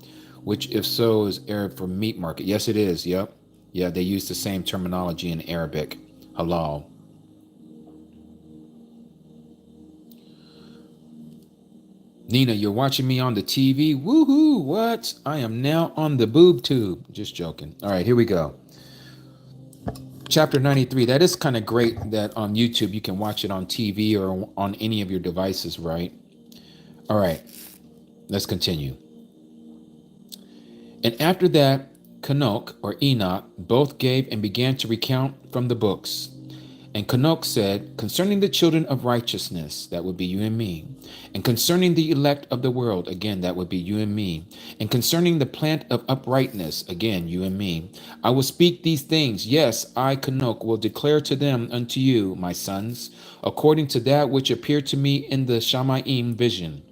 which if so is Arab for meat market. Yes, it is. Yep. Yeah, they use the same terminology in Arabic, halal. Nina, you're watching me on the TV? Woohoo! What? I am now on the boob tube. Just joking. All right, here we go. Chapter 93. That is kind of great that on YouTube you can watch it on TV or on any of your devices, right? All right, let's continue. And after that, Canok or Enoch both gave and began to recount from the books. And Canok said, concerning the children of righteousness, that would be you and me, and concerning the elect of the world, again, that would be you and me, and concerning the plant of uprightness, again, you and me, I will speak these things. Yes, I, Canok, will declare to them unto you, my sons, according to that which appeared to me in the Shamaim vision,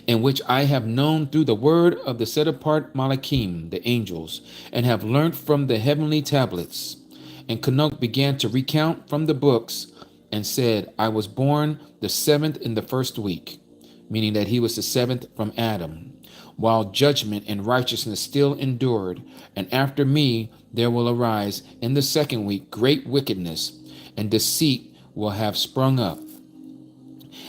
in which I have known through the word of the set apart Malachim, the angels, and have learnt from the heavenly tablets. And Canok began to recount from the books and said, I was born the 7th in the first week, meaning that he was the 7th from Adam, while judgment and righteousness still endured. And after me there will arise in the 2nd week great wickedness, and deceit will have sprung up.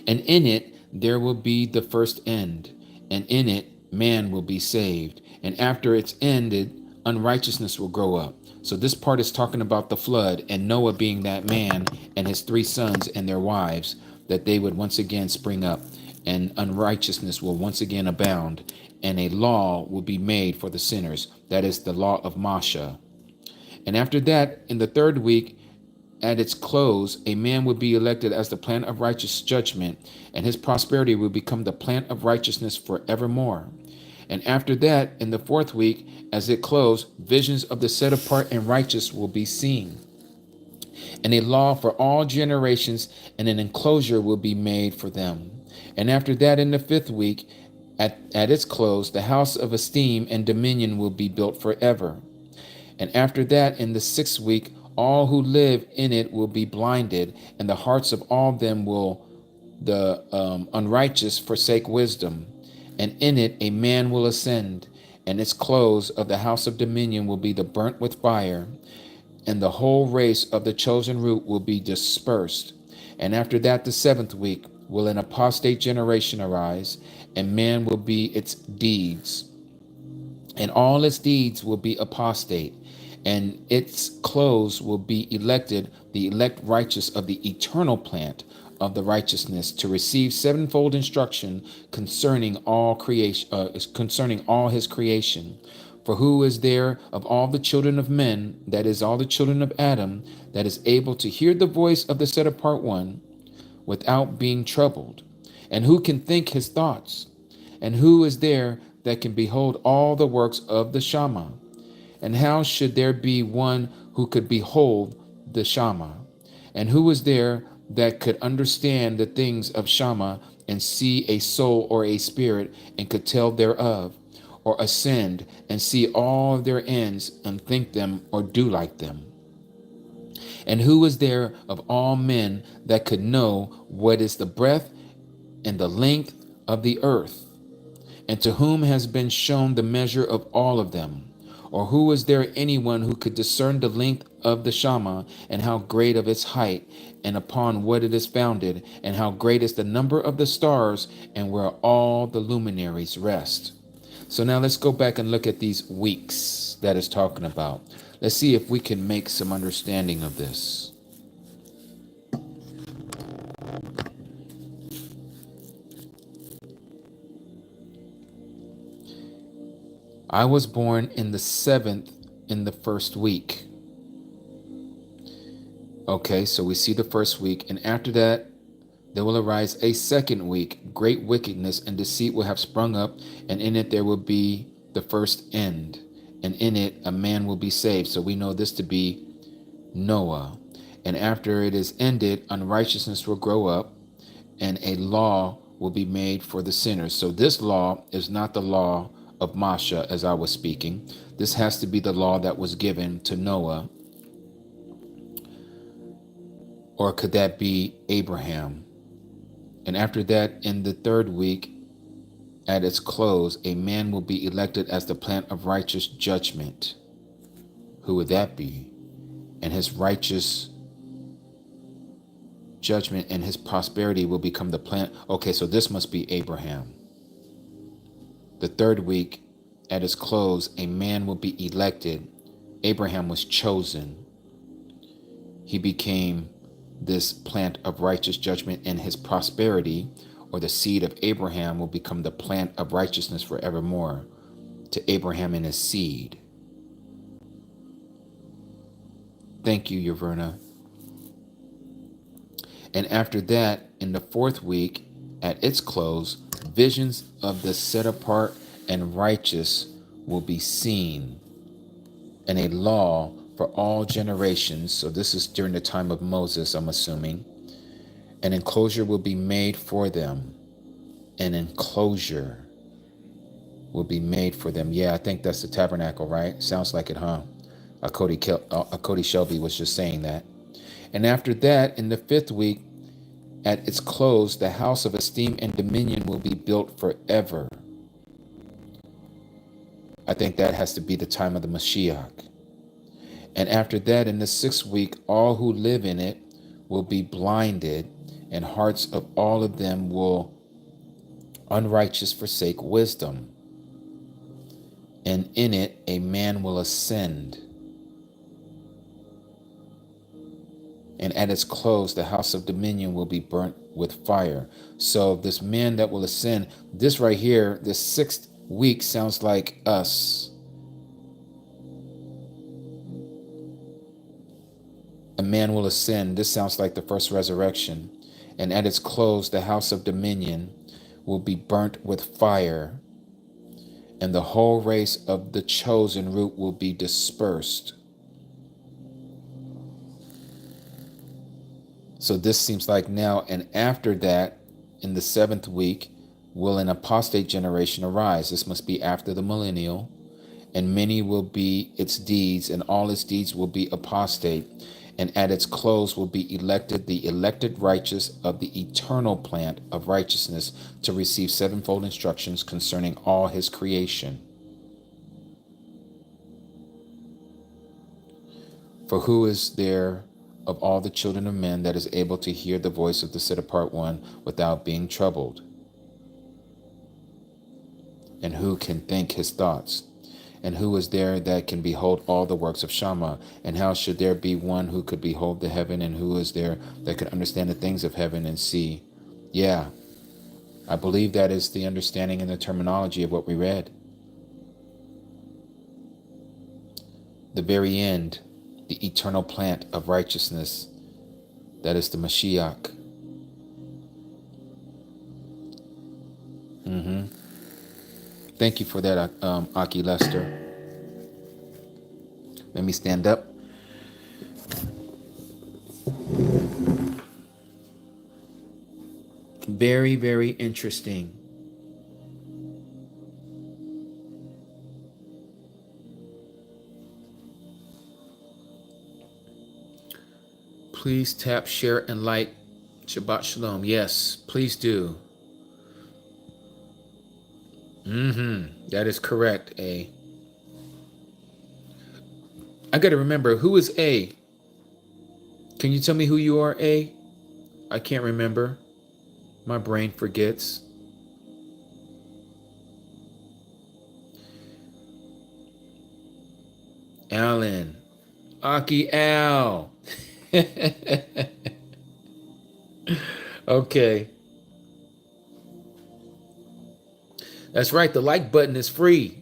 And in it there will be the first end, and in it man will be saved. And after it's ended, unrighteousness will grow up. So this part is talking about the flood and Noah being that man and his 3 sons and their wives, that they would once again spring up and unrighteousness will once again abound, and a law will be made for the sinners. That is the law of Masha. And after that, in the 3rd week, at its close, a man would be elected as the plant of righteous judgment, and his prosperity will become the plant of righteousness forevermore. And after that, in the 4th week, as it closed, visions of the set apart and righteous will be seen. And a law for all generations and an enclosure will be made for them. And after that, in the 5th week, at its close, the house of esteem and dominion will be built forever. And after that, in the 6th week, all who live in it will be blinded, and the hearts of all them will the unrighteous forsake wisdom. And in it a man will ascend, and its close of the house of dominion will be the burnt with fire, and the whole race of the chosen root will be dispersed. And after that, the 7th week, will an apostate generation arise, and man will be its deeds, and all its deeds will be apostate, and its close will be elected, the elect righteous of the eternal plant of the righteousness, to receive 7-fold instruction concerning all creation, concerning all his creation. For who is there of all the children of men, that is, all the children of Adam, that is able to hear the voice of the set apart one without being troubled? And who can think his thoughts? And who is there that can behold all the works of the Shammah? And how should there be one who could behold the Shammah? And who is there that could understand the things of Shammah, and see a soul or a spirit, and could tell thereof, or ascend and see all their ends, and think them or do like them? And who is there of all men that could know what is the breadth and the length of the earth? And to whom has been shown the measure of all of them? Or who is there anyone who could discern the length of the Shammah, and how great of its height, and upon what it is founded, and how great is the number of the stars, and where all the luminaries rest? So now let's go back and look at these weeks that it's talking about. Let's see if we can make some understanding of this. I was born in the 7th in the first week. Okay, so we see the first week. And after that, there will arise a second week. Great wickedness and deceit will have sprung up, and in it there will be the first end. And in it a man will be saved. So we know this to be Noah. And after it is ended, unrighteousness will grow up, and a law will be made for the sinners. So this law is not the law of Masha, as I was speaking. This has to be the law that was given to Noah. Or could that be Abraham? And after that, in the third week, at its close, a man will be elected as the plant of righteous judgment. Who would that be? And his righteous judgment and his prosperity will become the plant. Okay, so this must be Abraham. The third week, at its close, a man will be elected. Abraham was chosen. He became this plant of righteous judgment, and his prosperity, or the seed of Abraham, will become the plant of righteousness forevermore to Abraham and his seed. Thank you, Yaverna. And after that, in the fourth week, at its close, visions of the set apart and righteous will be seen, and a law for all generations. So this is during the time of Moses, I'm assuming. An enclosure will be made for them. An enclosure will be made for them. Yeah, I think that's the tabernacle, right? Sounds like it, huh? Cody Shelby was just saying that. And after that, in the fifth week, at its close, the house of esteem and dominion will be built forever. I think that has to be the time of the Mashiach. And after that, in the sixth week, all who live in it will be blinded, and hearts of all of them will unrighteous forsake wisdom. And in it a man will ascend. And at its close, the house of dominion will be burnt with fire. So this man that will ascend, this right here, this sixth week sounds like us. A man will ascend. This sounds like the first resurrection. And at its close, the house of dominion will be burnt with fire, and the whole race of the chosen root will be dispersed. So this seems like now, and after that, in the seventh week, will an apostate generation arise. This must be after the millennial, and many will be its deeds, and all its deeds will be apostate. And at its close will be elected the elected righteous of the eternal plant of righteousness to receive sevenfold instructions concerning all his creation. For who is there of all the children of men that is able to hear the voice of the set apart one without being troubled? And who can think his thoughts? And who is there that can behold all the works of Shammah? And how should there be one who could behold the heaven? And who is there that could understand the things of heaven and see? Yeah, I believe that is the understanding and the terminology of what we read. the very end, the eternal plant of righteousness, that is the Mashiach. Thank you for that, Aki Lester. Let me stand up. Very, very interesting. Please tap, share, and like. Shabbat Shalom. Yes, please do. That is correct, A. I got to remember, who is A? Can you tell me who you are, A? I can't remember. My brain forgets. Alan. Aki Al. Okay. That's right. The like button is free.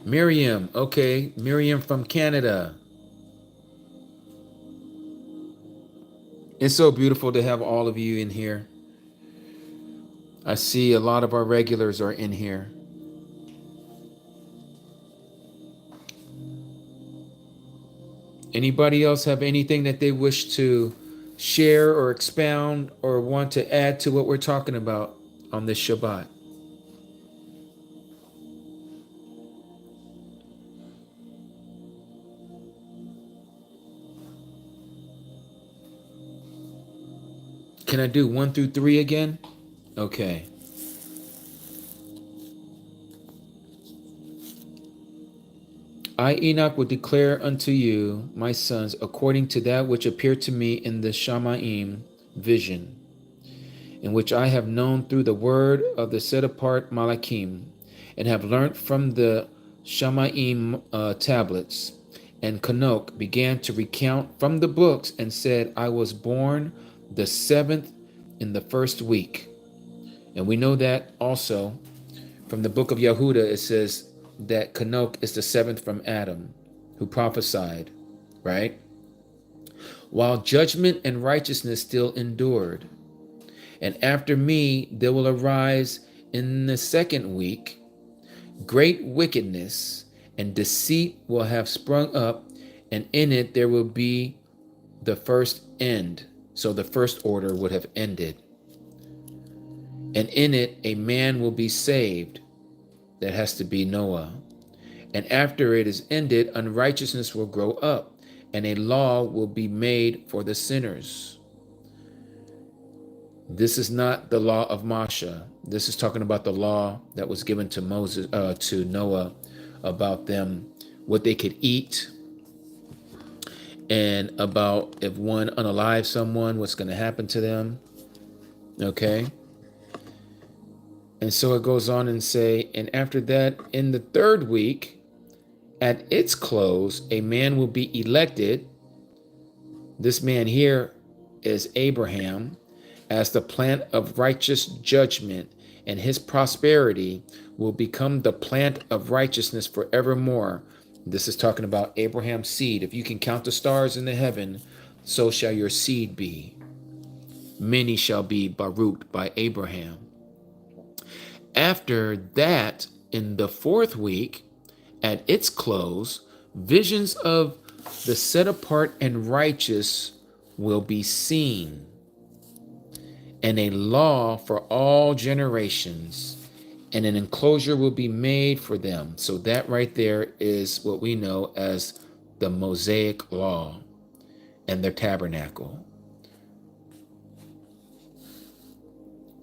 Miriam. Okay. Miriam from Canada. It's so beautiful to have all of you in here. I see a lot of our regulars are in here. Anybody else have anything that they wish to share or expound or want to add to what we're talking about on this Shabbat? Can I do 1 through 3 again? Okay. I, Enoch, will declare unto you, my sons, according to that which appeared to me in the Shamaim vision, in which I have known through the word of the set-apart Malachim, and have learnt from the Shamaim tablets. And Kanok began to recount from the books and said, I was born the 7th in the 1st week. And we know that also from the book of Yehuda, it says that Kanok is the 7th from Adam, who prophesied, right? While judgment and righteousness still endured. And after me, there will arise in the 2nd week great wickedness, and deceit will have sprung up, and in it there will be the first end. So the first order would have ended. And in it a man will be saved. That has to be Noah. And after it is ended, unrighteousness will grow up, and a law will be made for the sinners. This is not the law of Moshe. This is talking about the law that was given to Moses, to Noah, about them, what they could eat, and about if one unalive someone, what's going to happen to them. Okay. And so it goes on and say, and after that, in the 3rd week, at its close, a man will be elected. This man here is Abraham, as the plant of righteous judgment, and his prosperity will become the plant of righteousness forevermore. This is talking about Abraham's seed. If you can count the stars in the heaven, so shall your seed be. Many shall be Baruch by Abraham. After that, in the 4th week, at its close, visions of the set apart and righteous will be seen, and a law for all generations, and an enclosure will be made for them. So that right there is what we know as the Mosaic law and their tabernacle.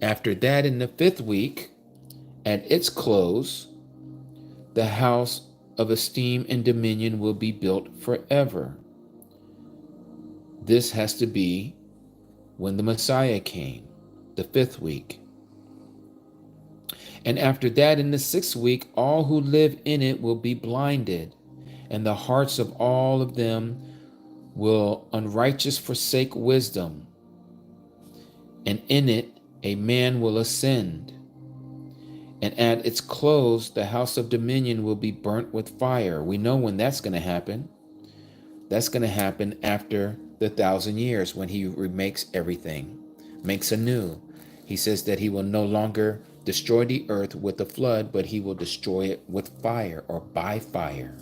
After that, in the 5th week, at its close, the house of esteem and dominion will be built forever. This has to be when the Messiah came, the 5th week. And after that, in the 6th week, all who live in it will be blinded, and the hearts of all of them will unrighteous forsake wisdom. And in it a man will ascend, And at its close, the house of dominion will be burnt with fire. We know when that's going to happen. That's going to happen after the 1,000 years, when he remakes everything, makes anew. He says that he will no longer destroy the earth with a flood, but he will destroy it with fire, or by fire.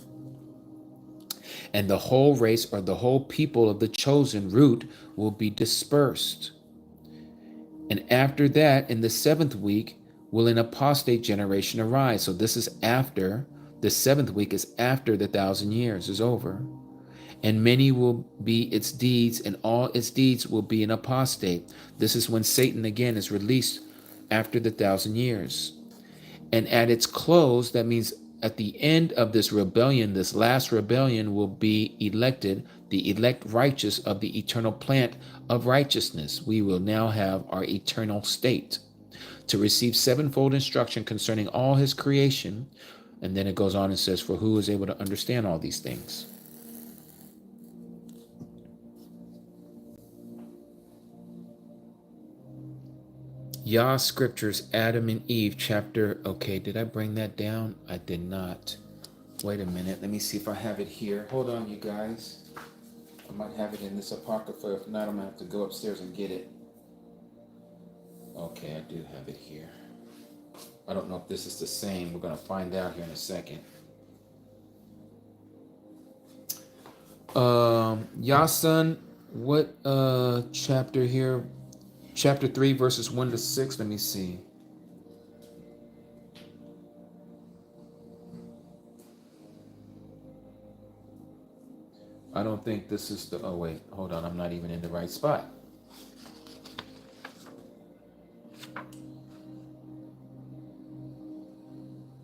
And the whole race, or the whole people of the chosen root, will be dispersed. And after that, in the 7th week, will an apostate generation arise. So this is after, the 7th week is after the 1,000 years is over. And many will be its deeds, and all its deeds will be an apostate. This is when Satan again is released after the 1,000 years. And at its close, that means at the end of this rebellion, this last rebellion, will be elected, the elect righteous of the eternal plant of righteousness. We will now have our eternal state to receive sevenfold instruction concerning all his creation. And then it goes on and says, for who is able to understand all these things? Yah scriptures, Adam and Eve, chapter. Okay, did I bring that down? I did not. Wait a minute. Let me see if I have it here. Hold on, you guys. I might have it in this apocryphal. If not, I'm going to have to go upstairs and get it. Okay, I do have it here. I don't know if this is the same. We're going to find out here in a second. Yasin, what chapter here? Chapter 3, verses 1 to 6. Let me see. I don't think this is the... Oh, wait. Hold on. I'm not even in the right spot.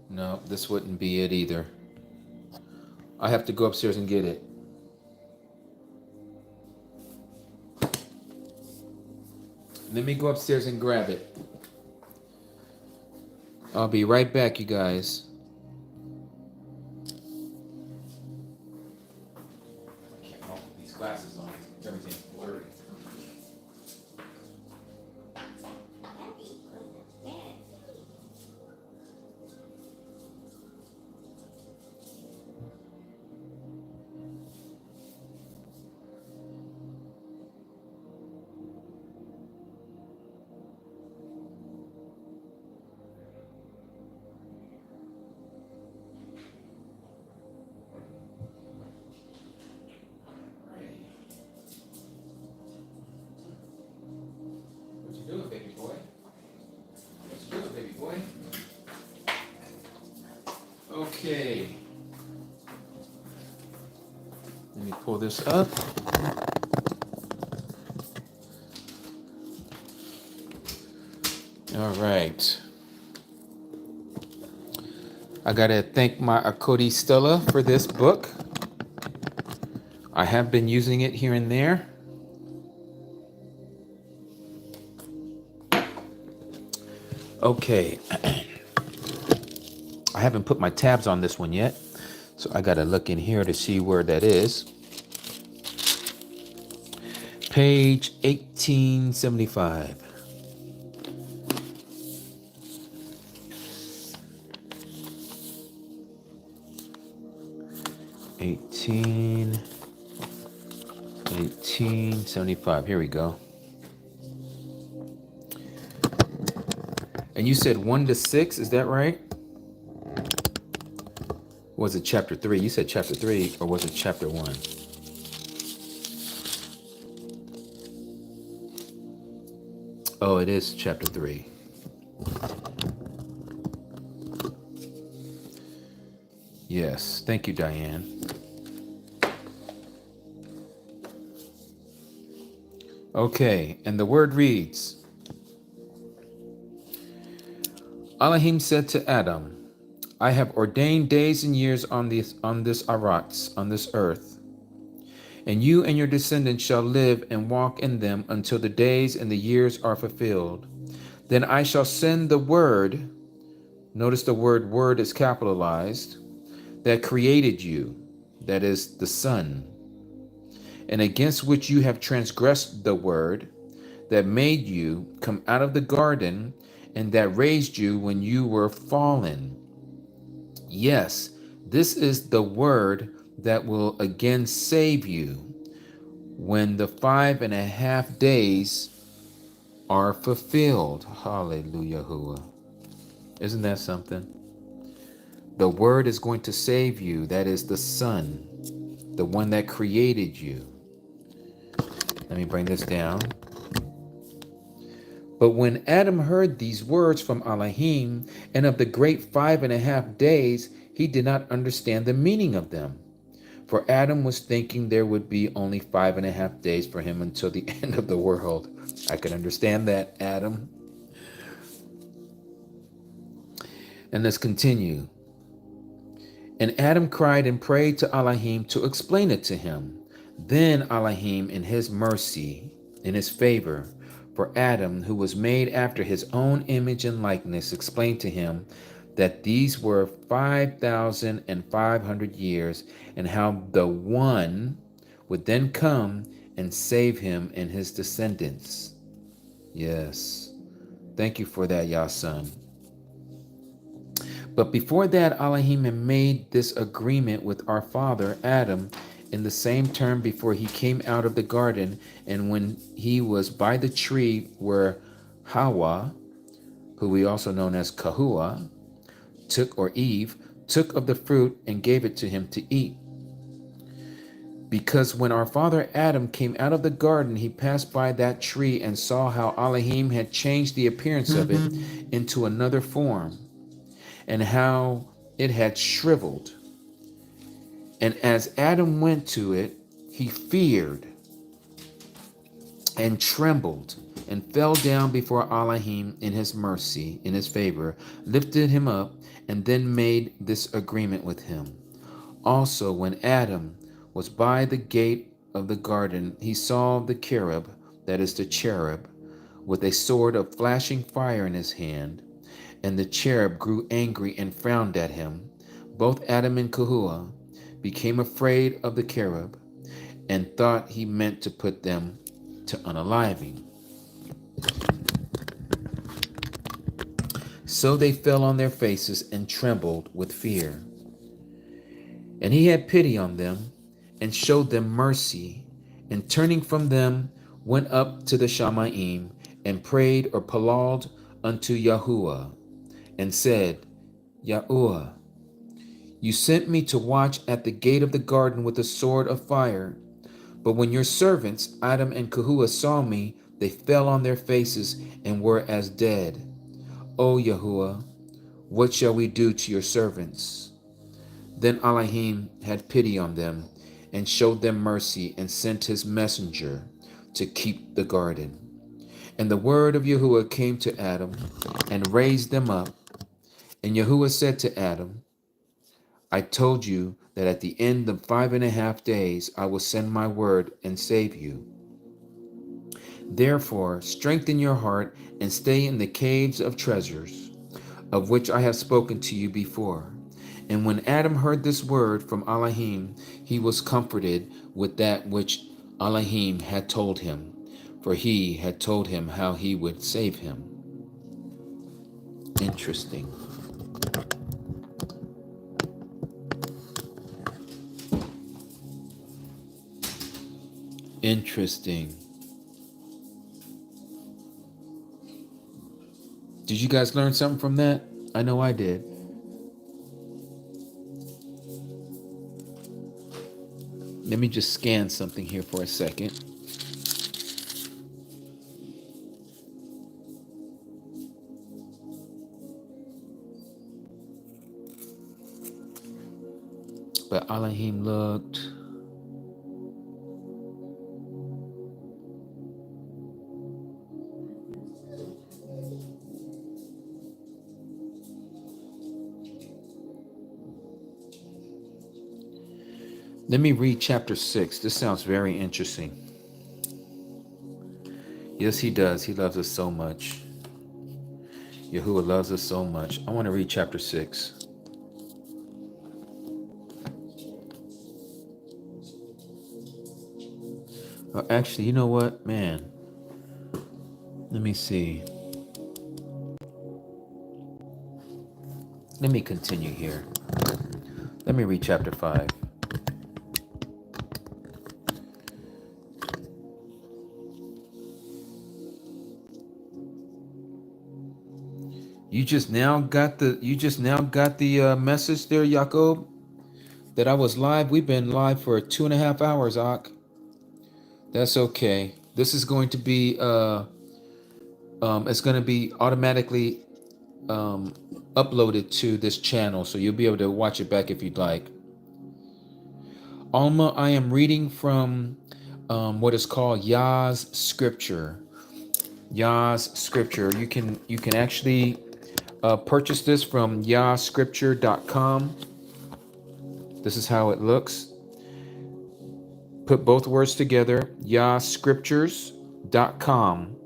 No, this wouldn't be it either. I have to go upstairs and get it. Let me go upstairs and grab it. I'll be right back, you guys. I can't help with these glasses on. Everything's blurry. Okay. Let me pull this up. All right. I got to thank my Akodi Stella for this book. I have been using it here and there. Okay. I haven't put my tabs on this one yet, so I got to look in here to see where that is. Page 1875. Eighteen 1875. Here we go. And you said 1 to 6, is that right? Was it chapter 3? You said chapter 3, or was it chapter 1? Oh, it is chapter 3. Yes, thank you, Diane. Okay, and the word reads, Elohim said to Adam, I have ordained days and years on this arats, on this earth, and you and your descendants shall live and walk in them until the days and the years are fulfilled. Then I shall send the word, notice the word is capitalized, that created you, that is the Son, and against which you have transgressed the word that made you come out of the garden and that raised you when you were fallen. Yes, this is the word that will again save you when the 5.5 days are fulfilled. Hallelujah. Isn't that something? The word is going to save you. That is the Son, the one that created you. Let me bring this down. But when Adam heard these words from Elohim and of the great 5.5 days, he did not understand the meaning of them. For Adam was thinking there would be only 5.5 days for him until the end of the world. I can understand that, Adam. And let's continue. And Adam cried and prayed to Elohim to explain it to him. Then Elohim, in his mercy, in his favor, for Adam, who was made after his own image and likeness, explained to him that these were 5,500 years, and how the one would then come and save him and his descendants. Yes. Thank you for that, Yah son. But before that, Elohim had made this agreement with our father Adam in the same term before he came out of the garden, and when he was by the tree where Hawa, who we also know as Kahua, Eve, took of the fruit and gave it to him to eat. Because when our father Adam came out of the garden, he passed by that tree and saw how Elohim had changed the appearance of it into another form, and how it had shriveled. And as Adam went to it, he feared and trembled and fell down before Elohim in his mercy, in his favor, lifted him up, and then made this agreement with him. Also, when Adam was by the gate of the garden, he saw the cherub, that is the cherub, with a sword of flashing fire in his hand. And the cherub grew angry and frowned at him. Both Adam and Kahua became afraid of the cherub and thought he meant to put them to unaliving. So they fell on their faces and trembled with fear. And he had pity on them and showed them mercy, and turning from them went up to the Shamaim and prayed or palalled unto Yahuwah, and said, Yahuwah, you sent me to watch at the gate of the garden with a sword of fire. But when your servants, Adam and Kahua, saw me, they fell on their faces and were as dead. O Yahuwah, what shall we do to your servants? Then Elohim had pity on them and showed them mercy and sent his messenger to keep the garden. And the word of Yahuwah came to Adam and raised them up. And Yahuwah said to Adam, I told you that at the end of 5.5 days I will send my word and save you. Therefore, strengthen your heart and stay in the caves of treasures, of which I have spoken to you before. And when Adam heard this word from Elohim, he was comforted with that which Elohim had told him, for he had told him how he would save him. Interesting. Interesting. Did you guys learn something from that? I know I did. Let me just scan something here for a second. But Elohim looked. Let me read chapter 6. This sounds very interesting. Yes, he does. He loves us so much. Yahuwah loves us so much. I want to read chapter 6. Actually, you know what? Man, let me see. Let me continue here. Let me read chapter 5. You just now got the message there, Jacob, that I was live. We've been live for 2.5 hours, Ak. That's okay. This is going to be it's going to be automatically uploaded to this channel, so you'll be able to watch it back if you'd like. Alma, I am reading from what is called Yah's Scripture. Yah's Scripture. You can actually purchase this from yahscripture.com. This is how it looks. Put both words together, yahscriptures.com.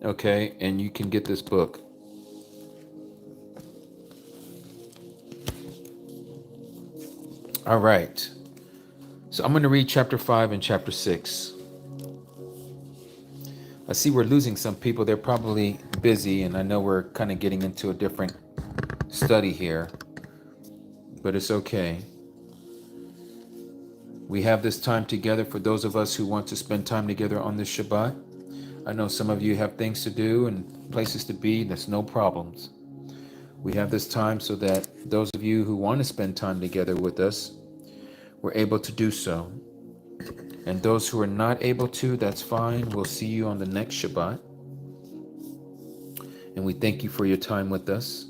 Okay, and you can get this book. All right. So I'm going to read chapter 5 and chapter 6. I see we're losing some people. They're probably busy, and I know we're kind of getting into a different study here, but it's okay. We have this time together for those of us who want to spend time together on this Shabbat. I know some of you have things to do and places to be. That's no problems. We have this time so that those of you who want to spend time together with us, we're able to do so. And those who are not able to, that's fine. We'll see you on the next Shabbat. And we thank you for your time with us.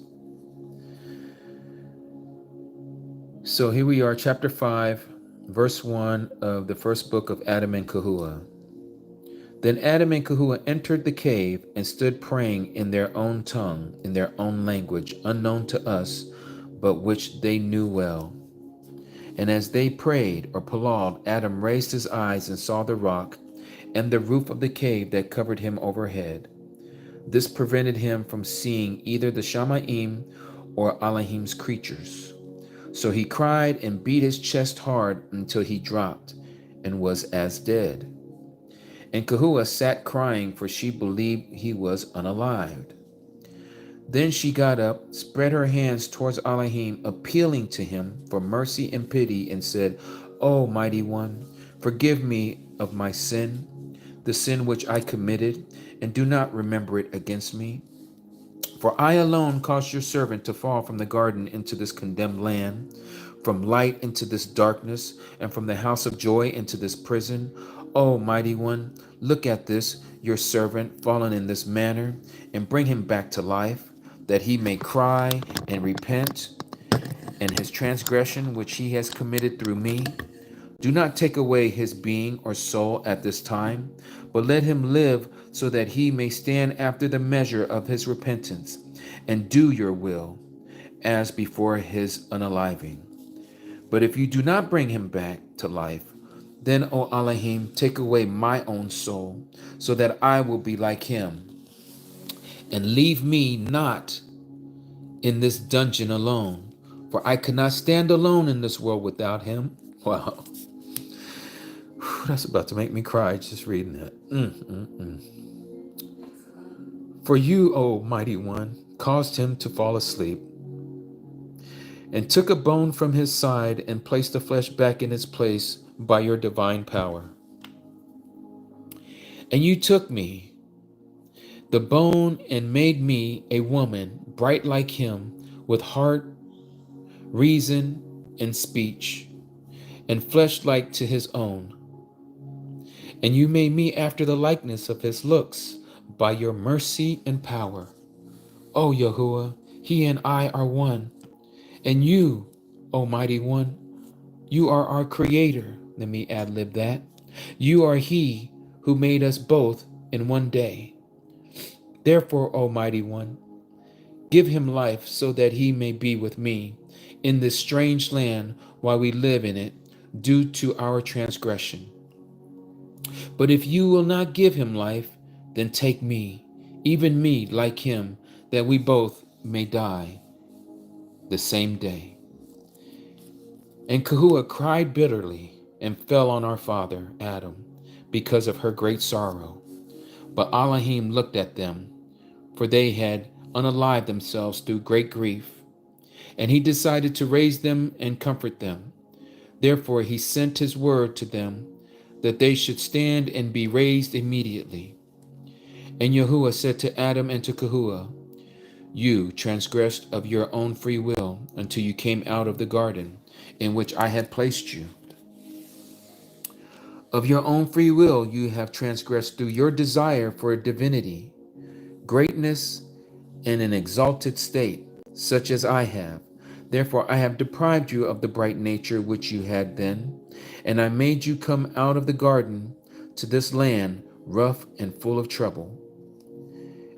So here we are, chapter 5, verse 1 of the first book of Adam and Yahuwah. Then Adam and Yahuwah entered the cave and stood praying in their own tongue, in their own language, unknown to us, but which they knew well. And as they prayed or palawed, Adam raised his eyes and saw the rock and the roof of the cave that covered him overhead. This prevented him from seeing either the Shamaim or Elohim's creatures. So he cried and beat his chest hard until he dropped and was as dead. And Yahuwah sat crying, for she believed he was unalived. Then she got up, spread her hands towards Elohim, appealing to him for mercy and pity, and said, O mighty one, forgive me of my sin, the sin which I committed, and do not remember it against me. For I alone caused your servant to fall from the garden into this condemned land, from light into this darkness, and from the house of joy into this prison. O mighty one, look at this, your servant, fallen in this manner, and bring him back to life, that he may cry and repent, and his transgression which he has committed through me. Do not take away his being or soul at this time, but let him live, so that he may stand after the measure of his repentance, and do your will, as before his unaliving. But if you do not bring him back to life, then, O Elohim, take away my own soul, so that I will be like him, and leave me not in this dungeon alone, for I cannot stand alone in this world without him. Wow. That's about to make me cry just reading that. For you, O mighty one, caused him to fall asleep, and took a bone from his side and placed the flesh back in its place by your divine power. And you took me, the bone, and made me a woman bright like him, with heart, reason, and speech, and flesh like to his own. And you made me after the likeness of his looks, by your mercy and power. O Yahuwah, he and I are one. And you, O mighty one, you are our creator. Let me ad-lib that. You are he who made us both in one day. Therefore, O mighty one, give him life, so that he may be with me in this strange land while we live in it, due to our transgression. But if you will not give him life, then take me, even me like him, that we both may die the same day. And Yahuwah cried bitterly and fell on our father Adam because of her great sorrow. But Elohim looked at them, for they had unalived themselves through great grief. And he decided to raise them and comfort them. Therefore he sent his word to them that they should stand and be raised immediately. And Yahuwah said to Adam and to Kehuah, you transgressed of your own free will until you came out of the garden in which I had placed you. Of your own free will you have transgressed through your desire for a divinity, greatness, and an exalted state, such as I have. Therefore I have deprived you of the bright nature which you had then, and I made you come out of the garden to this land rough and full of trouble.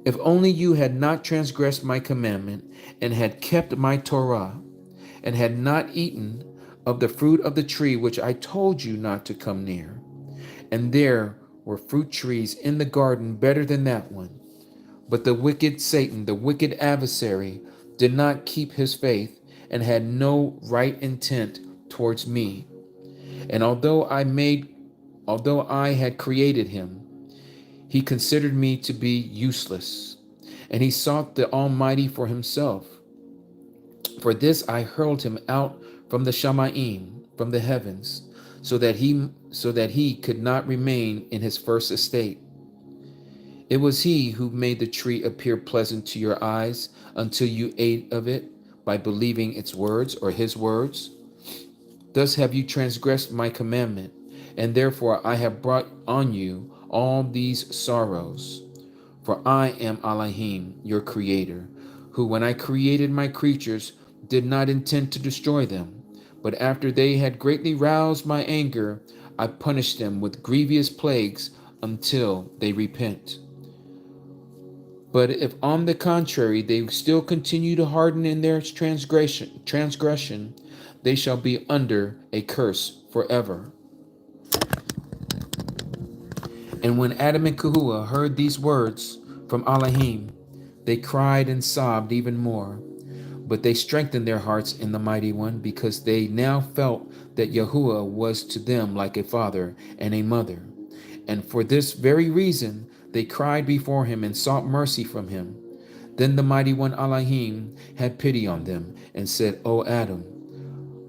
If only you had not transgressed my commandment, and had kept my Torah, and had not eaten of the fruit of the tree which I told you not to come near. And there were fruit trees in the garden better than that one. But the wicked Satan, the wicked adversary, did not keep his faith, and had no right intent towards me. And although I had created him, he considered me to be useless, and he sought the Almighty for himself. For this I hurled him out from the Shamayim, from the heavens, so that he could not remain in his first estate. It was he who made the tree appear pleasant to your eyes until you ate of it by believing its words, or his words. Thus have you transgressed my commandment, and therefore I have brought on you all these sorrows. For I am Elohim, your creator, who when I created my creatures did not intend to destroy them, but after they had greatly roused my anger, I punished them with grievous plagues until they repent. But if on the contrary they still continue to harden in their transgression, they shall be under a curse forever. And when Adam and Kehuah heard these words from Elohim, they cried and sobbed even more. But they strengthened their hearts in the Mighty One, because they now felt that Yahuwah was to them like a father and a mother. And for this very reason they cried before him and sought mercy from him. Then the Mighty One Elohim had pity on them and said, O Adam,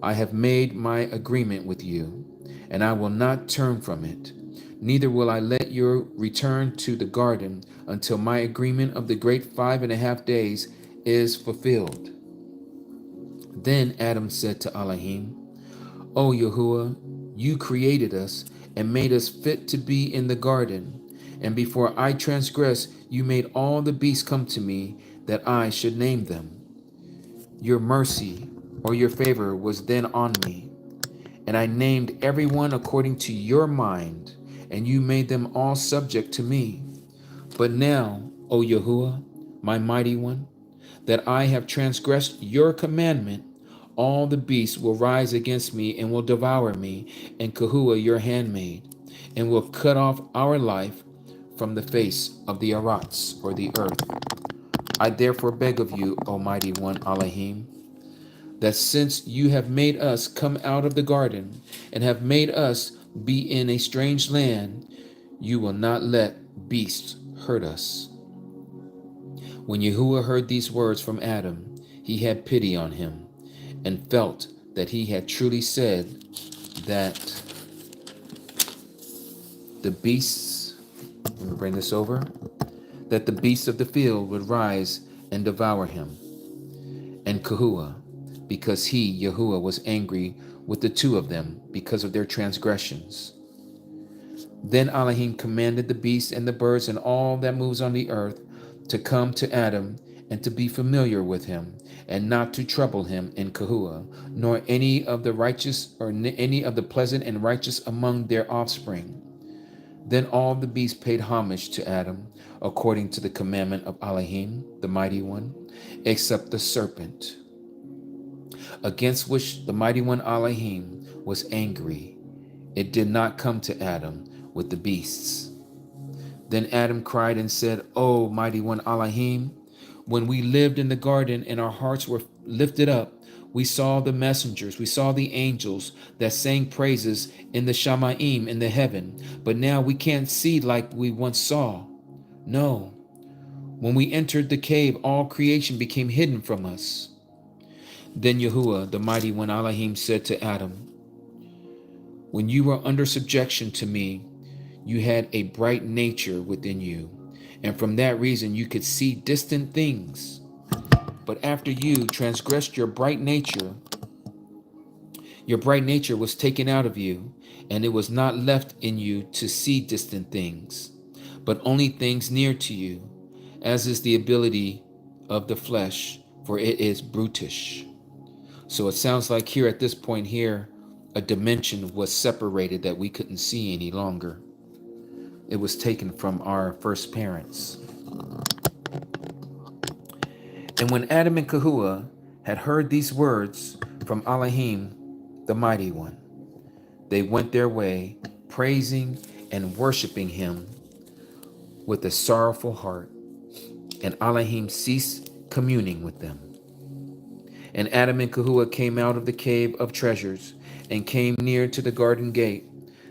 I have made my agreement with you, and I will not turn from it. Neither will I let you return to the garden until my agreement of the great 5.5 days is fulfilled. Then Adam said to Elohim, O Yahuwah, you created us and made us fit to be in the garden. And before I transgressed, you made all the beasts come to me that I should name them. Your mercy or your favor was then on me, and I named every one according to your mind, and you made them all subject to me. But now, O Yahuwah, my Mighty One, that I have transgressed your commandment, all the beasts will rise against me and will devour me, and Kehuah your handmaid, and will cut off our life from the face of the Arats, or the earth. I therefore beg of you, O Mighty One Elohim, that since you have made us come out of the garden, and have made us be in a strange land, you will not let beasts hurt us. When Yahuwah heard these words from Adam, he had pity on him, and felt that he had truly said that the beasts, let me bring this over, that the beasts of the field would rise and devour him. And Kehuah, because he, Yahuwah, was angry with the two of them because of their transgressions. Then Elohim commanded the beasts and the birds and all that moves on the earth to come to Adam and to be familiar with him, and not to trouble him in Kehuah, nor any of the righteous or any of the pleasant and righteous among their offspring. Then all the beasts paid homage to Adam, according to the commandment of Elohim, the Mighty One, except the serpent, against which the Mighty One Elohim was angry. It did not come to Adam with the beasts. Then Adam cried and said, O Mighty One Elohim, when we lived in the garden and our hearts were lifted up, we saw the messengers, we saw the angels that sang praises in the Shamayim in the heaven, but now we can't see like we once saw. No, when we entered the cave, all creation became hidden from us. Then Yahuwah, the mighty one, Elohim, said to Adam, when you were under subjection to me, you had a bright nature within you, and from that reason you could see distant things. But after you transgressed your bright nature was taken out of you, and it was not left in you to see distant things, but only things near to you, as is the ability of the flesh, for it is brutish. So it sounds like here at this point here, a dimension was separated that we couldn't see any longer. It was taken from our first parents. And when Adam and Yahuwah had heard these words from Elohim, the mighty one, they went their way, praising and worshiping him with a sorrowful heart. And Elohim ceased communing with them. And Adam and Yahuwah came out of the cave of treasures and came near to the garden gate.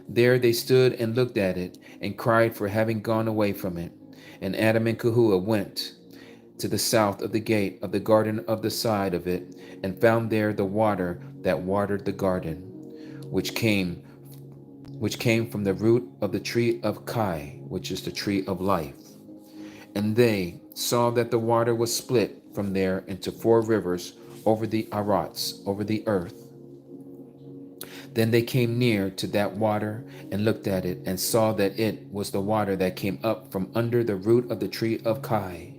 There they stood and looked at it and cried for having gone away from it. And Adam and Yahuwah went to the south of the gate of the garden of the side of it, and found there the water that watered the garden, which came from the root of the tree of Kai, which is the tree of life. And they saw that the water was split from there into 4 rivers over the Arats, over the earth. Then they came near to that water and looked at it, and saw that it was the water that came up from under the root of the tree of Kai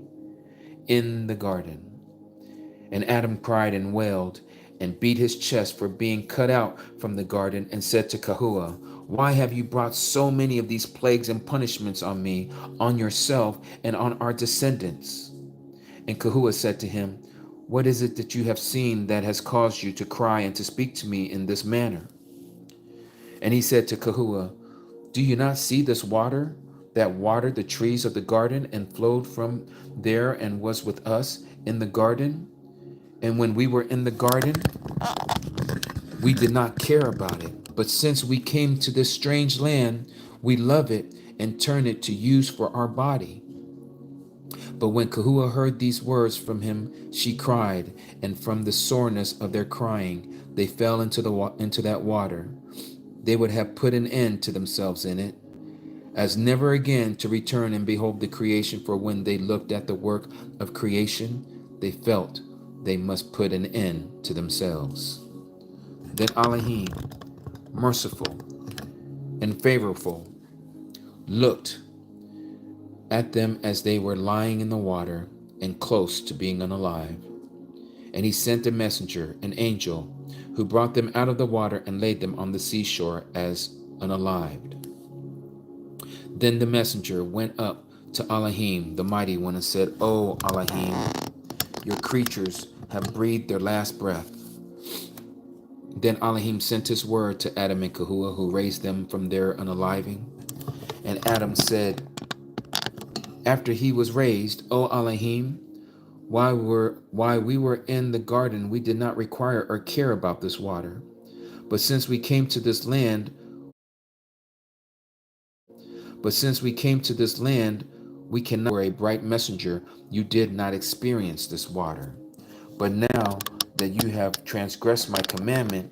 in the garden. And Adam cried and wailed and beat his chest for being cut out from the garden, and said to Yahuwah, why have you brought so many of these plagues and punishments on me, on yourself, and on our descendants? And Yahuwah said to him, what is it that you have seen that has caused you to cry and to speak to me in this manner? And he said to Yahuwah, do you not see this water that watered the trees of the garden and flowed from there and was with us in the garden? And when we were in the garden, we did not care about it. But since we came to this strange land, we love it and turn it to use for our body. But when Yahuwah heard these words from him, she cried, and from the soreness of their crying, they fell into that water. They would have put an end to themselves in it, as never again to return and behold the creation. For when they looked at the work of creation, they felt they must put an end to themselves. Then Elohim, merciful and favorable, looked at them as they were lying in the water and close to being unalive. And he sent a messenger, an angel, who brought them out of the water and laid them on the seashore as unalived. Then the messenger went up to Elohim, the mighty one, and said, O Elohim, your creatures have breathed their last breath. Then Elohim sent his word to Adam and Yahuwah, who raised them from their unaliving. And Adam said, after he was raised, O Elohim, while we were in the garden, we did not require or care about this water. But since we came to this land, we cannot. Were a bright messenger, you did not experience this water. But now that you have transgressed my commandment,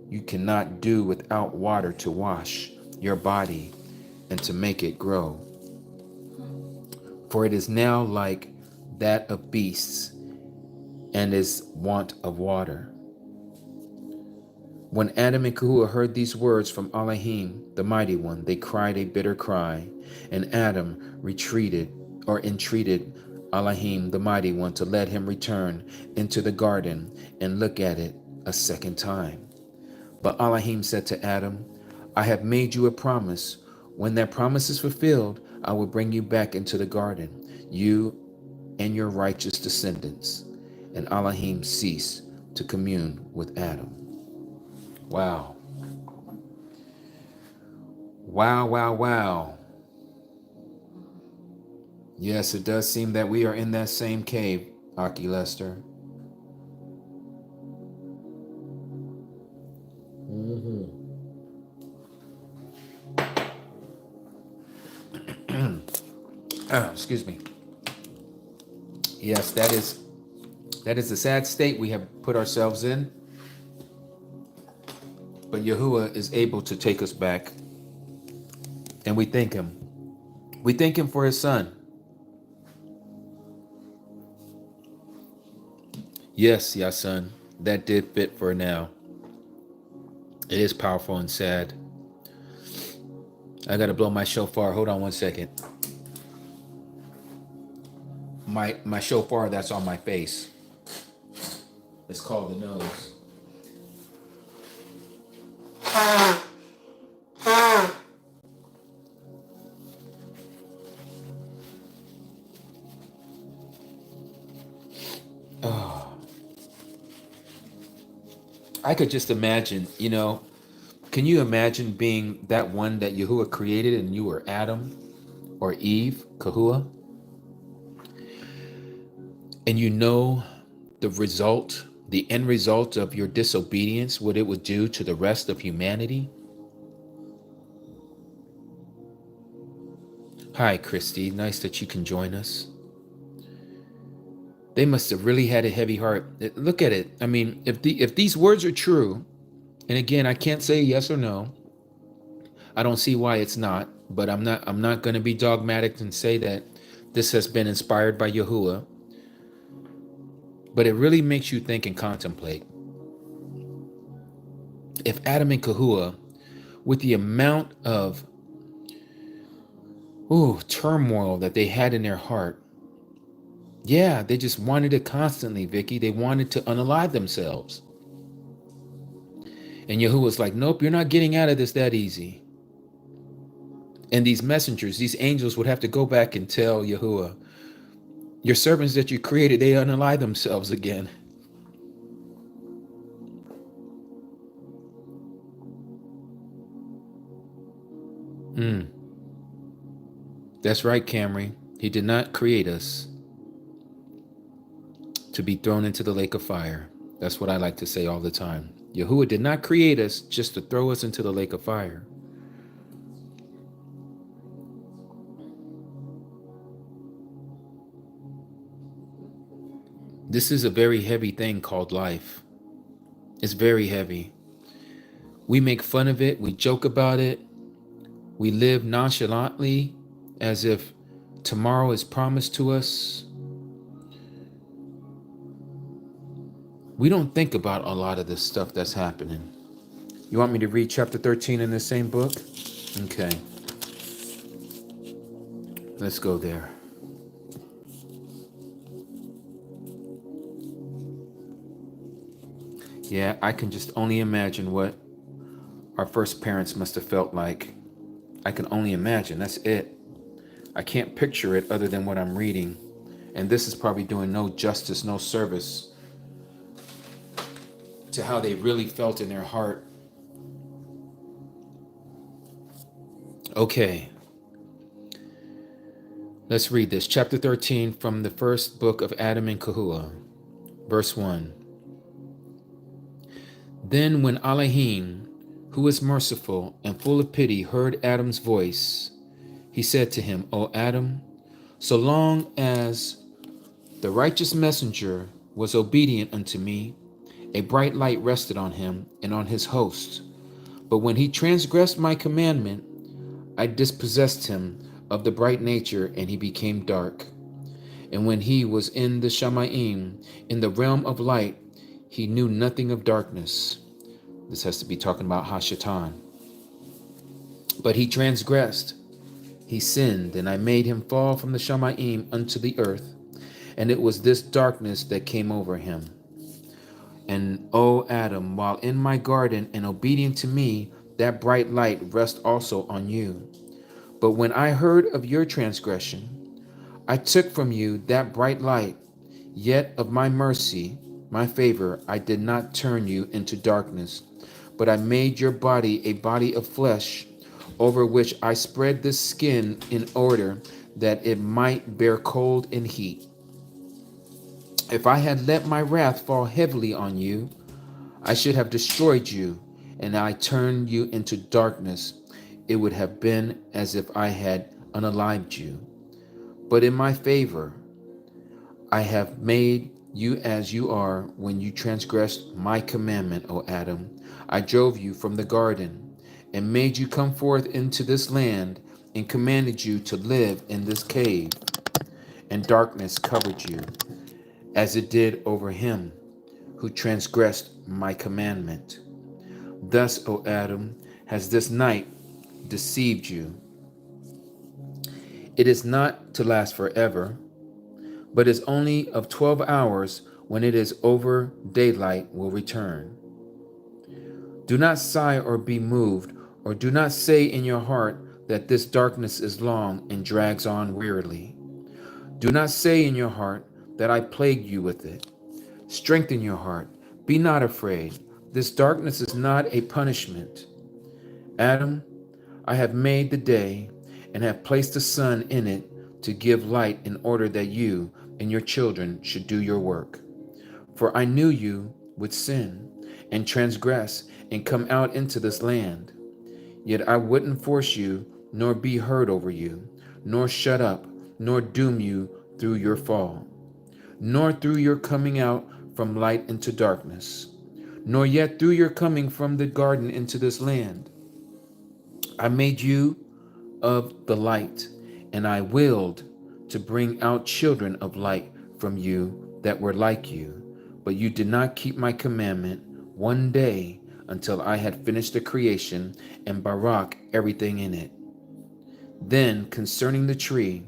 you cannot do without water to wash your body and to make it grow. For it is now like that of beasts, and is want of water. When Adam and Yahuwah heard these words from Elohim, the mighty one, they cried a bitter cry, and Adam entreated Elohim, the mighty one, to let him return into the garden and look at it a second time. But Elohim said to Adam, I have made you a promise. When that promise is fulfilled, I will bring you back into the garden, you and your righteous descendants. And Elohim ceased to commune with Adam. Wow. Wow, wow, wow. Yes, it does seem that we are in that same cave, Aki Lester. Excuse me. Yes, that is That is the sad state we have put ourselves in. But Yahuwah is able to take us back. And we thank him. We thank him for his son. Yes, ya son, that did fit for now. It is powerful and sad. I gotta blow my shofar. Hold on one second. My shofar that's on my face. It's called the nose. Oh. I could just imagine, can you imagine being that one that Yahuwah created and you were Adam or Eve, Kahua? And you know the result, the end result of your disobedience, what it would do to the rest of humanity? Hi, Christy. Nice that you can join us. They must have really had a heavy heart. Look at it. I mean, if these words are true, and again, I can't say yes or no. I don't see why it's not, but I'm not going to be dogmatic and say that this has been inspired by Yahuwah. But it really makes you think and contemplate. If Adam and Kahua, with the amount of turmoil that they had in their heart, yeah, they just wanted it constantly, Vicky. They wanted to unalive themselves. And Yahuwah's like, nope, you're not getting out of this that easy. And these messengers, these angels would have to go back and tell Yahuwah, your servants that you created, they unalive themselves again. That's right, Camry. He did not create us to be thrown into the lake of fire. That's what I like to say all the time. Yahuwah did not create us just to throw us into the lake of fire. This is a very heavy thing called life. It's very heavy. We make fun of it. We joke about it. We live nonchalantly as if tomorrow is promised to us. We don't think about a lot of this stuff that's happening. You want me to read chapter 13 in the same book? Okay. Let's go there. Yeah, I can just only imagine what our first parents must have felt like. I can only imagine. That's it. I can't picture it other than what I'm reading. And this is probably doing no justice, no service to how they really felt in their heart. Okay. Let's read this. Chapter 13 from the first book of Adam and Kahua. Verse 1. Then when Elohim, who is merciful and full of pity, heard Adam's voice, he said to him, O Adam, so long as the righteous messenger was obedient unto me, a bright light rested on him and on his host. But when he transgressed my commandment, I dispossessed him of the bright nature, and he became dark. And when he was in the Shamayim, in the realm of light, he knew nothing of darkness. This has to be talking about Hashatan. But he transgressed. He sinned, and I made him fall from the Shamayim unto the earth. And it was this darkness that came over him. And, O Adam, while in my garden and obedient to me, that bright light rest also on you. But when I heard of your transgression, I took from you that bright light. Yet of my mercy, my favor, I did not turn you into darkness, but I made your body a body of flesh, over which I spread the skin in order that it might bear cold and heat. If I had let my wrath fall heavily on you, I should have destroyed you, and I turned you into darkness. It would have been as if I had unalived you. But in my favor, I have made you as you are when you transgressed my commandment, O Adam. I drove you from the garden and made you come forth into this land and commanded you to live in this cave. And darkness covered you, as it did over him who transgressed my commandment. Thus, O Adam, has this night deceived you. It is not to last forever, but is only of 12 hours. When it is over, daylight will return. Do not sigh or be moved, or do not say in your heart that this darkness is long and drags on wearily. Do not say in your heart that I plague you with it. Strengthen your heart. Be not afraid. This darkness is not a punishment. Adam, I have made the day and have placed the sun in it to give light in order that you and your children should do your work. For I knew you would sin and transgress and come out into this land. Yet I wouldn't force you, nor be heard over you, nor shut up, nor doom you through your fall, nor through your coming out from light into darkness, nor yet through your coming from the garden into this land. I made you of the light, and I willed to bring out children of light from you that were like you. But you did not keep my commandment one day until I had finished the creation and Barak everything in it. Then concerning the tree,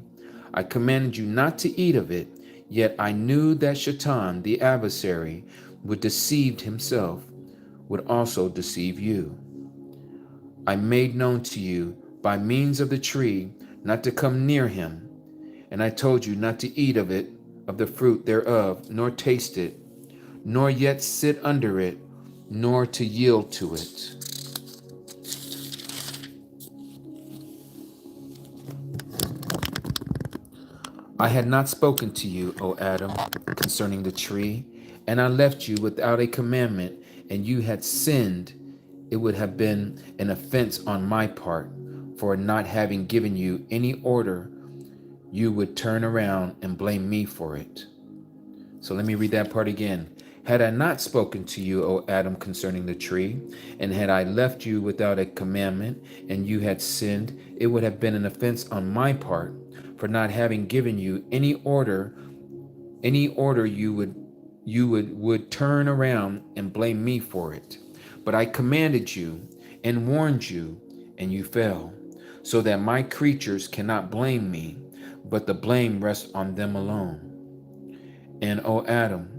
I commanded you not to eat of it, yet I knew that Shaitan, the adversary, would deceive himself, would also deceive you. I made known to you by means of the tree not to come near him, and I told you not to eat of it, of the fruit thereof, nor taste it, nor yet sit under it, nor to yield to it. I had not spoken to you, O Adam, concerning the tree, and I left you without a commandment, and you had sinned. It would have been an offense on my part, for not having given you any order, you would turn around and blame me for it. So let me read that part again. Had I not spoken to you, O Adam, concerning the tree, and had I left you without a commandment, and you had sinned, it would have been an offense on my part, for not having given you any order you would turn around and blame me for it. But I commanded you and warned you, and you fell, so that my creatures cannot blame me, but the blame rests on them alone. And O Adam,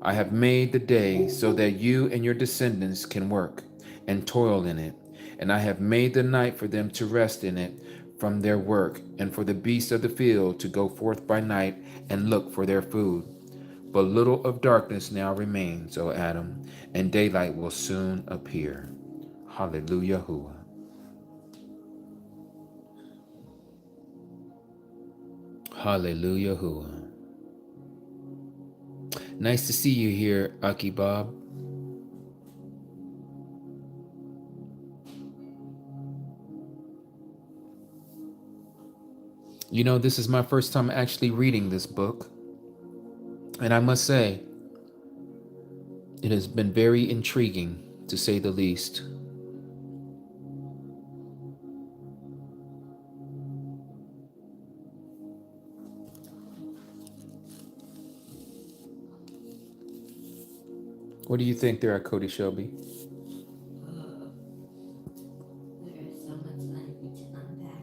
I have made the day so that you and your descendants can work and toil in it, and I have made the night for them to rest in it from their work, and for the beasts of the field to go forth by night and look for their food. But little of darkness now remains, O Adam, and daylight will soon appear. Hallelujah. Hallelujah. Nice to see you here, Aki Bob. You know, this is my first time actually reading this book, and I must say, it has been very intriguing, to say the least. What do you think there, Cody Shelby? There's so much language to unpack.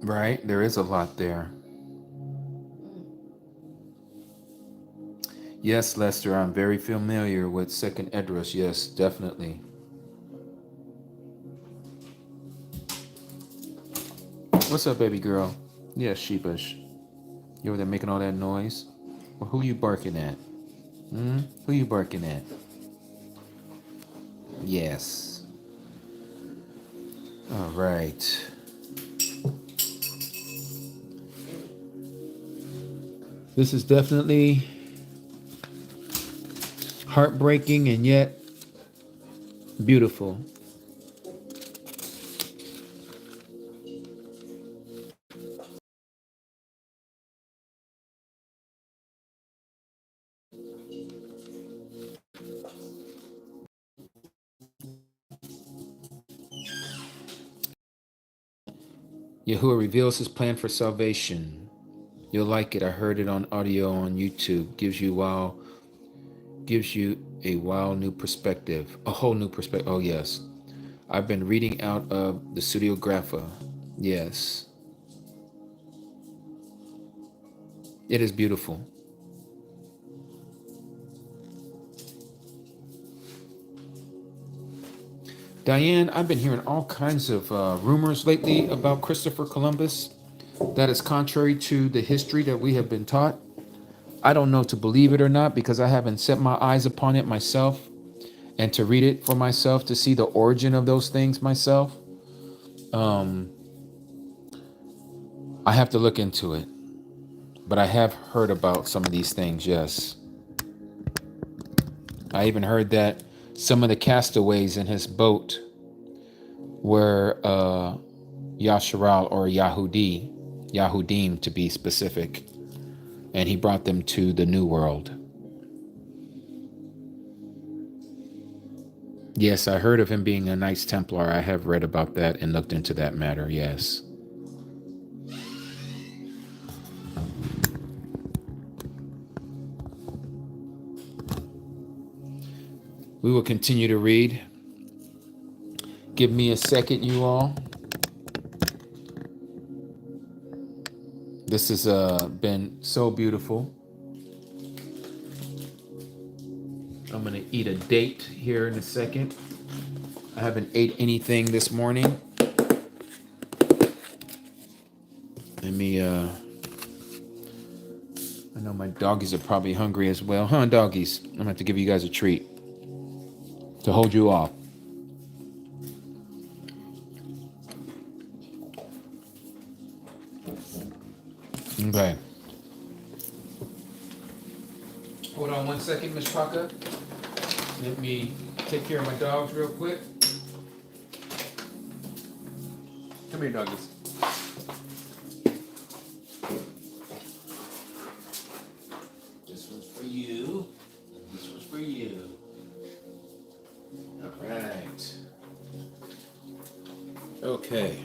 Right, there is a lot there. Yes, Lester, I'm very familiar with Second Edras. Yes, definitely. What's up, baby girl? Yes, sheepish. You over there making all that noise? Well, who you barking at? Who you barking at? Yes. All right. This is definitely heartbreaking and yet beautiful. Yahuwah reveals his plan for salvation. You'll like it. I heard it on audio on YouTube. Gives you a wild new perspective. A whole new perspective. Oh, yes. I've been reading out of the Studiographa. Yes. It is beautiful. Diane, I've been hearing all kinds of rumors lately about Christopher Columbus that is contrary to the history that we have been taught. I don't know to believe it or not because I haven't set my eyes upon it myself and to read it for myself to see the origin of those things myself. I have to look into it. But I have heard about some of these things, yes. I even heard that some of the castaways in his boat were Yasharal or Yahudim to be specific, and he brought them to the New World. Yes, I heard of him being a Knights Templar. I have read about that and looked into that matter, yes. We will continue to read. Give me a second, you all. This has been so beautiful. I'm going to eat a date here in a second. I haven't ate anything this morning. Let me, I know my doggies are probably hungry as well. Huh, doggies? I'm going to have to give you guys a treat to hold you off. Okay. Hold on 1 second, Miss Paka. Let me take care of my dogs real quick. Come here, doggies. This one's for you. And this one's for you. All right. Okay.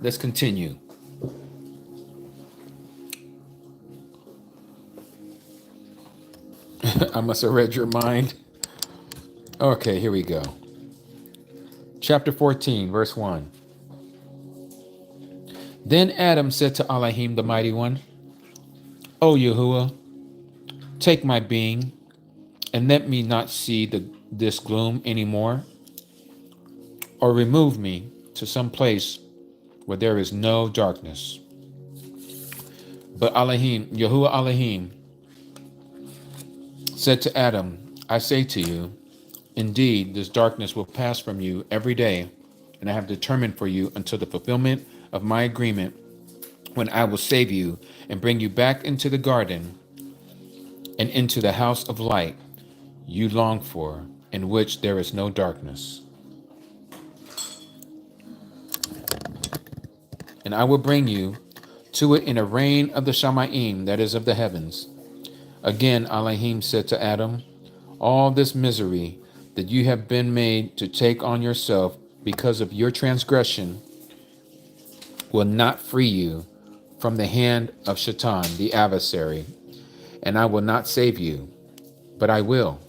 Let's continue. I must have read your mind. Okay, here we go. Chapter 14, verse 1. Then Adam said to Elohim, the Mighty One, O Yahuwah, take my being, and let me not see this gloom anymore, or remove me to some place where there is no darkness. But Elohim, Yahuwah Elohim, said to Adam, I say to you, indeed, this darkness will pass from you every day, and I have determined for you until the fulfillment of my agreement, when I will save you and bring you back into the garden and into the house of light you long for, in which there is no darkness. And I will bring you to it in a rain of the Shamayim, that is of the heavens. Again, Elohim said to Adam, all this misery that you have been made to take on yourself because of your transgression will not free you from the hand of Shaitan, the adversary, and I will not save you, but I will,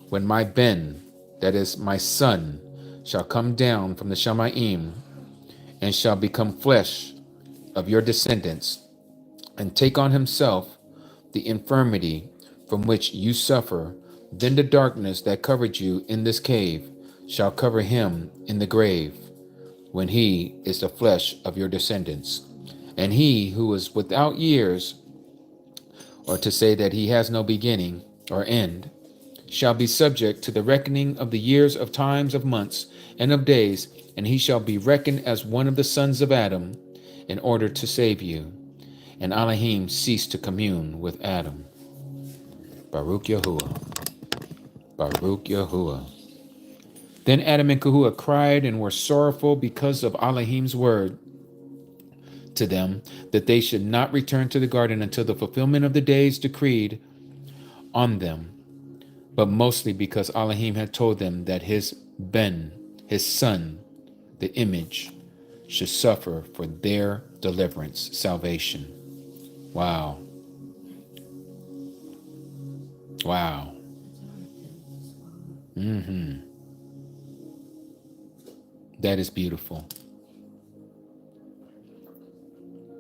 when my Ben, that is my son, shall come down from the Shamayim and shall become flesh of your descendants and take on himself the infirmity from which you suffer, then the darkness that covered you in this cave shall cover him in the grave, when he is the flesh of your descendants. And he who is without years, or to say that he has no beginning or end, shall be subject to the reckoning of the years, of times, of months, and of days, and he shall be reckoned as one of the sons of Adam, in order to save you. And Elohim ceased to commune with Adam. Baruch Yahuwah. Baruch Yahuwah. Then Adam and Yahuwah cried and were sorrowful because of Elohim's word to them, that they should not return to the garden until the fulfillment of the days decreed on them, but mostly because Elohim had told them that his Ben, his son, the image, should suffer for their deliverance, salvation. Wow. Wow. That is beautiful.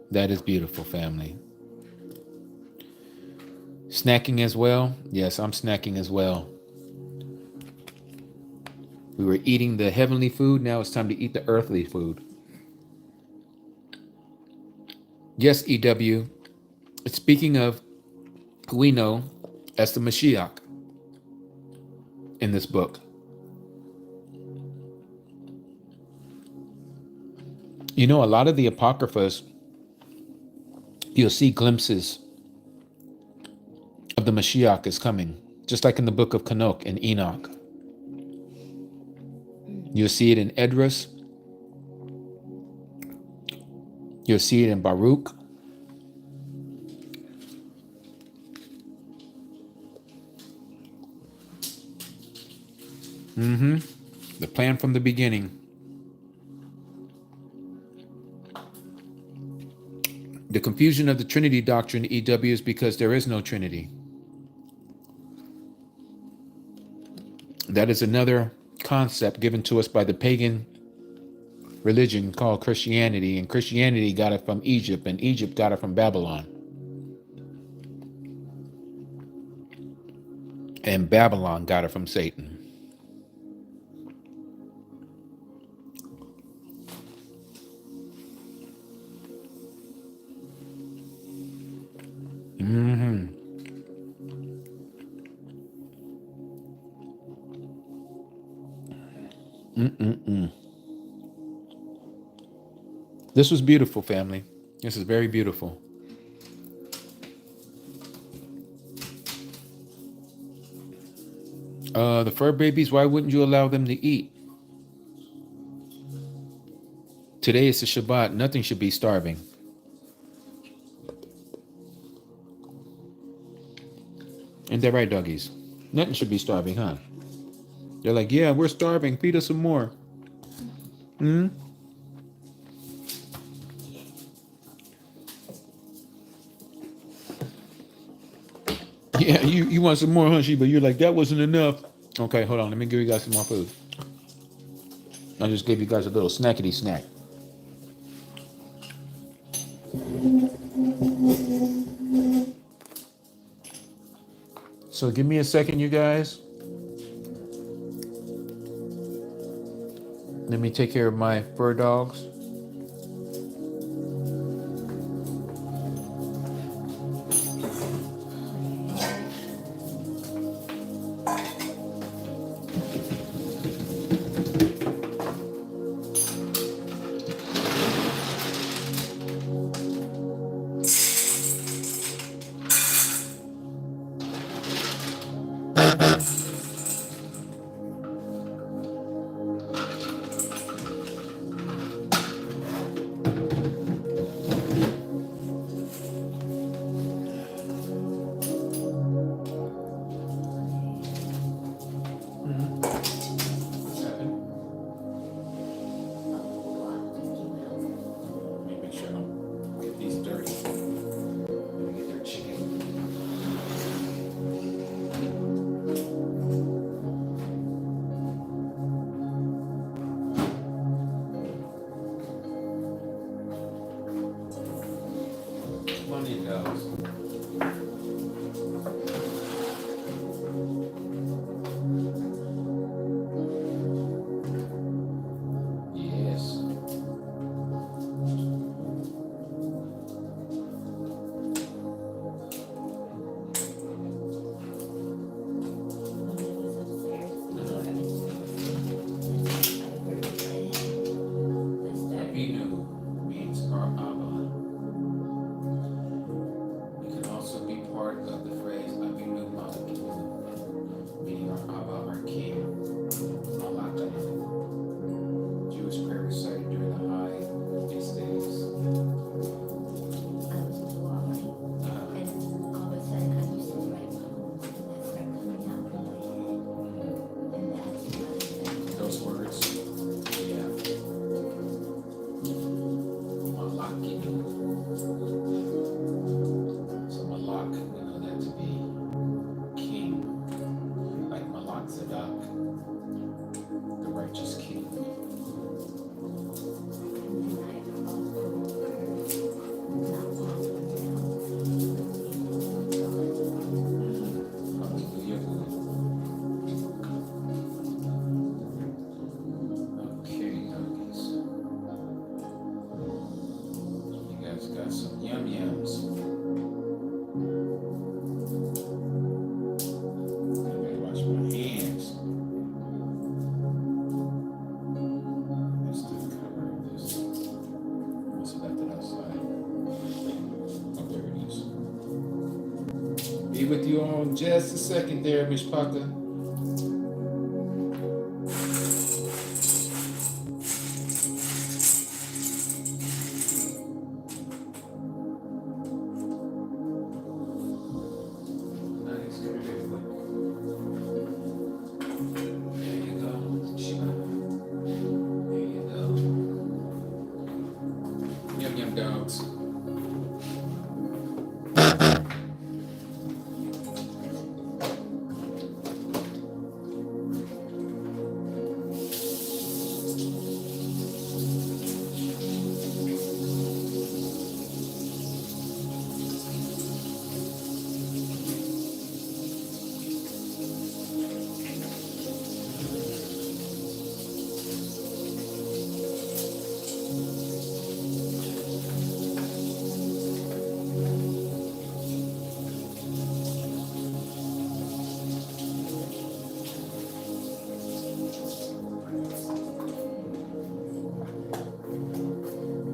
That is beautiful, family. Snacking as well? Yes, I'm snacking as well. We were eating the heavenly food. Now it's time to eat the earthly food. Yes, EW. Speaking of who we know as the Mashiach in this book. You know, a lot of the apocryphas, you'll see glimpses of the Mashiach is coming, just like in the book of Kanok and Enoch. You'll see it in Edras. You'll see it in Baruch. The plan from the beginning. The confusion of the Trinity doctrine, EW, is because there is no Trinity. That is another concept given to us by the pagan religion called Christianity, and Christianity got it from Egypt, and Egypt got it from Babylon. And Babylon got it from Satan. This was beautiful, family. This is very beautiful. The fur babies, why wouldn't you allow them to eat? Today is the Shabbat. Nothing should be starving. Ain't that right, doggies? Nothing should be starving, huh? They're like, yeah, we're starving. Feed us some more. Yeah, you want some more, huh, Sheba? You're like, that wasn't enough. Okay, hold on. Let me give you guys some more food. I just gave you guys a little snackety snack. So give me a second, you guys. Let me take care of my fur dogs. with you all in just a second there, Mishpaka. Dogs.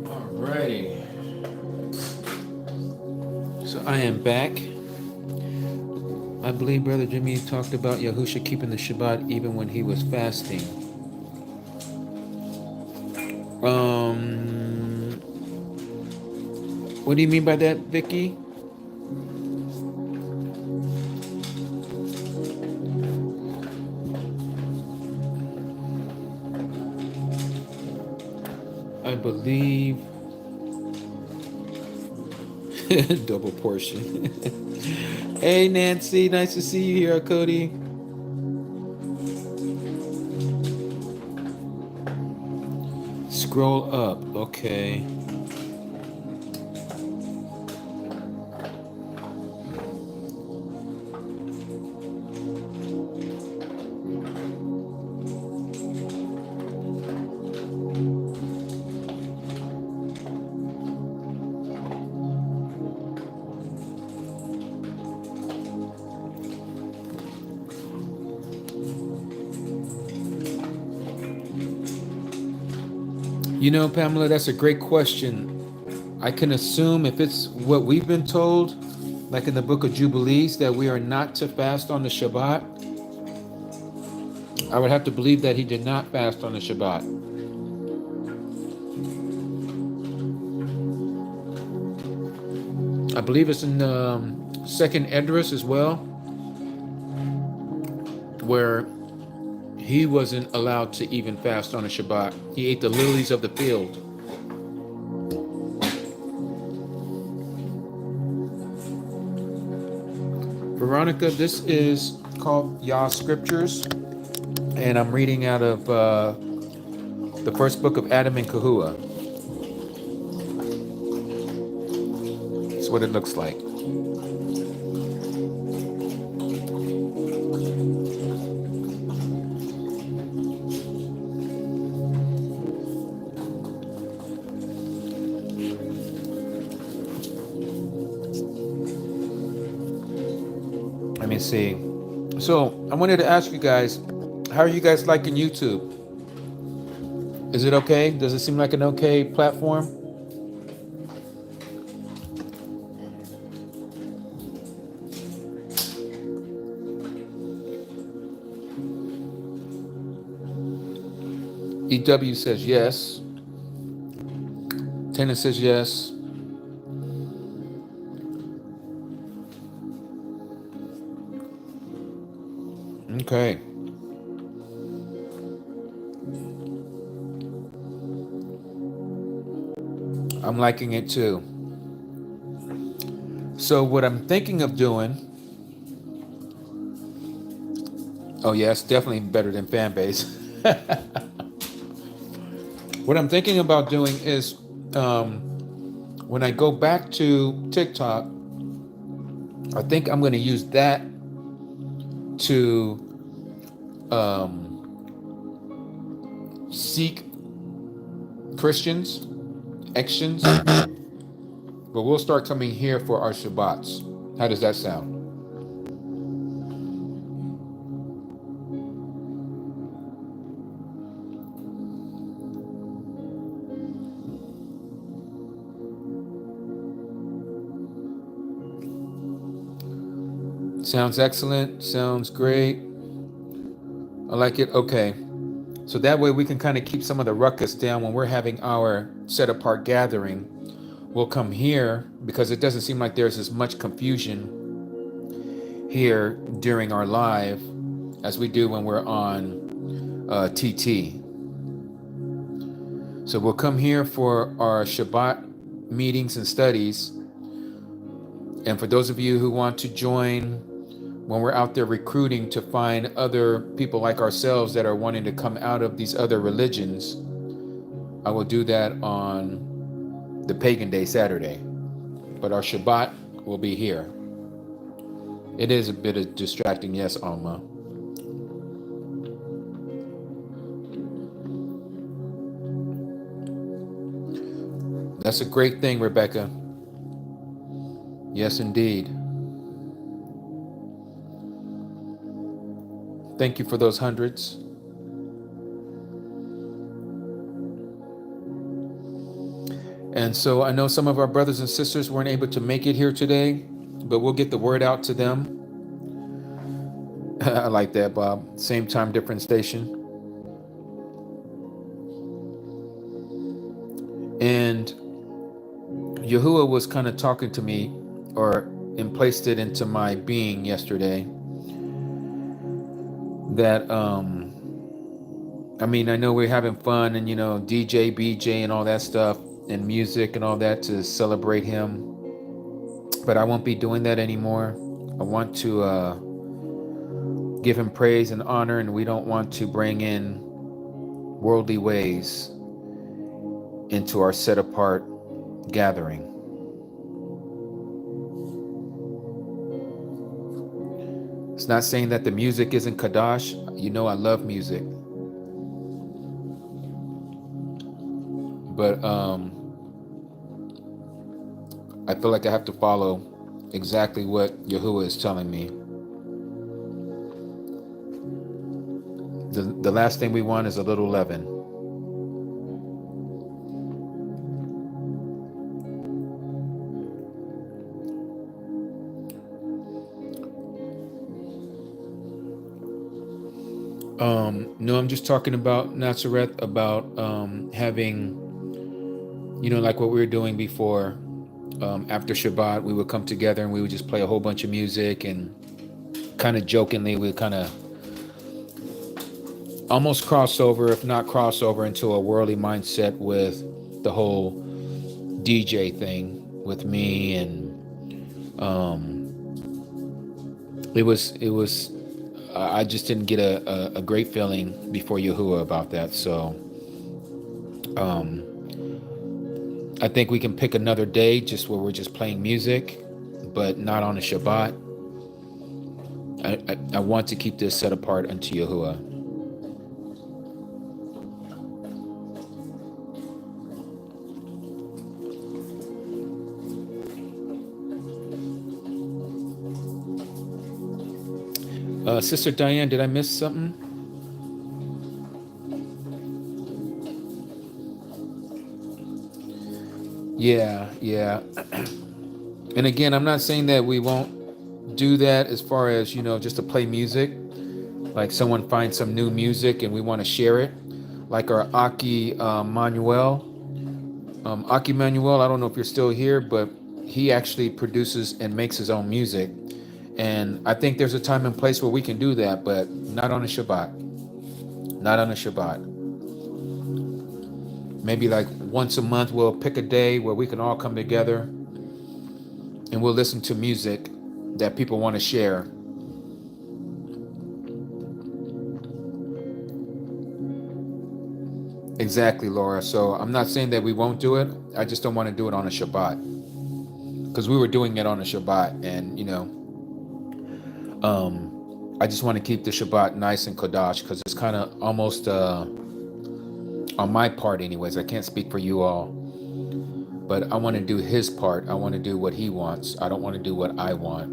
Alrighty. So I am back. I believe Brother Jimmy talked about Yahusha keeping the Shabbat even when he was fasting. What do you mean by that, Vicky? I believe double portion. Hey Nancy, nice to see you here, Cody. Scroll up, okay. You know, Pamela, that's a great question. I can assume if it's what we've been told, like in the book of Jubilees, that we are not to fast on the Shabbat, I would have to believe that he did not fast on the Shabbat. I believe it's in second Esdras as well, where he wasn't allowed to even fast on a Shabbat. He ate the lilies of the field. Veronica, this is called Yah Scriptures, and I'm reading out of the first book of Adam and Kahua. That's what it looks like. Let me see. So I wanted to ask you guys, how are you guys liking YouTube? Is it okay? Does it seem like an okay platform? EW says yes. Tenant says yes. Okay. I'm liking it too. So what I'm thinking of doing, oh yeah, it's definitely better than Fanbase. What I'm thinking about doing is when I go back to TikTok, I think I'm going to use that to seek Christians, Xtians, but we'll start coming here for our Shabbats. How does that sound? Sounds excellent. Sounds great. I like it. Okay. So that way we can kind of keep some of the ruckus down when we're having our set apart gathering. We'll come here because it doesn't seem like there's as much confusion here during our live as we do when we're on TT. So we'll come here for our Shabbat meetings and studies. And for those of you who want to join when we're out there recruiting to find other people like ourselves that are wanting to come out of these other religions, I will do that on the pagan day, Saturday. But our Shabbat will be here. It is a bit of distracting, yes, Alma. That's a great thing, Rebecca. Yes, indeed. Thank you for those hundreds. And so I know some of our brothers and sisters weren't able to make it here today, but we'll get the word out to them. I like that, Bob. Same time, different station. And Yahuwah was kind of talking to me, and placed it into my being yesterday, that I mean, I know we're having fun and DJ, BJ and all that stuff and music and all that to celebrate him, but I won't be doing that anymore. I want to give him praise and honor, and we don't want to bring in worldly ways into our set apart gathering. It's not saying that the music isn't Kadash. I love music. But I feel like I have to follow exactly what Yahuwah is telling me. The last thing we want is a little leaven. No, I'm just talking about Natzareth, about having, like what we were doing before. After Shabbat, we would come together and we would just play a whole bunch of music, and kind of jokingly, we kind of almost cross over, if not cross over, into a worldly mindset with the whole DJ thing with me. And it was I just didn't get a great feeling before Yahuwah about that. So I think we can pick another day just where we're just playing music, but not on a Shabbat. I want to keep this set apart unto Yahuwah. Sister Diane, did I miss something? Yeah. And again, I'm not saying that we won't do that as far as, just to play music. Like someone finds some new music and we want to share it. Like our Aki Manuel. Aki Manuel, I don't know if you're still here, but he actually produces and makes his own music. And I think there's a time and place where we can do that, but not on a Shabbat. Not on a Shabbat. Maybe like once a month, we'll pick a day where we can all come together and we'll listen to music that people want to share. Exactly, Laura. So I'm not saying that we won't do it. I just don't want to do it on a Shabbat. Because we were doing it on a Shabbat, and I just want to keep the Shabbat nice and Kodash, because it's kind of almost, on my part anyways, I can't speak for you all, but I want to do his part. I want to do what he wants. I don't want to do what I want.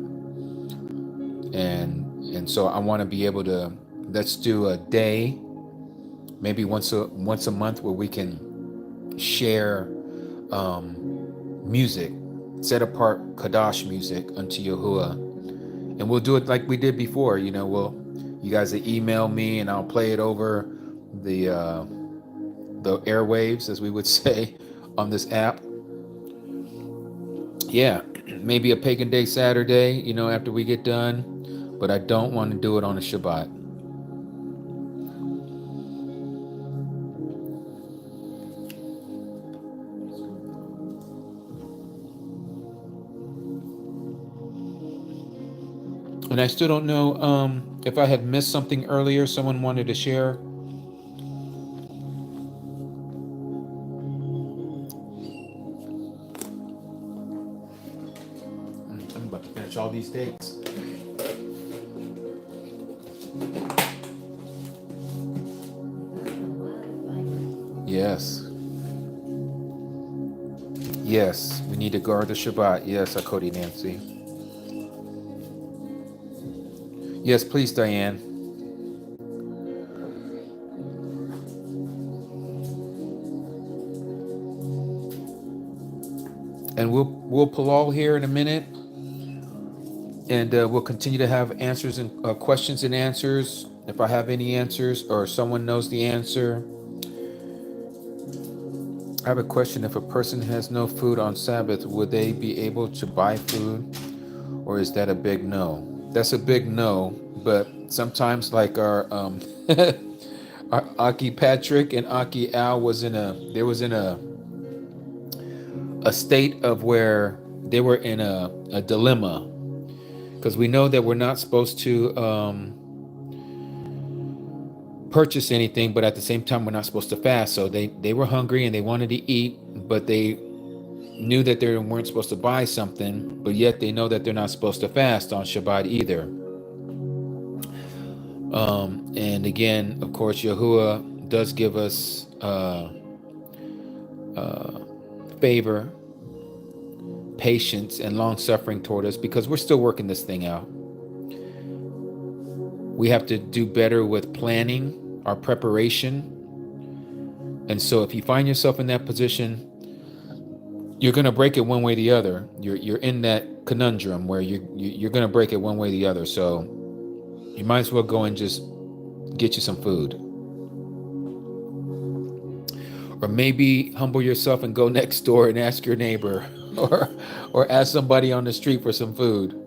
And so I want to be able to, let's do a day, maybe once a month, where we can share music, set apart Kodash music unto Yahuwah. And we'll do it like we did before. You know, you guys will email me and I'll play it over the airwaves, as we would say, on this app. Yeah, maybe a pagan day Saturday, you know, after we get done, but I don't want to do it on a Shabbat. And I still don't know if I had missed something earlier someone wanted to share. I'm about to finish all these steaks. Yes. Yes, we need to guard the Shabbat. Yes, Cody Nancy. Yes, please, Diane. And we'll Palal here in a minute, and we'll continue to have answers and questions and answers. If I have any answers or someone knows the answer. I have a question. If a person has no food on Sabbath, would they be able to buy food, or is that a big no? That's a big no, but sometimes like our our Aki Patrick and Aki Al was in a state of where they were in a dilemma, because we know that we're not supposed to purchase anything, but at the same time we're not supposed to fast. So they were hungry and they wanted to eat, but they knew that they weren't supposed to buy something, but yet they know that they're not supposed to fast on Shabbat either. And again, of course, Yahuwah does give us favor, patience, and long suffering toward us, because we're still working this thing out. We have to do better with planning our preparation. And so if you find yourself in that position, you're going to break it one way or the other. You're in that conundrum where you're going to break it one way or the other. So you might as well go and just get you some food. Or maybe humble yourself and go next door and ask your neighbor or ask somebody on the street for some food.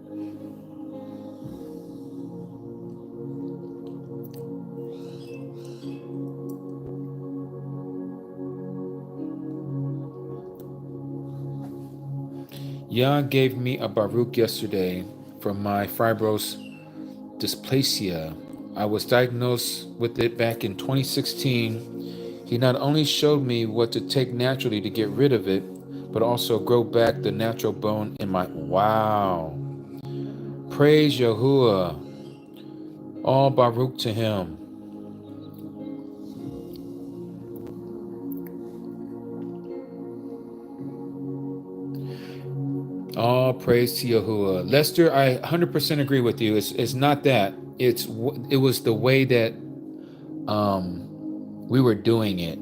Yah gave me a Baruch yesterday from my fibrous dysplasia. I was diagnosed with it back in 2016. He not only showed me what to take naturally to get rid of it, but also grow back the natural bone in my... Wow. Praise Yahuwah. All Baruch to him. All praise to Yahuwah. Lester, I 100% agree with you. It's not that. It was the way that we were doing it.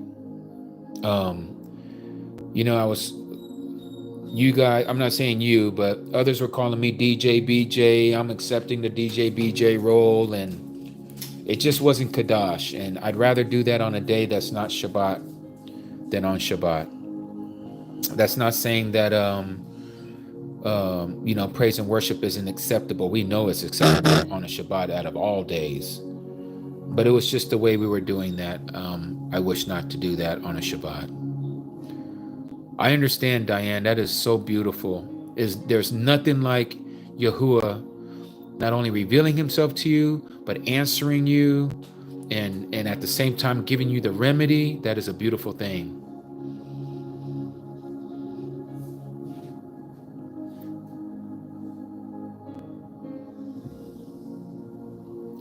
You know, you guys, I'm not saying you, but others were calling me DJ BJ. I'm accepting the DJ BJ role, and it just wasn't Kadash. And I'd rather do that on a day that's not Shabbat than on Shabbat. That's not saying that you know, praise and worship isn't acceptable. We know it's acceptable on a Shabbat out of all days. But it was just the way we were doing that. I wish not to do that on a Shabbat. I understand, Diane. That is so beautiful. There's nothing like Yahuwah not only revealing himself to you, but answering you, and at the same time giving you the remedy. That is a beautiful thing.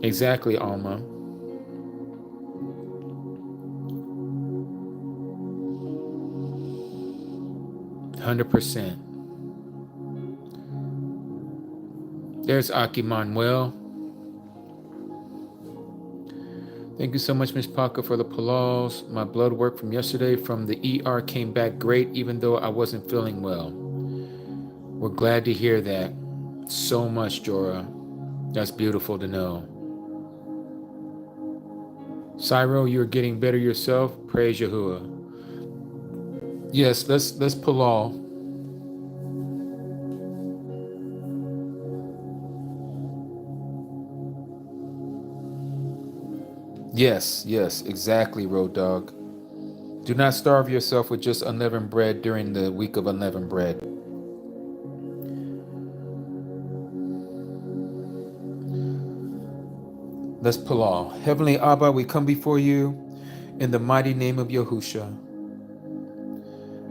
Exactly, Alma. %. There's Aki Manuel. Thank you so much, Miss Paca, for the palals. My blood work from yesterday from the ER came back great, even though I wasn't feeling well. We're glad to hear that so much, Jorah. That's beautiful to know. Cyro, you're getting better yourself. Praise Yahuwah. Yes, let's pull all. Yes, exactly, Road Dog. Do not starve yourself with just unleavened bread during the week of unleavened bread. Let's pull all. Heavenly Abba, we come before you in the mighty name of Yahusha.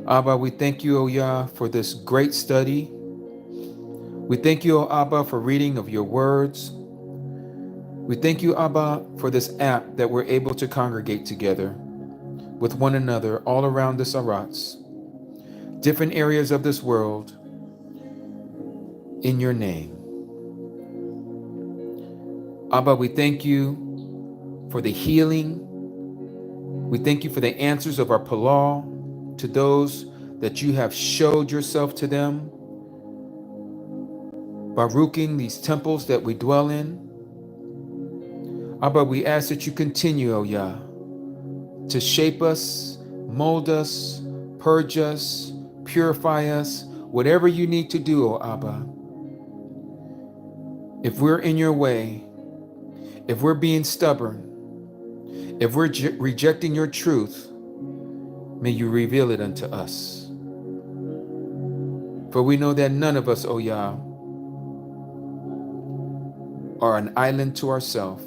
Abba, we thank you, O Yah, for this great study. We thank you, O Abba, for reading of your words. We thank you, Abba, for this app that we're able to congregate together with one another all around the Sarats, different areas of this world, in your name. Abba, we thank you for the healing. We thank you for the answers of our Palal to those that you have showed yourself to them, Baruching these temples that we dwell in. Abba, we ask that you continue, O Yah, to shape us, mold us, purge us, purify us, whatever you need to do, O Abba. If we're in your way, if we're being stubborn, if we're rejecting your truth, may you reveal it unto us. For we know that none of us, O Yah, are an island to ourselves.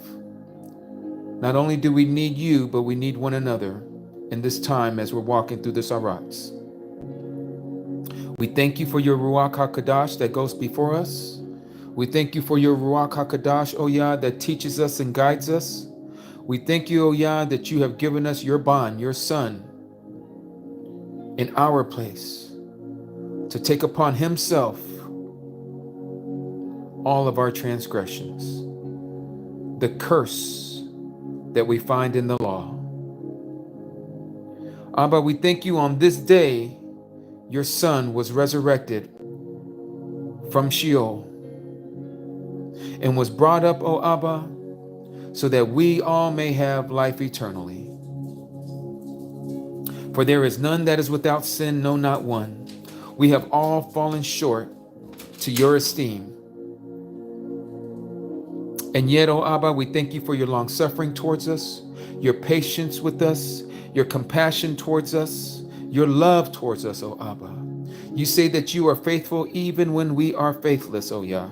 Not only do we need you, but we need one another in this time as we're walking through the Sarats. We thank you for your Ruach HaKadosh that goes before us. We thank you for your Ruach HaKadosh, O Yah, that teaches us and guides us. We thank you, O Yah, that you have given us your Ban, your Son, in our place, to take upon himself all of our transgressions, the curse that we find in the law. Abba, we thank you on this day, your Son was resurrected from Sheol and was brought up, O Abba, so that we all may have life eternally. For there is none that is without sin, no, not one. We have all fallen short to your esteem. And yet, O Abba, we thank you for your long suffering towards us, your patience with us, your compassion towards us, your love towards us, O Abba. You say that you are faithful even when we are faithless, O Yah.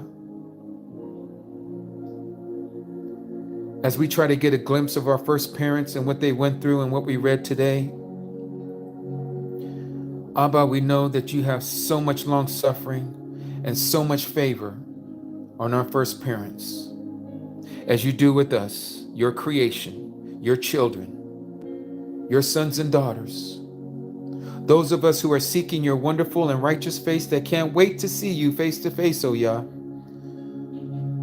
As we try to get a glimpse of our first parents and what they went through and what we read today, Abba, we know that you have so much long suffering and so much favor on our first parents, as you do with us, your creation, your children, your sons and daughters. Those of us who are seeking your wonderful and righteous face that can't wait to see you face to face, O Yah.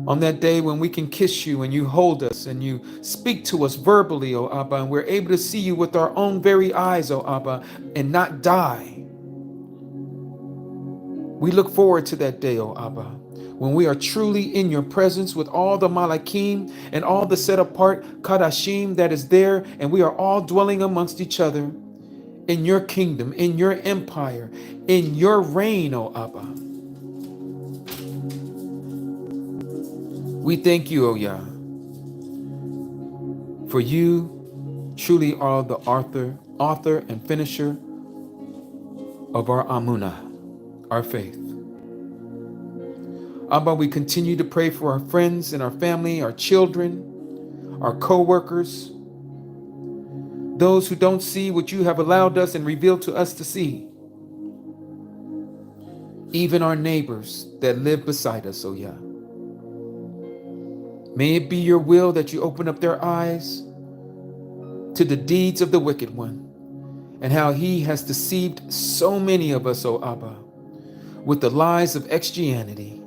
On that day when we can kiss you and you hold us and you speak to us verbally, O Abba, and we're able to see you with our own very eyes, O Abba, and not die. We look forward to that day, O Abba, when we are truly in your presence with all the Malakim and all the set apart Kadashim that is there, and we are all dwelling amongst each other in your kingdom, in your empire, in your reign, O Abba. We thank you, O Yah, for you truly are the author and finisher of our Amunah, our faith. Abba, we continue to pray for our friends and our family, our children, our co-workers, those who don't see what you have allowed us and revealed to us to see. Even our neighbors that live beside us, O Yah. May it be your will that you open up their eyes to the deeds of the wicked one and how he has deceived so many of us, O Abba, with the lies of Christianity,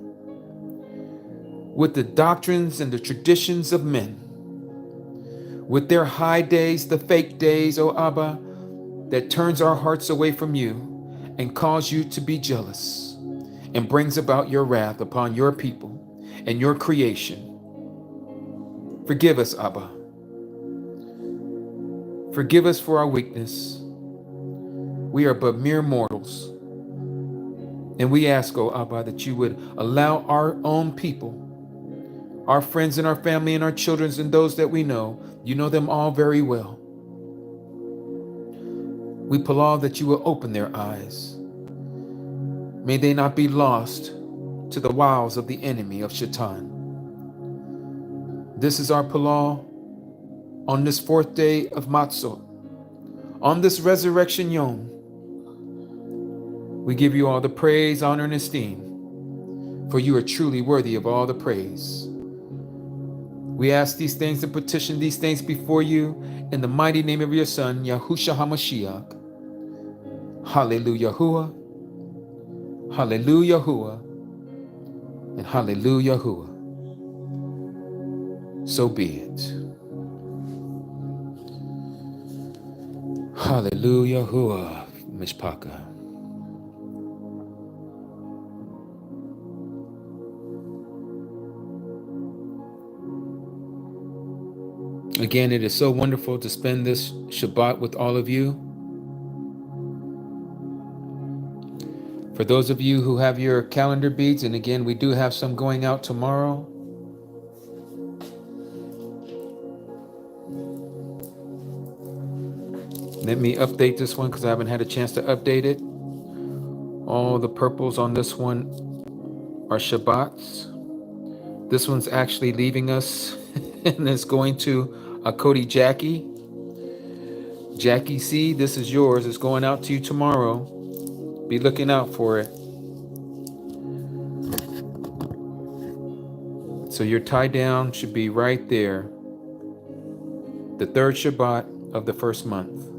with the doctrines and the traditions of men, with their high days, the fake days, O Abba, that turns our hearts away from you and cause you to be jealous and brings about your wrath upon your people and your creation. Forgive us, Abba. Forgive us for our weakness. We are but mere mortals. And we ask, oh Abba, that you would allow our own people, our friends and our family and our children and those that we know, you know them all very well. We palaw that you will open their eyes. May they not be lost to the wiles of the enemy of Shaitan. This is our palaw on this fourth day of Matzut. On this resurrection yom, we give you all the praise, honor, and esteem, for you are truly worthy of all the praise. We ask these things and petition these things before you in the mighty name of your Son, Yahushua HaMashiach. Hallelujah, hallelujah, and hallelujah. So be it. Hallelujah, Mishpaka. Again, it is so wonderful to spend this Shabbat with all of you. For those of you who have your calendar beads, and again, we do have some going out tomorrow. Let me update this one because I haven't had a chance to update it. All the purples on this one are Shabbats. This one's actually leaving us and it's going to Cody Jackie. Jackie C, this is yours. It's going out to you tomorrow. Be looking out for it. So your tie down should be right there. The third Shabbat of the first month.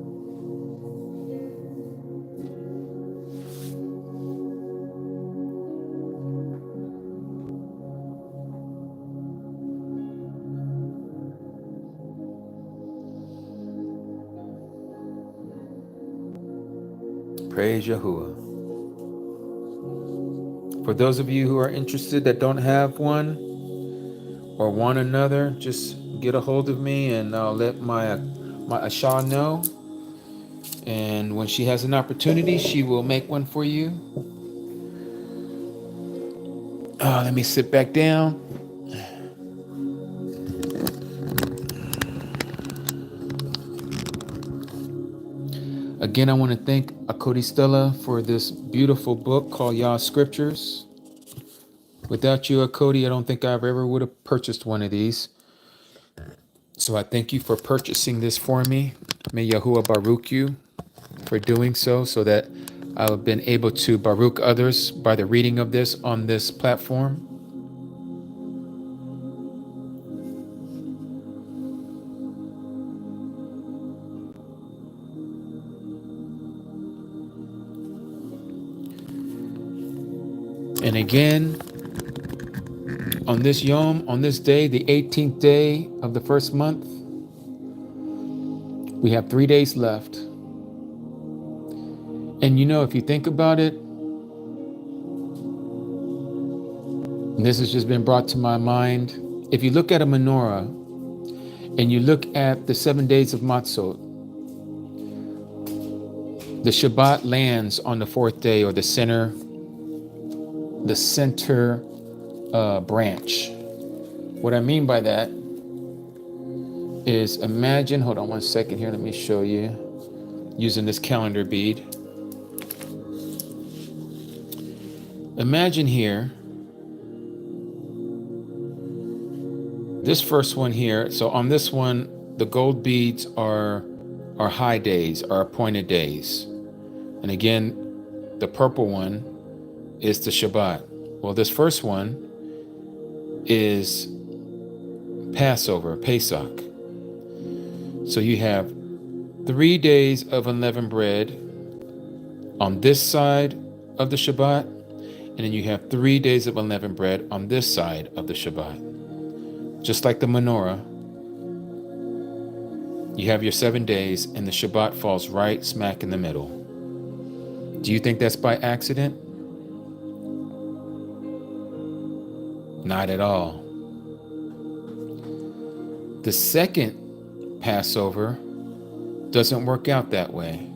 Praise Yahuwah. For those of you who are interested that don't have one or want another, just get a hold of me and I'll let my Asha know. And when she has an opportunity, she will make one for you. Let me sit back down. Again, I want to thank Akodi Stella for this beautiful book called Yah Scriptures. Without you, Akodi, I don't think I ever would have purchased one of these. So I thank you for purchasing this for me. May Yahuwah Baruch you for doing so that I've been able to Baruch others by the reading of this on this platform. And again, on this Yom, on this day, the 18th day of the first month, we have 3 days left. And you know, if you think about it, this has just been brought to my mind. If you look at a menorah and you look at the 7 days of Matzot, the Shabbat lands on the fourth day, or the center branch. What I mean by that is, imagine, hold on one second here, let me show you using this calendar bead. Imagine here, this first one here. So on this one, the gold beads are high days, are appointed days. And again, the purple one is the Shabbat. Well, this first one is Passover, Pesach. So you have 3 days of unleavened bread on this side of the Shabbat, and then you have 3 days of unleavened bread on this side of the Shabbat. Just like the menorah, you have your 7 days, and the Shabbat falls right smack in the middle. Do you think that's by accident? Not at all. The second Passover doesn't work out that way.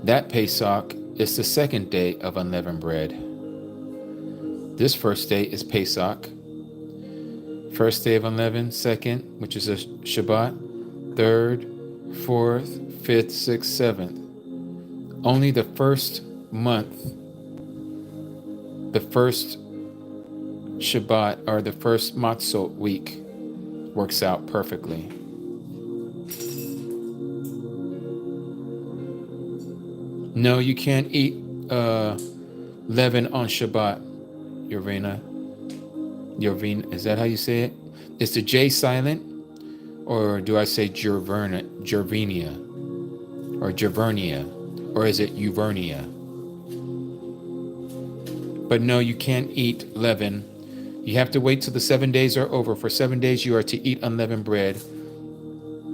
That Pesach is the second day of unleavened bread. This first day is Pesach. First day of unleavened, second, which is a Shabbat, third, fourth, fifth, sixth, seventh. Only the first month, the first Shabbat or the first Matzut week works out perfectly. No, you can't eat leaven on Shabbat, Yorvina. Yorvina, is that how you say it? Is the J silent? Or do I say Jervernia? Or Jervernia? Or is it Uvernia? But no, you can't eat leaven. You have to wait till the 7 days are over. For 7 days you are to eat unleavened bread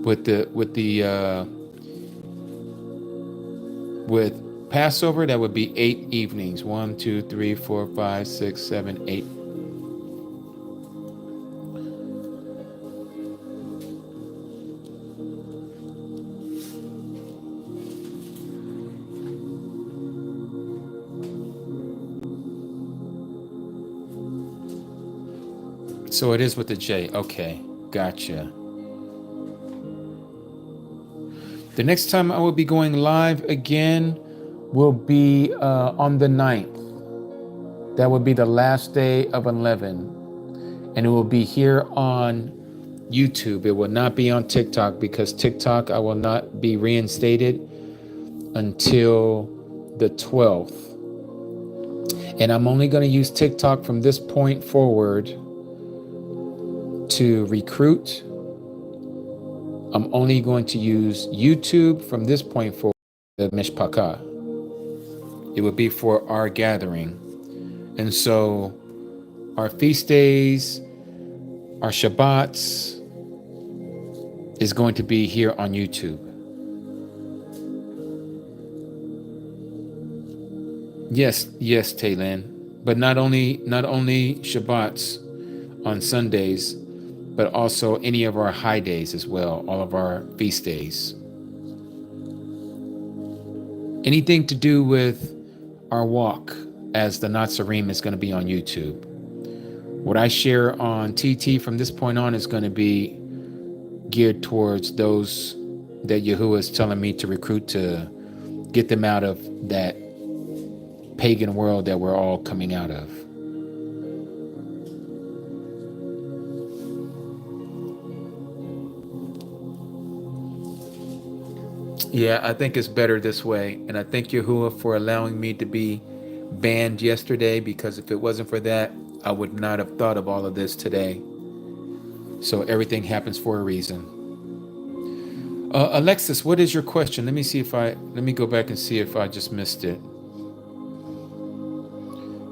with Passover. That would be 8 evenings. 1, 2, 3, 4, 5, 6, 7, 8. So it is with the J. Okay, gotcha. The next time I will be going live again will be on the 9th. That will be the last day of Unleavened. And it will be here on YouTube. It will not be on TikTok, because TikTok I will not be reinstated until the 12th. And I'm only going to use TikTok from this point forward to recruit. I'm only going to use YouTube from this point forward, the Mishpachah. It would be for our gathering. And so our feast days, our Shabbats is going to be here on YouTube. Yes, Taylin. But not only Shabbats on Sundays, but also any of our high days as well, all of our feast days. Anything to do with our walk as the Nazarim is going to be on YouTube. What I share on TT from this point on is going to be geared towards those that Yahuwah is telling me to recruit, to get them out of that pagan world that we're all coming out of. Yeah, I think it's better this way. And I thank Yahuwah for allowing me to be banned yesterday, because if it wasn't for that, I would not have thought of all of this today. So everything happens for a reason. Alexis, what is your question? Let me go back and see if I just missed it.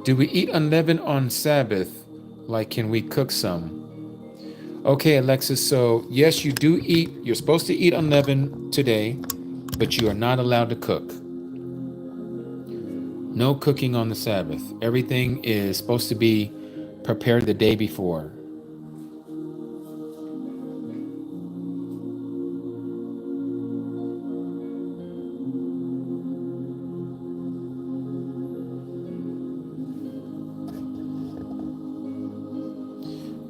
Do we eat unleavened on Sabbath? Like, can we cook some? Okay, Alexis, so yes, you do eat. You're supposed to eat unleavened today, but you are not allowed to cook. No cooking on the Sabbath. Everything is supposed to be prepared the day before.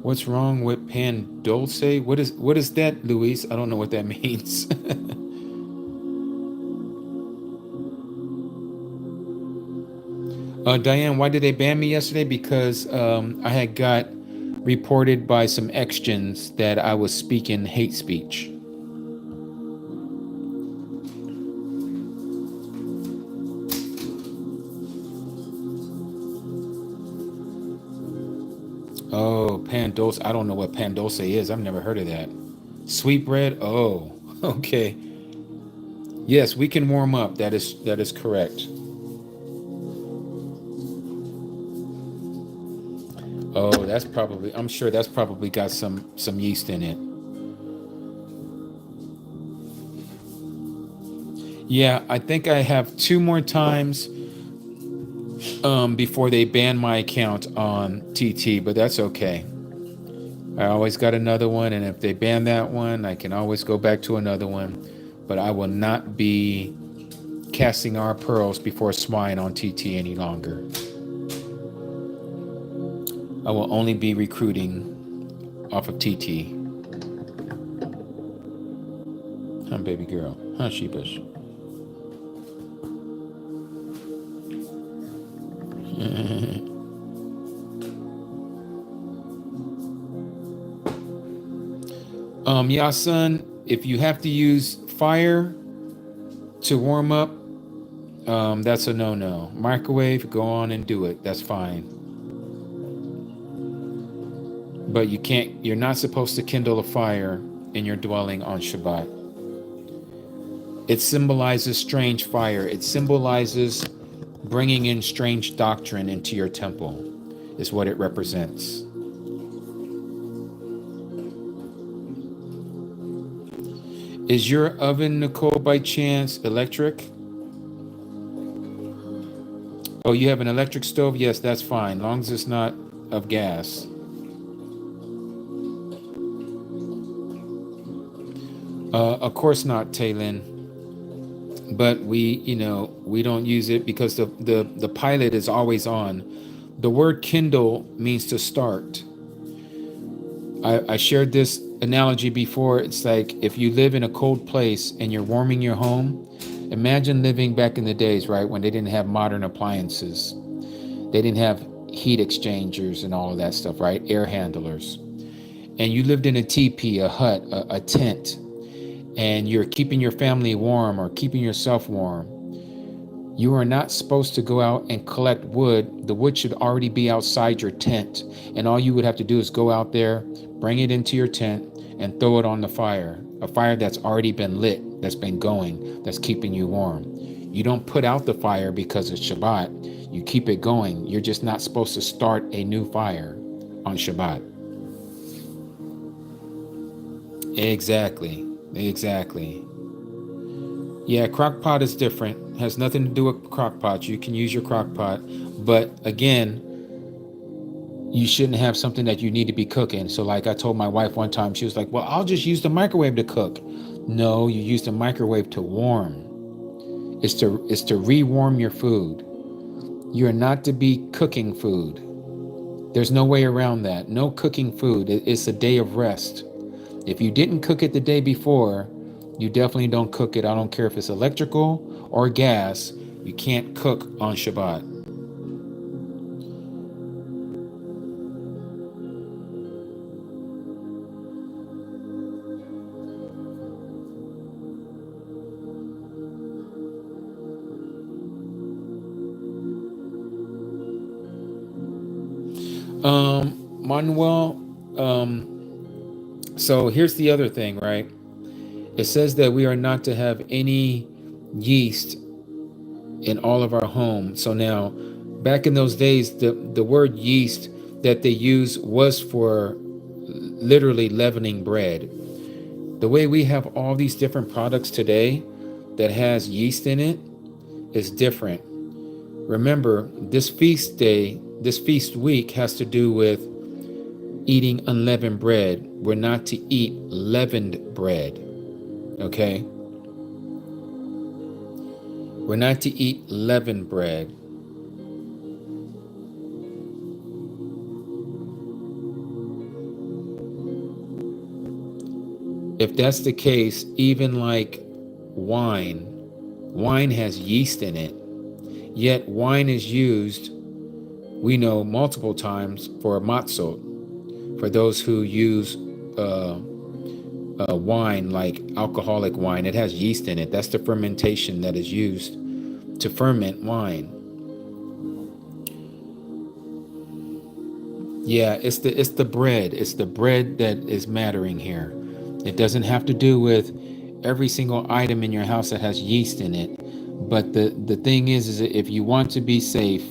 What's wrong with pan dulce? What is that, Luis? I don't know what that means. Diane, why did they ban me yesterday? Because I had got reported by some ex-gens that I was speaking hate speech. Oh, pan dulce. I don't know what pan dulce is. I've never heard of that. Sweet bread? Oh, okay. Yes, we can warm up. That is correct. Oh, I'm sure that's probably got some yeast in it. Yeah, I think I have 2 more times before they banned my account on TT, but that's okay. I always got another one, and if they ban that one, I can always go back to another one. But I will not be casting our pearls before swine on TT any longer. I will only be recruiting off of TT. Huh, baby girl? Huh, sheepish? Yeah, son, if you have to use fire to warm up, that's a no-no. Microwave, go on and do it. That's fine. But you're not supposed to kindle a fire in your dwelling on Shabbat. It symbolizes strange fire. It symbolizes bringing in strange doctrine into your temple, is what it represents. Is your oven, Nicole, by chance electric? Oh, you have an electric stove? Yes, that's fine, long as it's not of gas. Of course not, Taylin. But we don't use it because the pilot is always on. The word kindle means to start. I shared this analogy before. It's like if you live in a cold place and you're warming your home, imagine living back in the days, right, when they didn't have modern appliances. They didn't have heat exchangers and all of that stuff, right? Air handlers. And you lived in a teepee, a hut, a tent, and you're keeping your family warm or keeping yourself warm. You are not supposed to go out and collect wood. The wood should already be outside your tent. And all you would have to do is go out there, bring it into your tent, and throw it on the fire. A fire that's already been lit, that's been going, that's keeping you warm. You don't put out the fire because it's Shabbat. You keep it going. You're just not supposed to start a new fire on Shabbat. Exactly. Yeah, crock pot is different. Has nothing to do with crock pot. You can use your crock pot, but again, you shouldn't have something that you need to be cooking. So like I told my wife one time, she was like, well, I'll just use the microwave to cook. No, you use the microwave to warm. It's to rewarm your food. You're not to be cooking food. There's no way around that. No cooking food. It's a day of rest. If you didn't cook it the day before, you definitely don't cook it. I don't care if it's electrical or gas. You can't cook on Shabbat. Manuel, so here's the other thing, right? It says that we are not to have any yeast in all of our home. So now, back in those days, the word yeast that they used was for literally leavening bread. The way we have all these different products today that has yeast in it is different. Remember, this feast day, this feast week has to do with eating unleavened bread. We're not to eat leavened bread. Okay? We're not to eat leavened bread. If that's the case, even like wine has yeast in it. Yet wine is used, we know, multiple times for Matzut. For those who use wine, like alcoholic wine, it has yeast in it. That's the fermentation that is used to ferment wine. Yeah, it's the bread. It's the bread that is mattering here. It doesn't have to do with every single item in your house that has yeast in it. But the thing is that if you want to be safe,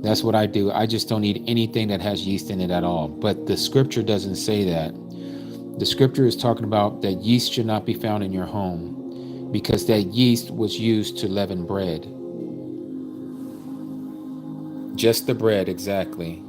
that's what I do. I just don't eat anything that has yeast in it at all. But the scripture doesn't say that. The scripture is talking about that yeast should not be found in your home because that yeast was used to leaven bread. Just the bread, exactly.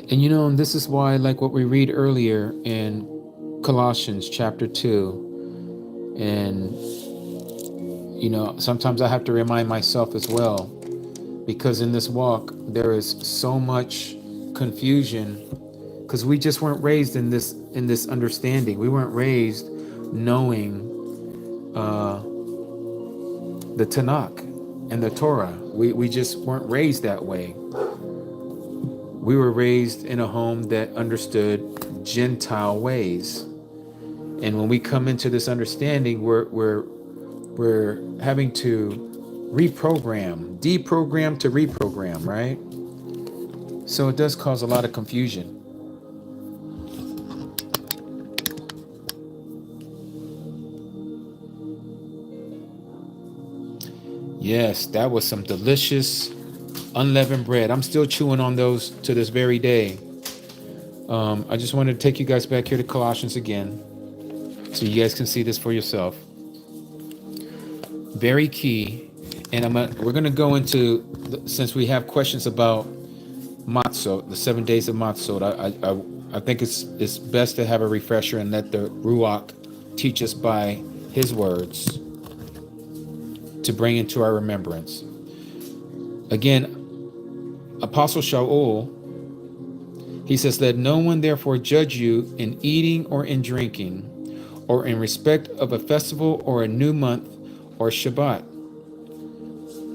And and this is why, like what we read earlier in Colossians chapter 2, and sometimes I have to remind myself as well, because in this walk there is so much confusion, because we just weren't raised in this understanding. We weren't raised knowing the Tanakh and the Torah. We just weren't raised that way. We were raised in a home that understood Gentile ways, and when we come into this understanding, we're having to deprogram to reprogram, right? So it does cause a lot of confusion. Yes, that was some delicious unleavened bread. I'm still chewing on those to this very day. I just wanted to take you guys back here to Colossians again, so you guys can see this for yourself. Very key. And we're going to go into, since we have questions about Matzut, the 7 days of Matzut, I think it's best to have a refresher and let the Ruach teach us by his words to bring into our remembrance. Again, Apostle Shaul, he says, "Let no one therefore judge you in eating or in drinking, or in respect of a festival or a new month or Shabbat,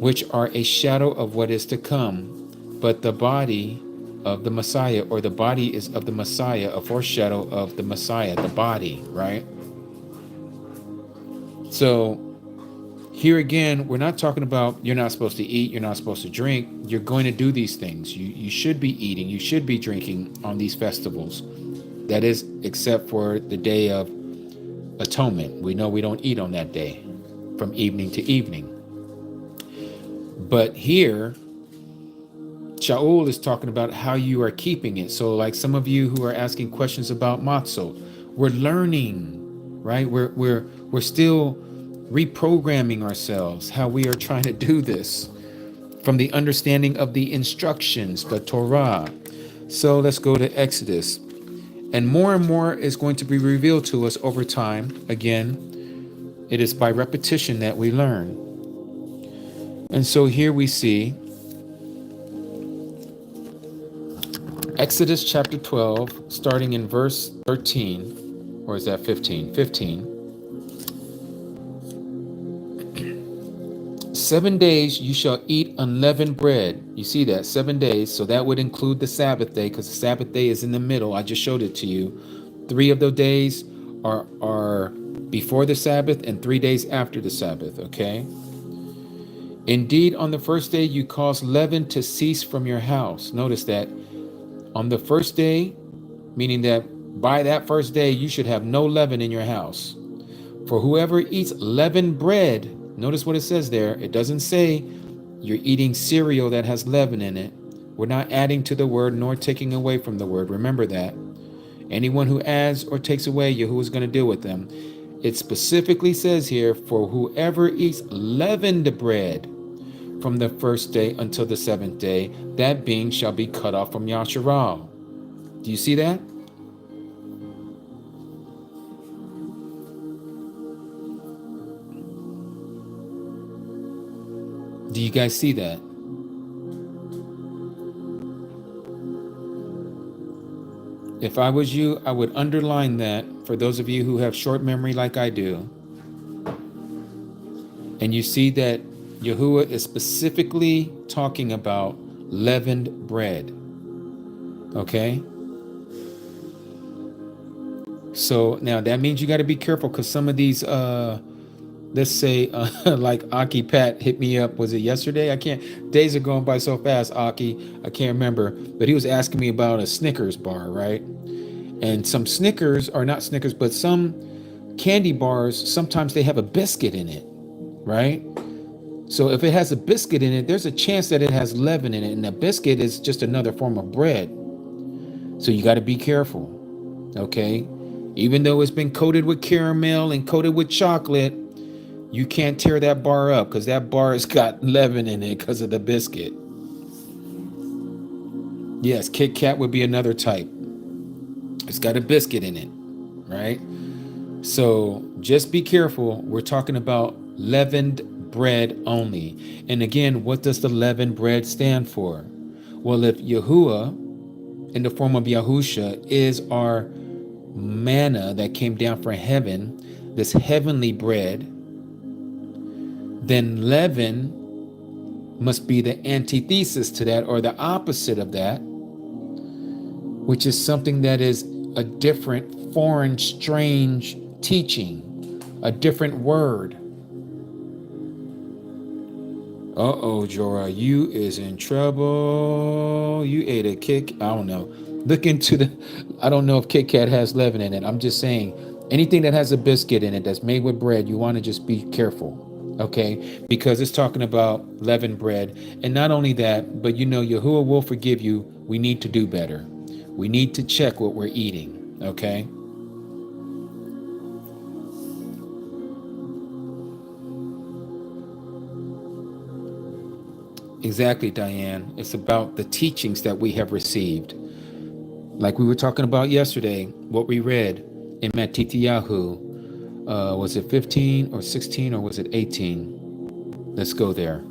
which are a shadow of what is to come, but the body of the Messiah," or the body is of the Messiah, a foreshadow of the Messiah, the body, right? So here again, we're not talking about you're not supposed to eat, you're not supposed to drink. You're going to do these things. You should be eating, you should be drinking on these festivals. That is, except for the Day of Atonement. We know we don't eat on that day from evening to evening. But here, Shaul is talking about how you are keeping it. So like some of you who are asking questions about Matzot, we're learning, right? We're still reprogramming ourselves, how we are trying to do this from the understanding of the instructions, the Torah. So let's go to Exodus. And more is going to be revealed to us over time. Again, it is by repetition that we learn. And so here we see Exodus chapter 12, starting in verse 13, or is that 15? 15. 7 days you shall eat unleavened bread. You see that, 7 days. So that would include the Sabbath day, because the Sabbath day is in the middle. I just showed it to you. 3 of those days are before the Sabbath and 3 days after the Sabbath, okay? Indeed, on the first day you cause leaven to cease from your house. Notice that on the first day, meaning that by that first day you should have no leaven in your house. For whoever eats leavened bread, notice what it says there. It doesn't say you're eating cereal that has leaven in it. We're not adding to the word nor taking away from the word. Remember that. Anyone who adds or takes away, Yahuwah is going to deal with them. It specifically says here, for whoever eats leavened bread from the first day until the 7th day, that being shall be cut off from Yasharal. Do you see that? Do you guys see that? If I was you, I would underline that for those of you who have short memory like I do. And you see that Yahuwah is specifically talking about leavened bread. Okay? So now that means you got to be careful, because some of these let's say like Aki Pat hit me up, was it yesterday? Days are going by so fast, Aki, I can't remember, but he was asking me about a Snickers bar, right? And some Snickers, or not Snickers, but some candy bars, sometimes they have a biscuit in it, right? So if it has a biscuit in it, there's a chance that it has leaven in it, and a biscuit is just another form of bread. So you got to be careful, okay? Even though it's been coated with caramel and coated with chocolate, you can't tear that bar up because that bar has got leaven in it because of the biscuit. Yes, Kit Kat would be another type. It's got a biscuit in it, right? So just be careful. We're talking about leavened bread only. And again, what does the leavened bread stand for? Well, if Yahuwah in the form of Yahusha is our manna that came down from heaven, this heavenly bread, then leaven must be the antithesis to that, or the opposite of that, which is something that is a different, foreign, strange teaching, a different word. Uh-oh, Jorah, you is in trouble. You ate a Kit, I don't know. Look into I don't know if Kit Kat has leaven in it. I'm just saying, anything that has a biscuit in it that's made with bread, you want to just be careful, okay? Because it's talking about leavened bread. And not only that, but Yahuwah will forgive you. We need to do better. We need to check what we're eating, okay? Exactly, Diane. It's about the teachings that we have received. Like we were talking about yesterday, what we read in Matityahu. Was it 15 or 16 or was it 18? Let's go there.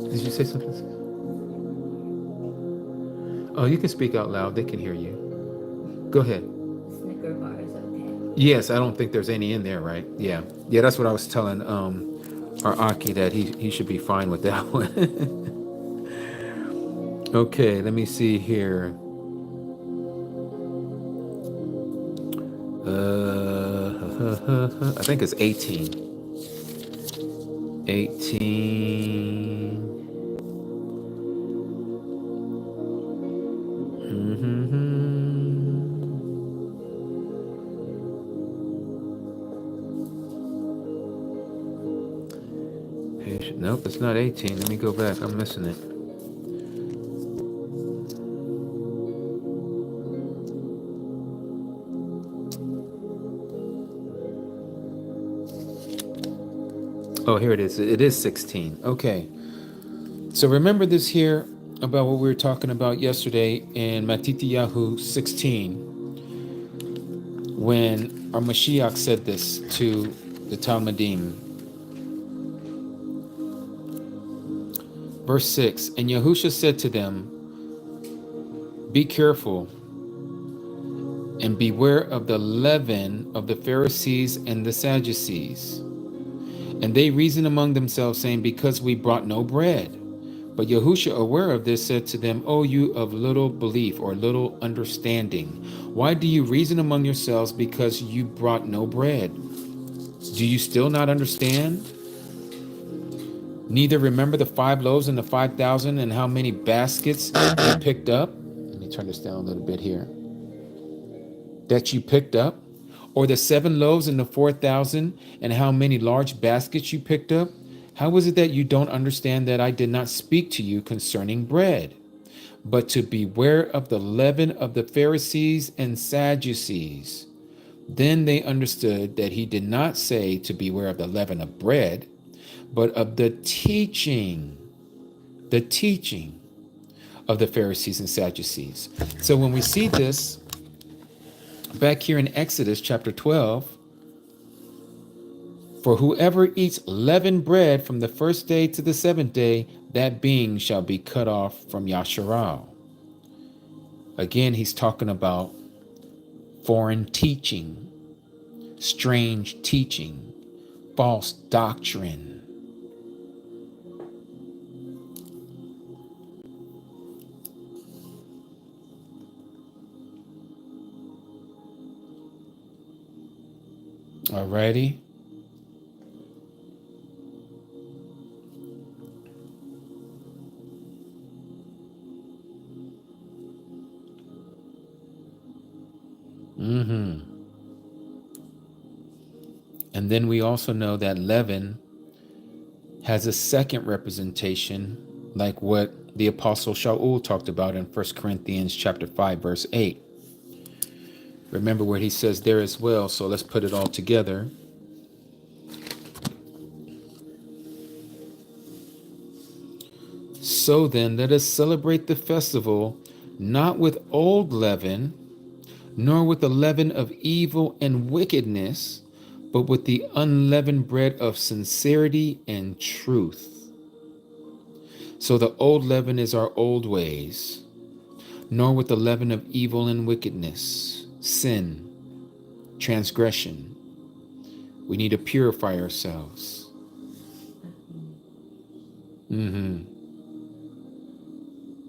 Did you say something? Oh, you can speak out loud. They can hear you. Go ahead. Snicker bar is okay. Yes, I don't think there's any in there, right? Yeah. Yeah, that's what I was telling our Aki, that he should be fine with that one. Okay, let me see here. I think it's 18. 18. Nope, it's not 18. Let me go back. I'm missing it. Oh, here it is. It is 16. Okay. So remember this here about what we were talking about yesterday in Matityahu 16, when our Mashiach said this to the Talmudim. Verse 6, and Yahusha said to them, be careful and beware of the leaven of the Pharisees and the Sadducees. And they reasoned among themselves, saying, because we brought no bread. But Yahusha, aware of this, said to them, O you of little belief or little understanding, why do you reason among yourselves because you brought no bread? Do you still not understand? Neither remember the 5 loaves and the 5,000 and how many baskets you picked up? Let me turn this down a little bit here. That you picked up? Or the 7 loaves and the 4,000 and how many large baskets you picked up? How is it that you don't understand that I did not speak to you concerning bread, but to beware of the leaven of the Pharisees and Sadducees? Then they understood that he did not say to beware of the leaven of bread, but of the teaching of the Pharisees and Sadducees. So when we see this back here in Exodus chapter 12, for whoever eats leavened bread from the first day to the 7th day, that being shall be cut off from Yasharal. Again, he's talking about foreign teaching, strange teaching, false doctrine. Alrighty. And then we also know that leaven has a second representation, like what the apostle Shaul talked about in 1 Corinthians chapter 5, verse 8. Remember what he says there as well. So let's put it all together. So then, let us celebrate the festival, not with old leaven, nor with the leaven of evil and wickedness, but with the unleavened bread of sincerity and truth. So the old leaven is our old ways, nor with the leaven of evil and wickedness, sin, transgression. We need to purify ourselves.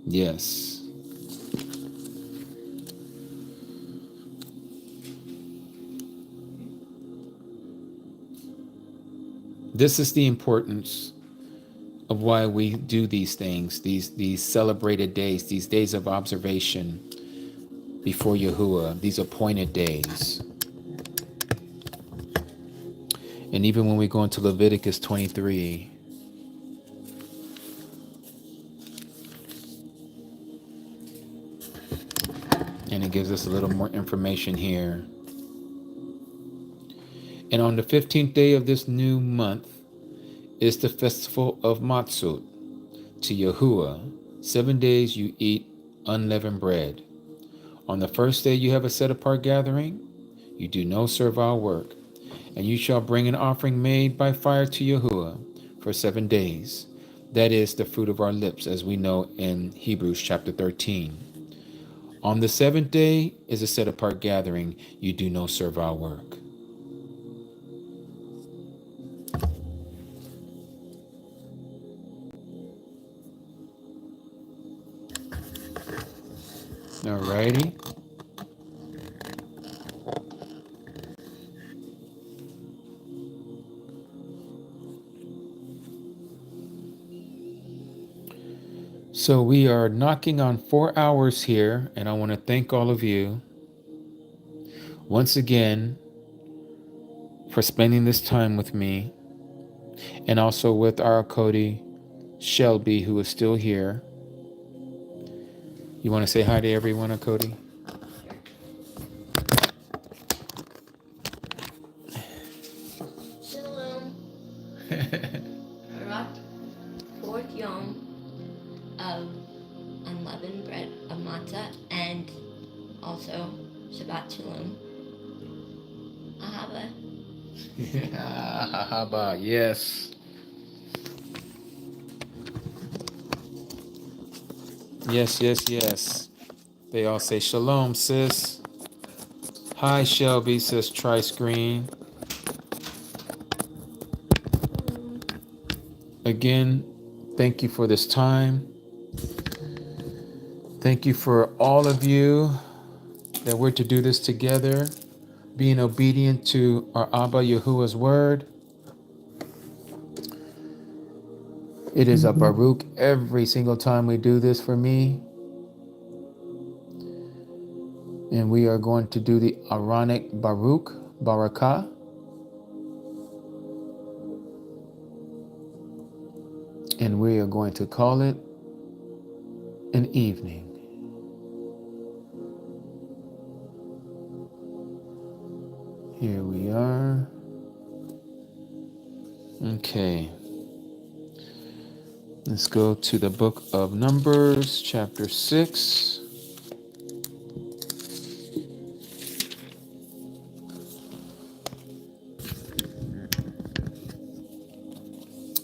Yes. This is the importance of why we do these things, these celebrated days, these days of observation before Yahuwah, these appointed days. And even when we go into Leviticus 23, and it gives us a little more information here. And on the 15th day of this new month is the festival of Matzut to Yahuwah. 7 days you eat unleavened bread. On the first day you have a set-apart gathering. You do no servile work. And you shall bring an offering made by fire to Yahuwah for 7 days. That is the fruit of our lips, as we know in Hebrews chapter 13. On the 7th day is a set-apart gathering. You do no servile work. All righty. So we are knocking on 4 hours here, and I want to thank all of you once again for spending this time with me, and also with our Cody Shelby, who is still here. You want to say hi to everyone, Cody? Shalom. Fourth Yom of unleavened bread of matzah, and also Shabbat Shalom. Ahava. Ahava, yes. Yes. They all say shalom, sis. Hi, Shelby, says try screen. Again, thank you for this time. Thank you for all of you that we're to do this together, being obedient to our Abba Yahuwah's word. It is a Baruch every single time we do this for me. And we are going to do the Aaronic Baruch, Barakah. And we are going to call it an evening. Here we are. Okay. Let's go to the book of Numbers, chapter 6.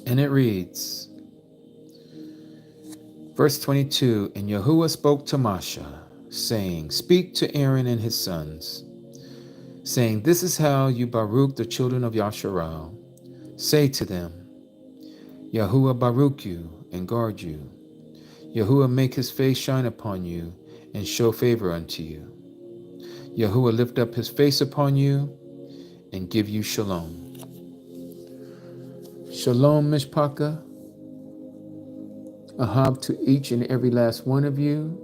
And it reads, verse 22, and Yahuwah spoke to Moshe, saying, speak to Aaron and his sons, saying, this is how you Baruch the children of Yasharal. Say to them, Yahuwah Baruch you and guard you. Yahuwah make his face shine upon you and show favor unto you. Yahuwah lift up his face upon you and give you shalom. Shalom, Mishpaka. Ahab to each and every last one of you.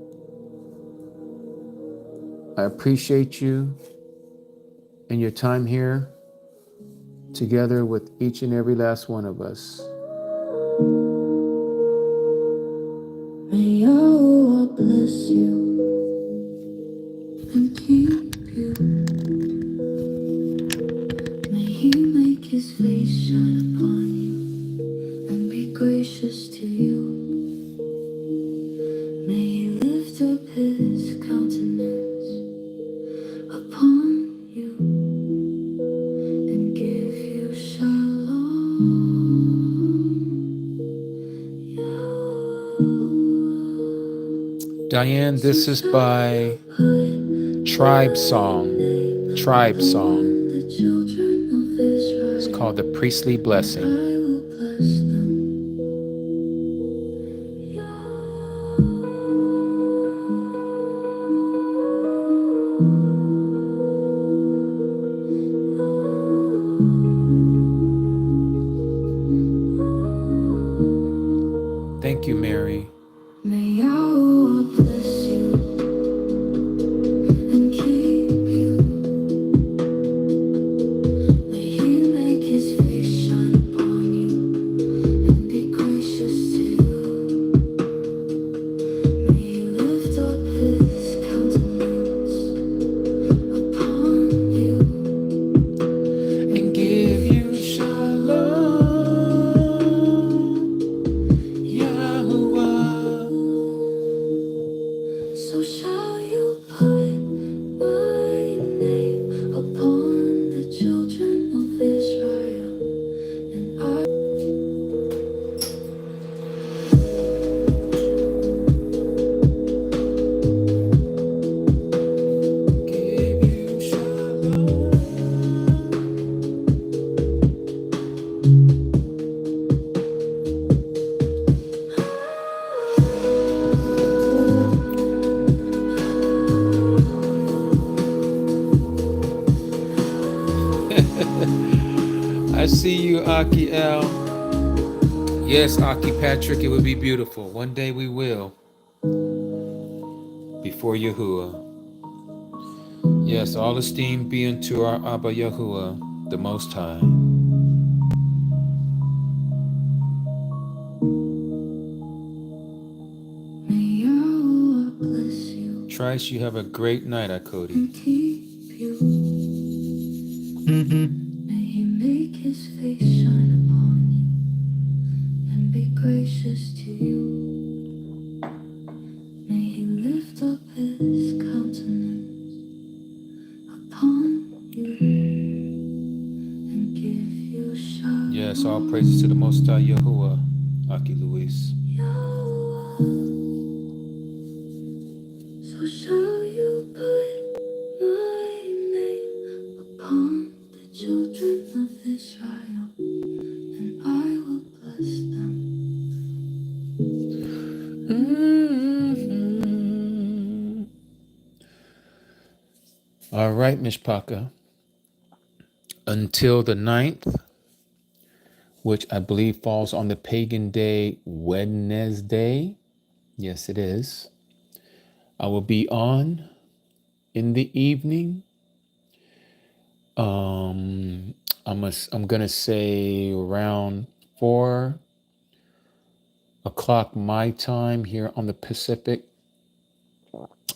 I appreciate you and your time here together with each and every last one of us. May Yahweh bless you and keep you. May He make His face shine upon you and be gracious to you. May He lift up His countenance upon you and give you shalom. Diane, this is by Tribe Song. Tribe Song. It's called The Priestly Blessing. Thank you, Mary. May Yahweh bless you and keep you. May He make His face shine upon you and be gracious to you. May He lift up His countenance upon you And give you shalom, Yahuwah. So shall you put my name upon the children of Israel, and I Give you shalom. I see you, Aki L. Yes, Aki Patrick, it would be beautiful. One day we will. Before Yahuwah. Yes, all esteem be unto our Abba Yahuwah, the Most High. may Yahweh bless you Trice, you have a great night, and Akodi. keep you. May He make His face shine upon you and be gracious to you. May He lift up His countenance upon you and give you shalom. Yes, all praises to the Most High Yahuwah, Aki Luis. So shall you put my name upon the children of Israel, and I will bless them. All right, Mishpaka. Until the 9th, which I believe falls on the pagan day Wednesday. Yes, it is. I will be on in the evening. I'm gonna say around 4 o'clock my time here on the Pacific.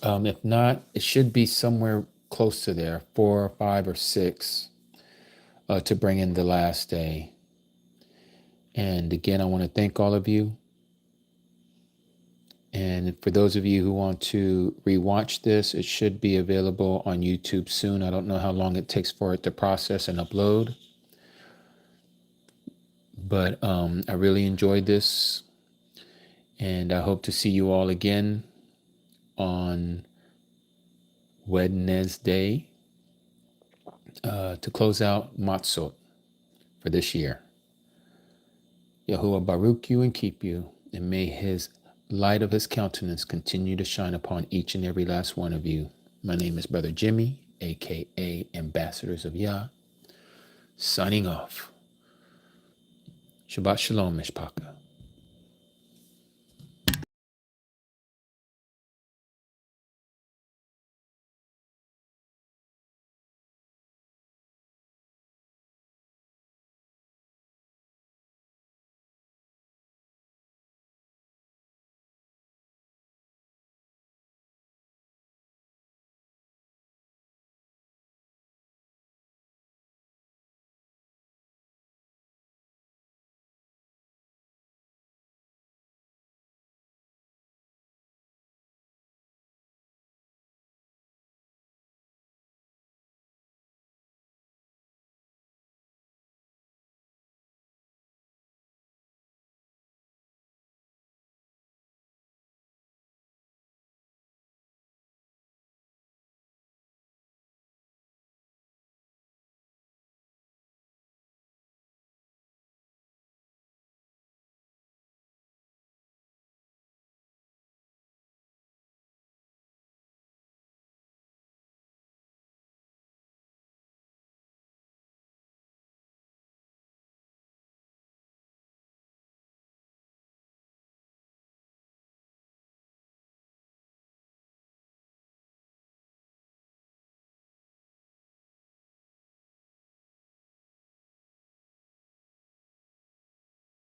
If not, it should be somewhere close to there, 4 or 5 or 6, to bring in the last day. And again, I want to thank all of you. And for those of you who want to rewatch this, it should be available on YouTube soon. I don't know how long it takes for it to process and upload. But I really enjoyed this. And I hope to see you all again on Wednesday to close out Matzut for this year. Yahuwah Baruch you and keep you, and may His light of His countenance continue to shine upon each and every last one of you. My name is Brother Jimmy, aka Ambassadors of Yah, signing off. Shabbat Shalom, Mishpaka.